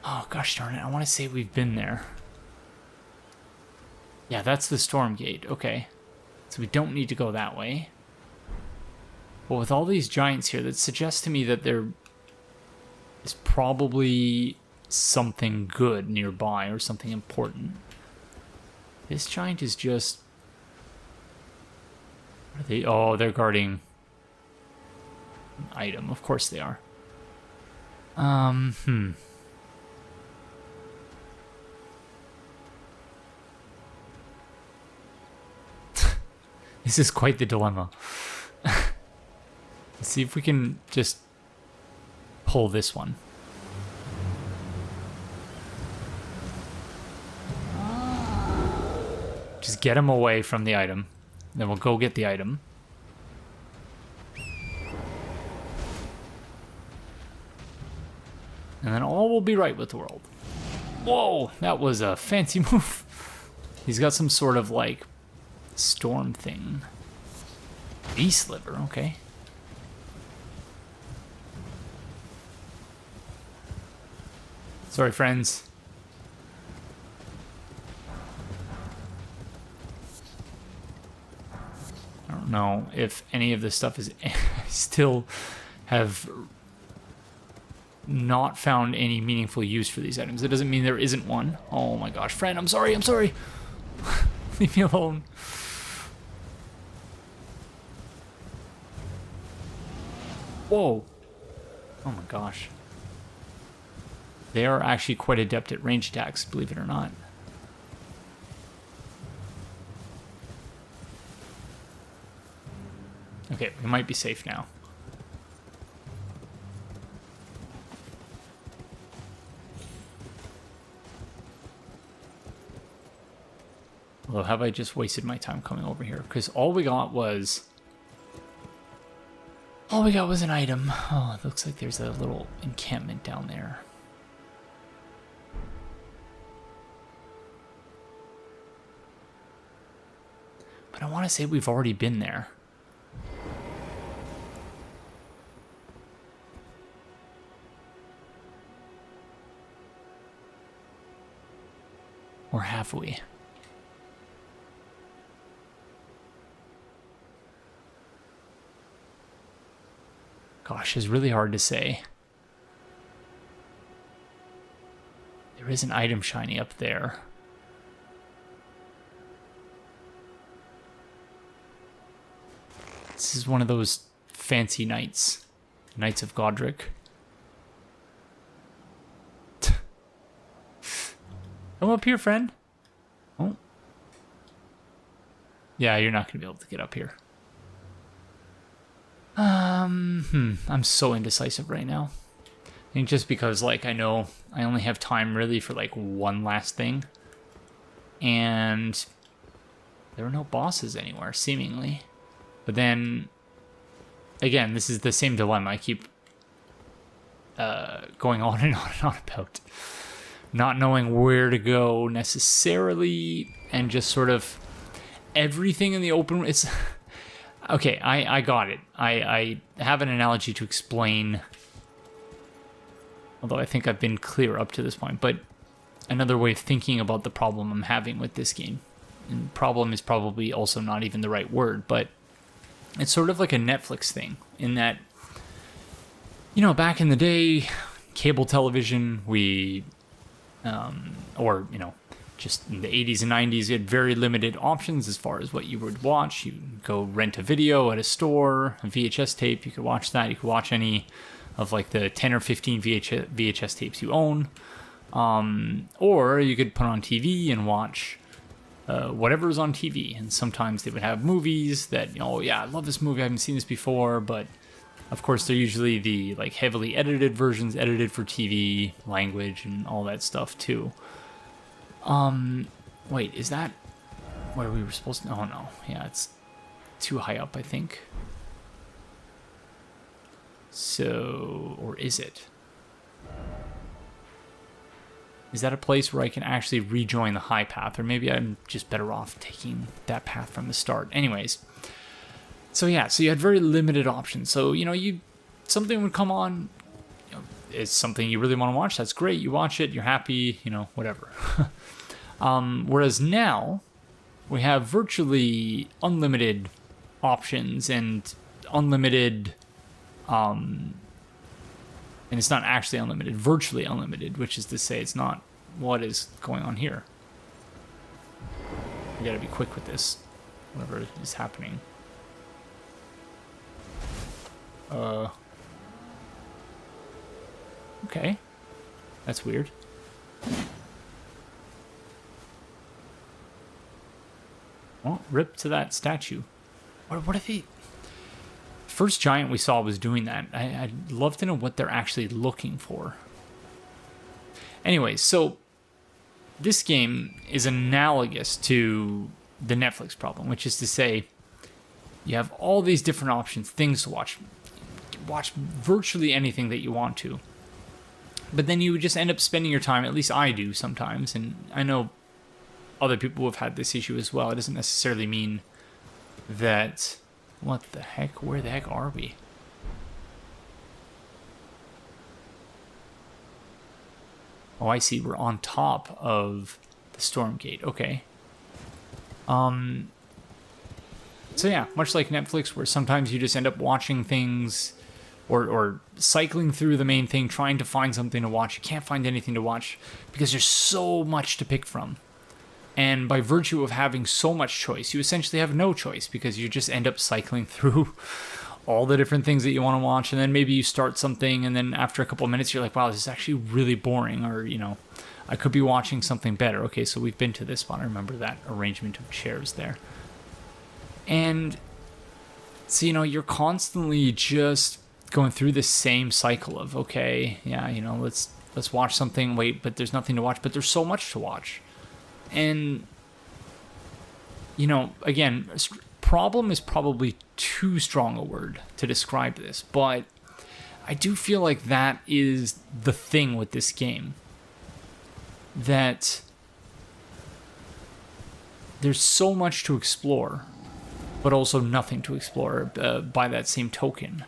[SPEAKER 1] Oh gosh darn it, I want to say we've been there. Yeah, that's the storm gate. Okay. So we don't need to go that way. But with all these giants here, that suggests to me that there is probably something good nearby or something important. This giant is just... What are they? Oh, they're guarding an item. Of course they are. This is quite the dilemma. Let's see if we can just pull this one. Just get him away from the item. Then we'll go get the item. And then all will be right with the world. Whoa, that was a fancy move. He's got some sort of like storm thing. Beast liver, okay. Sorry, friends. I don't know if any of this stuff is still have not found any meaningful use for these items. It doesn't mean there isn't one. Oh my gosh, friend, I'm sorry, I'm sorry. Leave me alone. Whoa. Oh my gosh. They are actually quite adept at range attacks, believe it or not. Okay, we might be safe now. Although, have I just wasted my time coming over here? Because all we got was an item. Oh, it looks like there's a little encampment down there. But I want to say we've already been there. Or have we? Gosh, it's really hard to say. There is an item shiny up there. This is one of those fancy knights. Knights of Godric. Come up here, friend. Oh. Yeah, you're not going to be able to get up here. I'm so indecisive right now. I think just because, like, I know I only have time really for, like, one last thing. And there are no bosses anywhere, seemingly. But then, again, this is the same dilemma I keep going on and on and on about. Not knowing where to go necessarily, and just sort of everything in the open. It's okay. I got it. I have an analogy to explain, although I think I've been clear up to this point. But another way of thinking about the problem I'm having with this game, and problem is probably also not even the right word, but it's sort of like a Netflix thing in that, you know, back in the day, cable television, or, you know, just in the 80s and 90s, you had very limited options as far as what you would watch. You could go rent a video at a store, a VHS tape, you could watch that. You could watch any of like the 10 or 15 VHS tapes you own. Or you could put on TV and watch whatever's on TV. And sometimes they would have movies that, oh yeah, I love this movie, I haven't seen this before, but of course they're usually the like heavily edited versions, edited for TV, language, and all that stuff too. Wait, is that where we were supposed to? Oh no, yeah, it's too high up, I think. So, or is it? Is that a place where I can actually rejoin the high path? Or maybe I'm just better off taking that path from the start. Anyways. So yeah, so you had very limited options. So, something would come on. It's something you really want to watch. That's great. You watch it. You're happy. Whatever. Whereas now, we have virtually unlimited options and unlimited... and it's not actually unlimited, virtually unlimited, which is to say it's not what is going on here. You gotta be quick with this, whatever is happening. Okay. That's weird. Well, rip to that statue. What if he... First giant we saw was doing that. I'd love to know what they're actually looking for. Anyway, so this game is analogous to the Netflix problem, which is to say you have all these different options, things to watch. Watch virtually anything that you want to. But then you would just end up spending your time, at least I do sometimes, and I know other people have had this issue as well. It doesn't necessarily mean that... What the heck? Where the heck are we? Oh, I see. We're on top of the storm gate. Okay. So yeah, much like Netflix, where sometimes you just end up watching things or cycling through the main thing, trying to find something to watch. You can't find anything to watch because there's so much to pick from. And by virtue of having so much choice, you essentially have no choice because you just end up cycling through all the different things that you want to watch. And then maybe you start something and then after a couple of minutes, you're like, wow, this is actually really boring. Or, I could be watching something better. Okay, so we've been to this spot. I remember that arrangement of chairs there. And so, you're constantly just going through the same cycle of, okay, yeah, let's watch something. Wait, but there's nothing to watch. But there's so much to watch. And, again, problem is probably too strong a word to describe this, but I do feel like that is the thing with this game. That there's so much to explore, but also nothing to explore by that same token.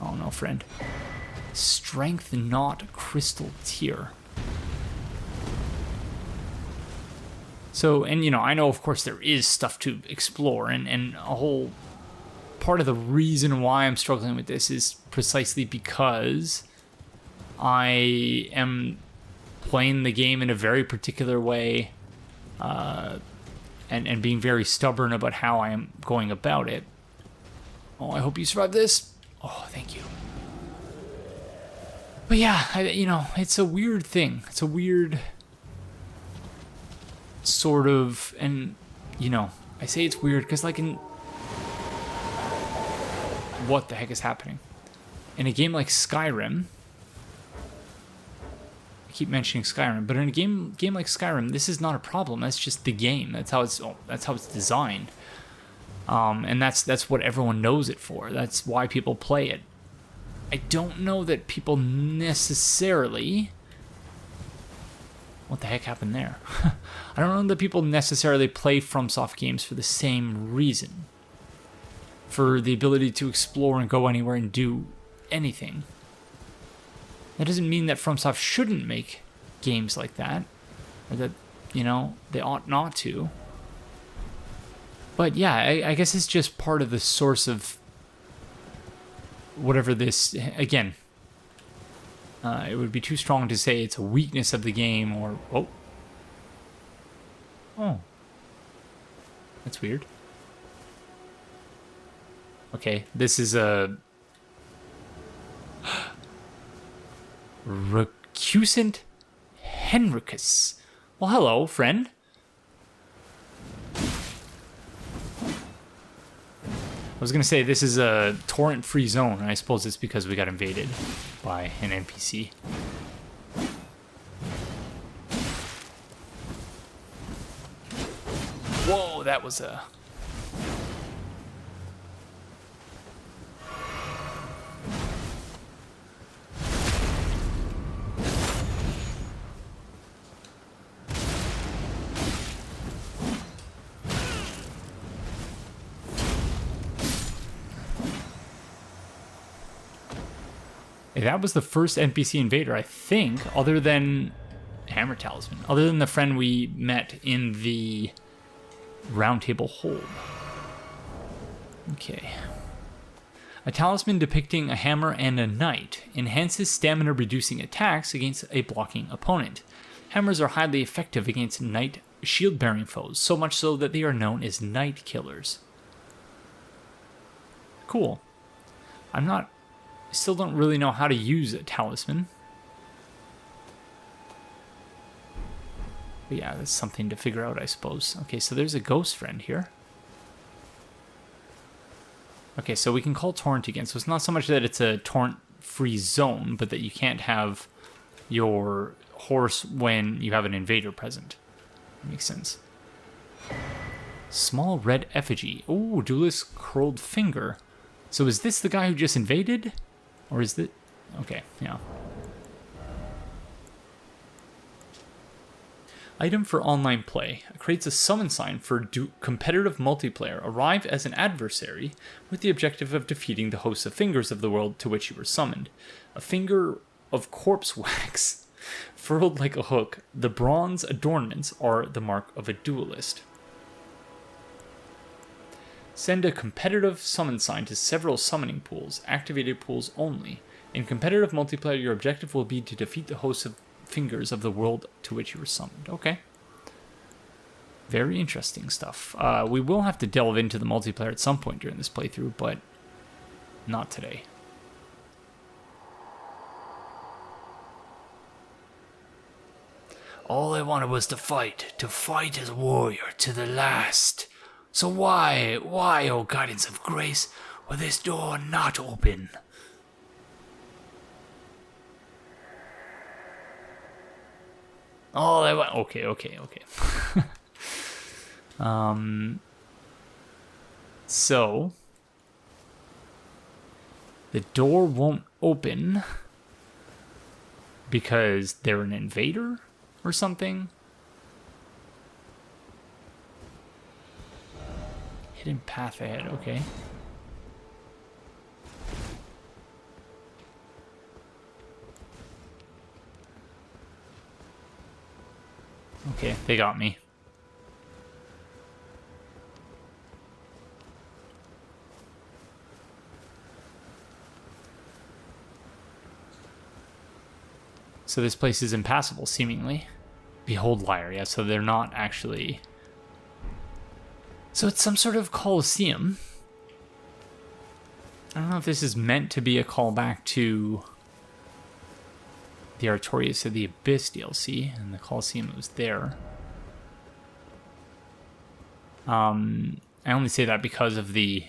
[SPEAKER 1] Oh no, friend. Strength not crystal tier. So, and I know, of course, there is stuff to explore, and a whole part of the reason why I'm struggling with this is precisely because I am playing the game in a very particular way, and being very stubborn about how I am going about it. Oh, I hope you survive this. Oh, thank you. But yeah, it's a weird thing. It's a weird... sort of, and I say it's weird because what the heck is happening in a game like Skyrim? I keep mentioning Skyrim, but in a game like Skyrim, this is not a problem. That's just the game. That's how it's designed, and that's what everyone knows it for. That's why people play it. I don't know that people necessarily... What the heck happened there? I don't know that people necessarily play FromSoft games for the same reason. For the ability to explore and go anywhere and do anything. That doesn't mean that FromSoft shouldn't make games like that. Or that, they ought not to. But yeah, I guess it's just part of the source of whatever this... Again... it would be too strong to say it's a weakness of the game or... Oh. That's weird. Okay, this is a... Husant Henricus. Well, hello, friend. I was going to say this is a torrent-free zone, and I suppose it's because we got invaded by an NPC. Whoa, that was a... That was the first NPC invader, I think, other than Hammer Talisman. Other than the friend we met in the Round Table Hold. Okay. A talisman depicting a hammer and a knight enhances stamina, reducing attacks against a blocking opponent. Hammers are highly effective against knight shield-bearing foes, so much so that they are known as knight killers. Cool. I still don't really know how to use a talisman. But yeah, that's something to figure out, I suppose. Okay, so there's a ghost friend here. Okay, so we can call Torrent again. So it's not so much that it's a torrent-free zone, but that you can't have your horse when you have an invader present. That makes sense. Small red effigy. Oh, duelist curled finger. So is this the guy who just invaded? Or is it... Okay, yeah. Item for online play. Creates a summon sign for competitive multiplayer. Arrive as an adversary with the objective of defeating the host of fingers of the world to which you were summoned. A finger of corpse wax, furled like a hook. The bronze adornments are the mark of a duelist. Send a competitive summon sign to several summoning pools, activated pools only. In competitive multiplayer, your objective will be to defeat the host of fingers of the world to which you were summoned. Okay. Very interesting stuff. We will have to delve into the multiplayer at some point during this playthrough, but not today. All I wanted was to fight as a warrior to the last. So why, O guardians of grace, will this door not open? All I want... Okay. So... the door won't open because they're an invader or something? Hidden path ahead, okay. Okay, they got me. So this place is impassable, seemingly. Behold Liar, yeah, so they're not actually... So it's some sort of coliseum. I don't know if this is meant to be a callback to the Artorias of the Abyss DLC, and the coliseum was there. I only say that because of the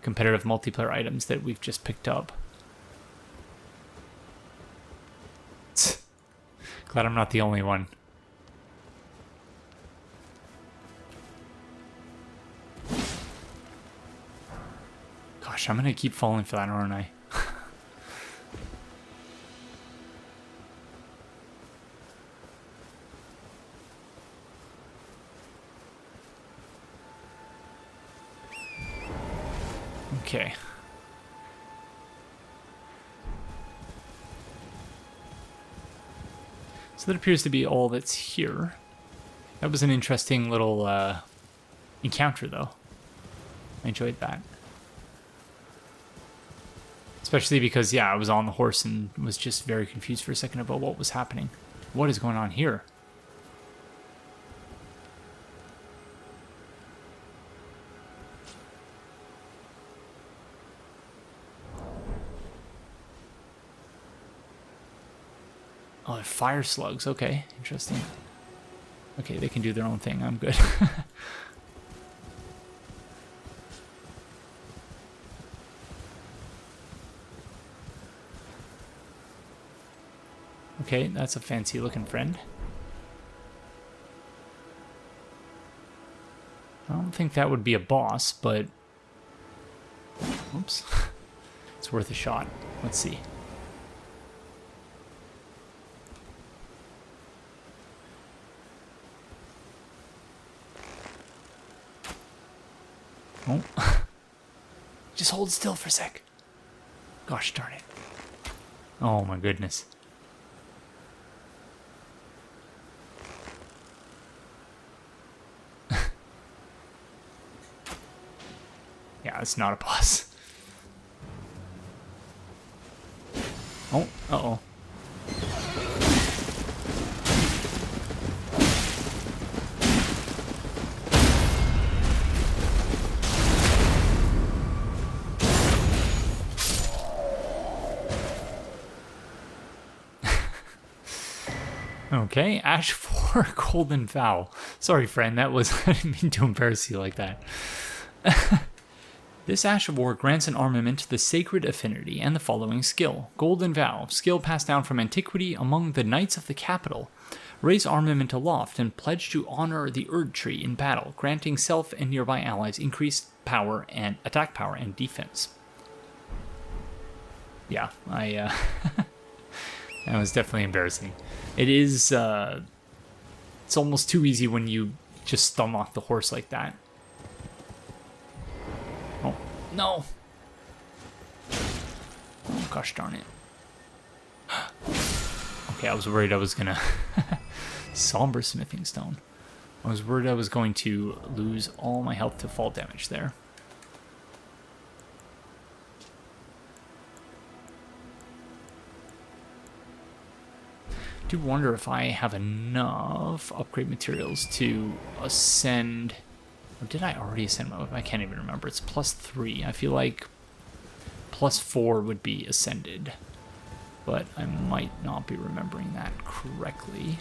[SPEAKER 1] competitive multiplayer items that we've just picked up. Glad I'm not the only one. Gosh, I'm gonna keep falling for that, aren't I? Okay. So that appears to be all that's here. That was an interesting little encounter, though. I enjoyed that. Especially because, yeah, I was on the horse and was just very confused for a second about what was happening. What is going on here? Oh, they're fire slugs. Okay, interesting. Okay, they can do their own thing. I'm good. Okay, that's a fancy looking friend. I don't think that would be a boss, but... Oops. It's worth a shot. Let's see. Oh. Just hold still for a sec. Gosh darn it. Oh my goodness. Yeah, it's not a boss. Oh, uh-oh. Okay, Ash 4, Golden Vow. Sorry, friend, that was... I didn't mean to embarrass you like that. This Ash of War grants an armament to the Sacred Affinity and the following skill. Golden Vow, skill passed down from antiquity among the Knights of the Capital. Raise armament aloft and pledge to honor the Erd Tree in battle, granting self and nearby allies increased power and attack power and defense. Yeah, that was definitely embarrassing. It is, it's almost too easy when you just stun off the horse like that. Oh, no. Oh, gosh darn it. Okay, I was worried I was gonna... Somber Smithing Stone. I was worried I was going to lose all my health to fall damage there. I do wonder if I have enough upgrade materials to ascend... Or did I already ascend my weapon? I can't even remember. It's +3. I feel like +4 would be ascended. But I might not be remembering that correctly.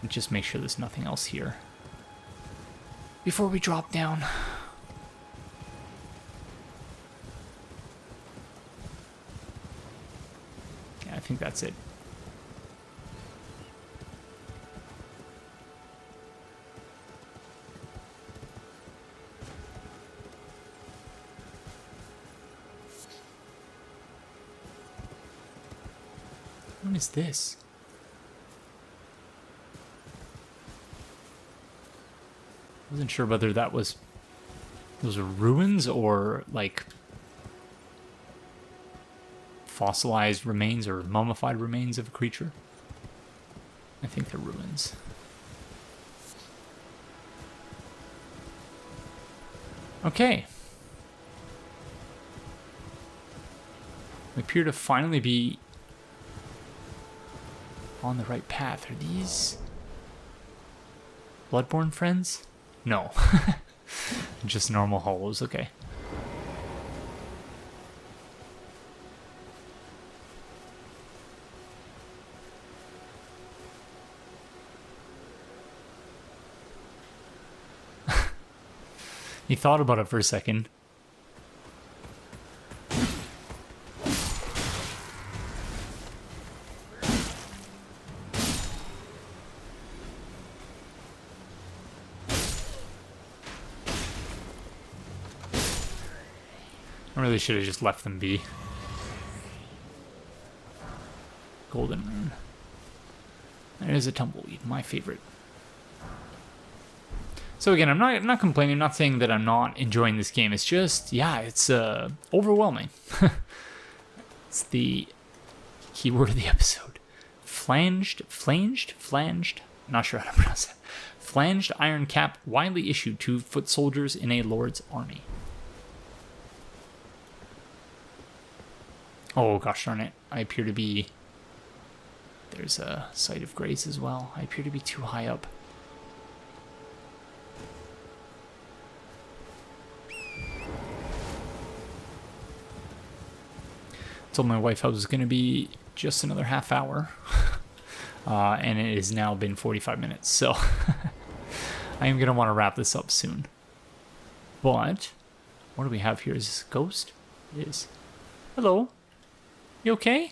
[SPEAKER 1] Just make sure there's nothing else here before we drop down. Yeah, I think that's it. What is this? I wasn't sure whether that was... Those are ruins or, like, fossilized remains or mummified remains of a creature. I think they're ruins. Okay. We appear to finally be on the right path. Are these Bloodborne friends? No. Just normal hollows, okay. He thought about it for a second. I really should have just left them be. Golden Rune. There's a tumbleweed, my favorite. So again, I'm not complaining, I'm not saying that I'm not enjoying this game. It's just, yeah, it's overwhelming. It's the keyword of the episode. Flanged, not sure how to pronounce it. Flanged iron cap widely issued to foot soldiers in a lord's army. Oh, gosh darn it. I appear to be... There's a Site of Grace as well. I appear to be too high up. Told my wife I was going to be just another half hour. And it has now been 45 minutes. So I am going to want to wrap this up soon. But what do we have here? Is this a ghost? It is. Hello. You okay?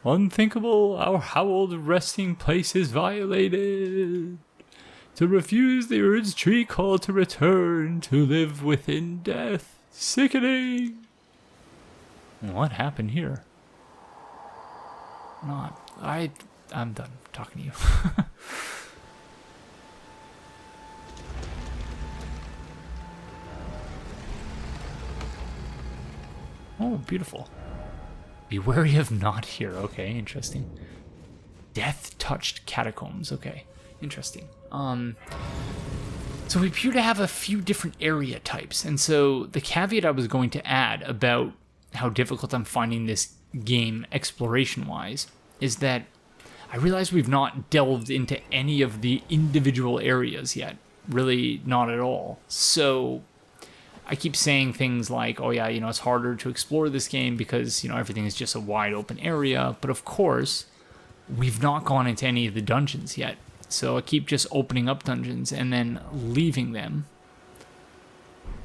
[SPEAKER 1] Unthinkable, our hallowed resting place is violated. To refuse the Urd's tree call to return, to live within death. Sickening. What happened here? I'm done talking to you. Oh, beautiful. Be wary of not here. Okay, interesting. Deathtouched Catacombs. Okay, interesting. So we appear to have a few different area types, and so the caveat I was going to add about how difficult I'm finding this game exploration-wise is that I realize we've not delved into any of the individual areas yet. Really, not at all. So I keep saying things like, oh yeah, it's harder to explore this game because, everything is just a wide open area. But of course, we've not gone into any of the dungeons yet. So I keep just opening up dungeons and then leaving them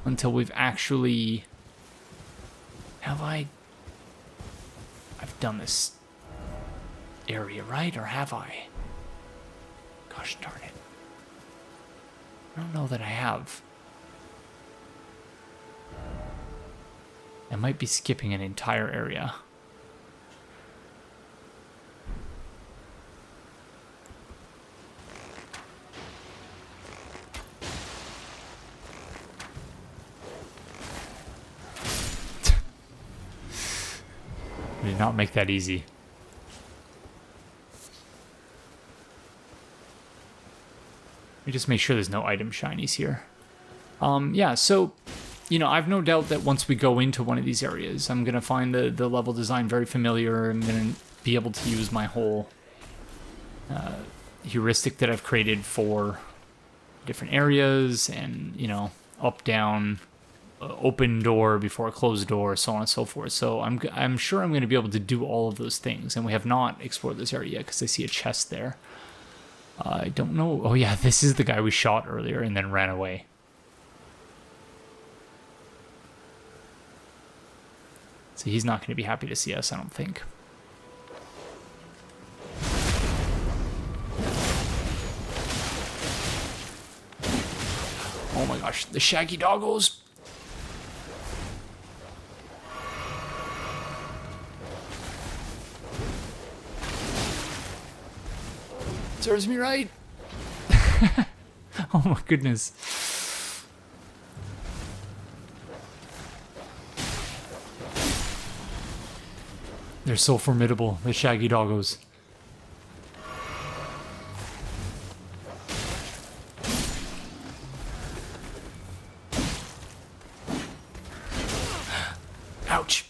[SPEAKER 1] until we've actually... I've done this area, right? Or have I? Gosh darn it. I don't know that I have. I might be skipping an entire area. Did not make that easy. Let me just make sure there's no item shinies here. Yeah, so, I've no doubt that once we go into one of these areas, I'm going to find the level design very familiar. I'm going to be able to use my whole heuristic that I've created for different areas and, up, down, open door before a closed door, so on and so forth. So I'm sure I'm going to be able to do all of those things, and we have not explored this area yet because I see a chest there. I don't know. Oh yeah, this is the guy we shot earlier and then ran away. So he's not going to be happy to see us, I don't think. Oh my gosh, the shaggy doggos. Serves me right. Oh my goodness. They're so formidable, the shaggy doggos. Ouch.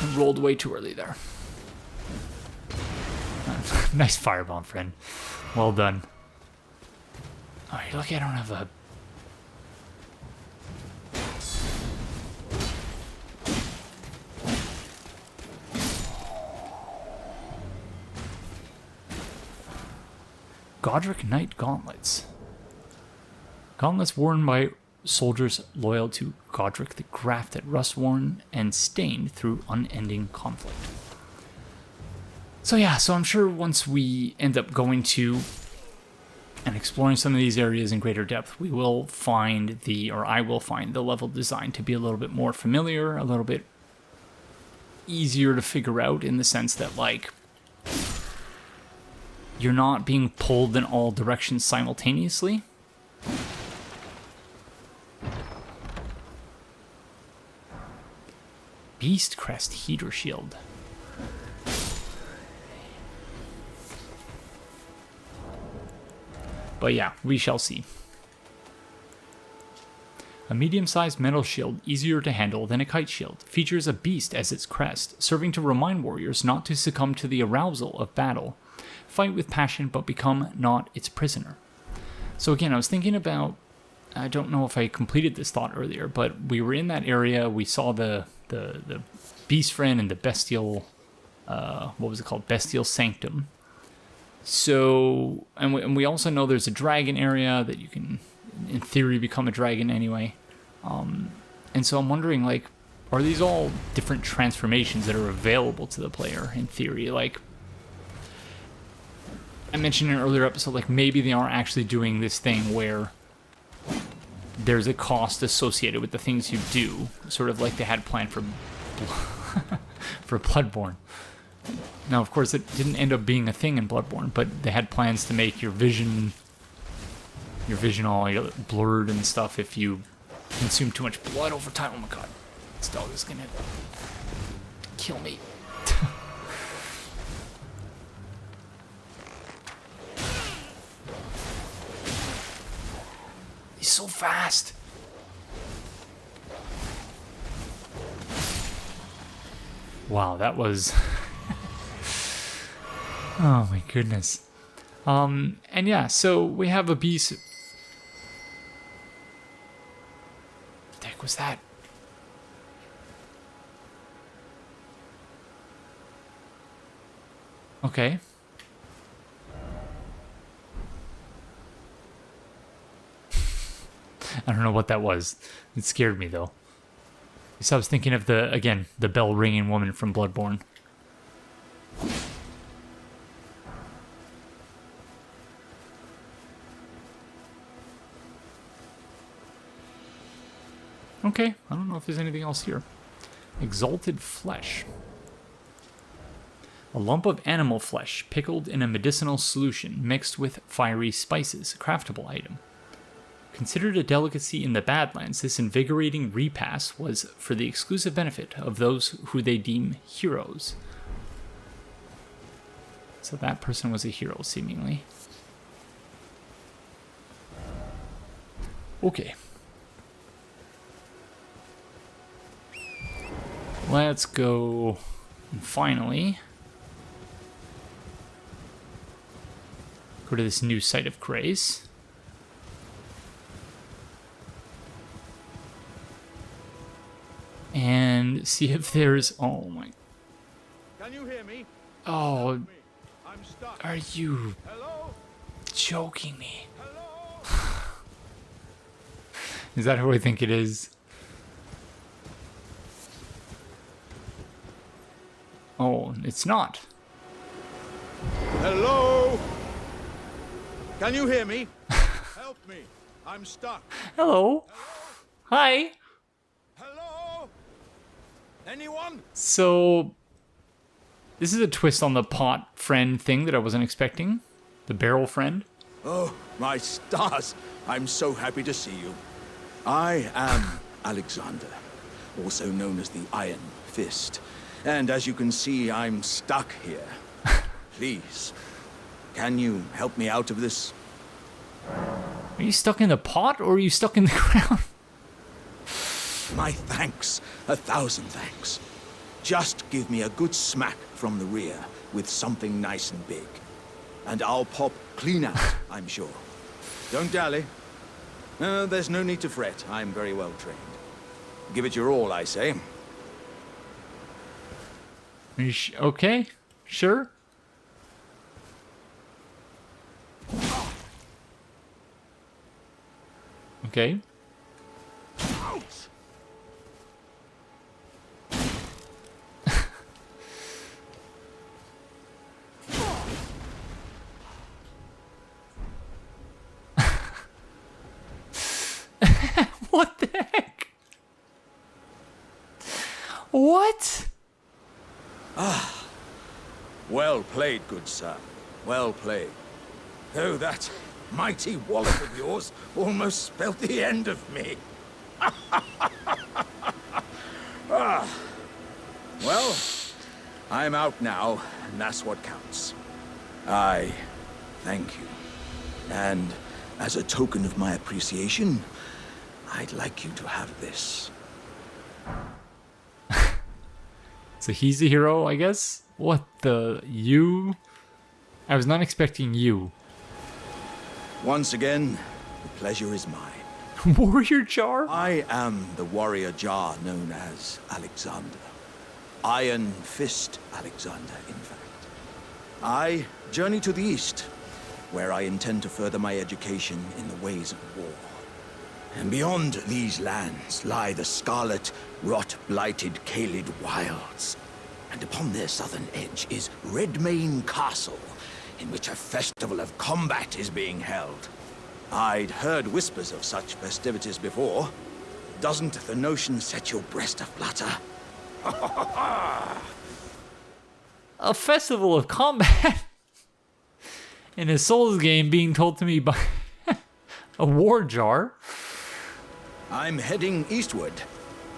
[SPEAKER 1] I rolled way too early there. Nice firebomb, friend. Well done. Oh, you're lucky I don't have a... Godric Knight Gauntlets. Gauntlets worn by soldiers loyal to Godric the Grafted, rust-worn and stained through unending conflict. So yeah, so I'm sure once we end up going to and exploring some of these areas in greater depth, we will find I will find the level design to be a little bit more familiar, a little bit easier to figure out, in the sense that, like, you're not being pulled in all directions simultaneously. Beast Crest Heater Shield. But yeah, we shall see. A medium-sized metal shield, easier to handle than a kite shield, features a beast as its crest, serving to remind warriors not to succumb to the arousal of battle. Fight with passion, but become not its prisoner. So again, I was thinking about, I don't know if I completed this thought earlier, but we were in that area, we saw the beast friend and the bestial, what was it called? Bestial Sanctum. So, and we also know there's a dragon area that you can, in theory, become a dragon anyway. And so I'm wondering, like, are these all different transformations that are available to the player, in theory? Like, I mentioned in an earlier episode, like, maybe they are actually doing this thing where there's a cost associated with the things you do, sort of like they had planned for for Bloodborne. Now, of course, it didn't end up being a thing in Bloodborne, but they had plans to make your vision all blurred and stuff if you consume too much blood over time. Oh my god, this dog is gonna kill me. He's so fast. Wow, that was... oh my goodness. And yeah, so we have a beast... What the heck was that? Okay. I don't know what that was. It scared me, though. So I was thinking of the bell-ringing woman from Bloodborne. Okay, I don't know if there's anything else here. Exalted flesh. A lump of animal flesh pickled in a medicinal solution mixed with fiery spices, a craftable item. Considered a delicacy in the Badlands, this invigorating repast was for the exclusive benefit of those who they deem heroes. So that person was a hero, seemingly. Okay. Let's go, and finally, go to this new site of grace. And see if there's... oh my...
[SPEAKER 3] Can you hear me?
[SPEAKER 1] Oh,
[SPEAKER 3] I'm stuck.
[SPEAKER 1] are you
[SPEAKER 3] Hello?
[SPEAKER 1] joking me?
[SPEAKER 3] Hello?
[SPEAKER 1] Is that who I think it is? Oh, it's not.
[SPEAKER 3] Hello? Can you hear me? Help me. I'm stuck.
[SPEAKER 1] Hello. Hi.
[SPEAKER 3] Hello? Anyone?
[SPEAKER 1] So, this is a twist on the pot friend thing that I wasn't expecting. The barrel friend.
[SPEAKER 5] Oh, my stars. I'm so happy to see you. I am Alexander, also known as the Iron Fist. And as you can see, I'm stuck here. Please, can you help me out of this?
[SPEAKER 1] Are you stuck in the pot or are you stuck in the ground?
[SPEAKER 5] My thanks. 1,000 thanks. Just give me a good smack from the rear with something nice and big. And I'll pop clean out, I'm sure. Don't dally. There's no need to fret. I'm very well trained. Give it your all, I say.
[SPEAKER 1] Are you okay? Sure? Okay. What the heck? What?
[SPEAKER 5] Well played, good sir. Well played. Though that mighty wallop of yours almost spelt the end of me. Well, I'm out now, and that's what counts. I thank you. And as a token of my appreciation, I'd like you to have this.
[SPEAKER 1] So he's a hero, I guess? What the... you? I was not expecting you.
[SPEAKER 5] Once again, the pleasure is mine.
[SPEAKER 1] Warrior Jar?
[SPEAKER 5] I am the warrior Jar known as Alexander. Iron Fist Alexander, in fact. I journey to the east, where I intend to further my education in the ways of war. And beyond these lands lie the scarlet, rot-blighted Caelid wilds. And upon their southern edge is Redmane Castle, in which a festival of combat is being held. I'd heard whispers of such festivities before. Doesn't the notion set your breast aflutter?
[SPEAKER 1] A festival of combat? In a Souls game being told to me by a war jar?
[SPEAKER 5] I'm heading eastward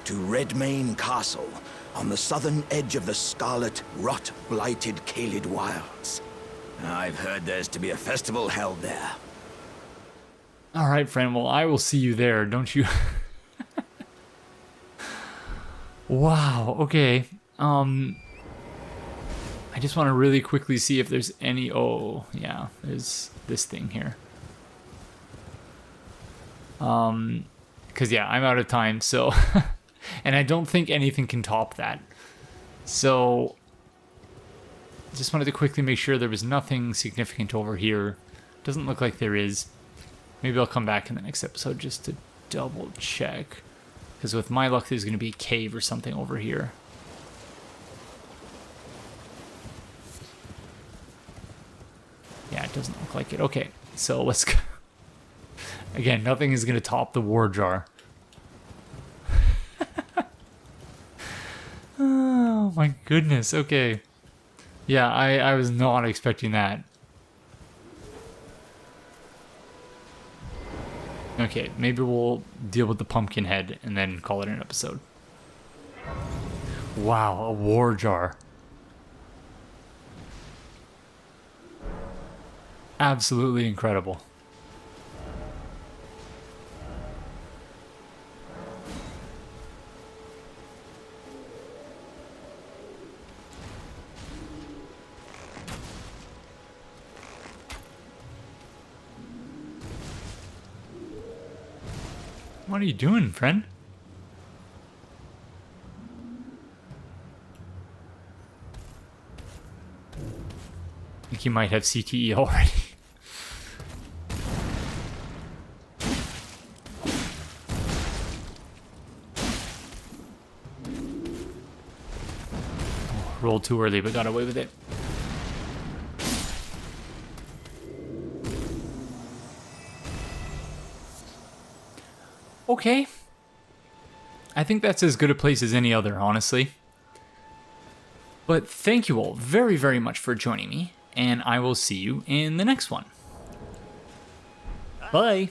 [SPEAKER 5] to Redmane Castle on the southern edge of the scarlet, rot-blighted Caelid wilds. I've heard there's to be a festival held there.
[SPEAKER 1] All right, friend. Well, I will see you there, don't you? Wow. Okay. I just want to really quickly see if there's any... oh, yeah. There's this thing here. Because, yeah, I'm out of time, so... and I don't think anything can top that. So... just wanted to quickly make sure there was nothing significant over here. Doesn't look like there is. Maybe I'll come back in the next episode just to double check. Because with my luck, there's going to be a cave or something over here. Yeah, it doesn't look like it. Okay, so let's go. Again, nothing is going to top the war jar. Oh my goodness, okay. Yeah, I was not expecting that. Okay, maybe we'll deal with the pumpkin head and then call it an episode. Wow, a war jar. Absolutely incredible. What are you doing, friend? I think you might have CTE already. Oh, rolled too early, but got away with it. Okay. I think that's as good a place as any other, honestly. But thank you all very, very much for joining me, and I will see you in the next one. Bye.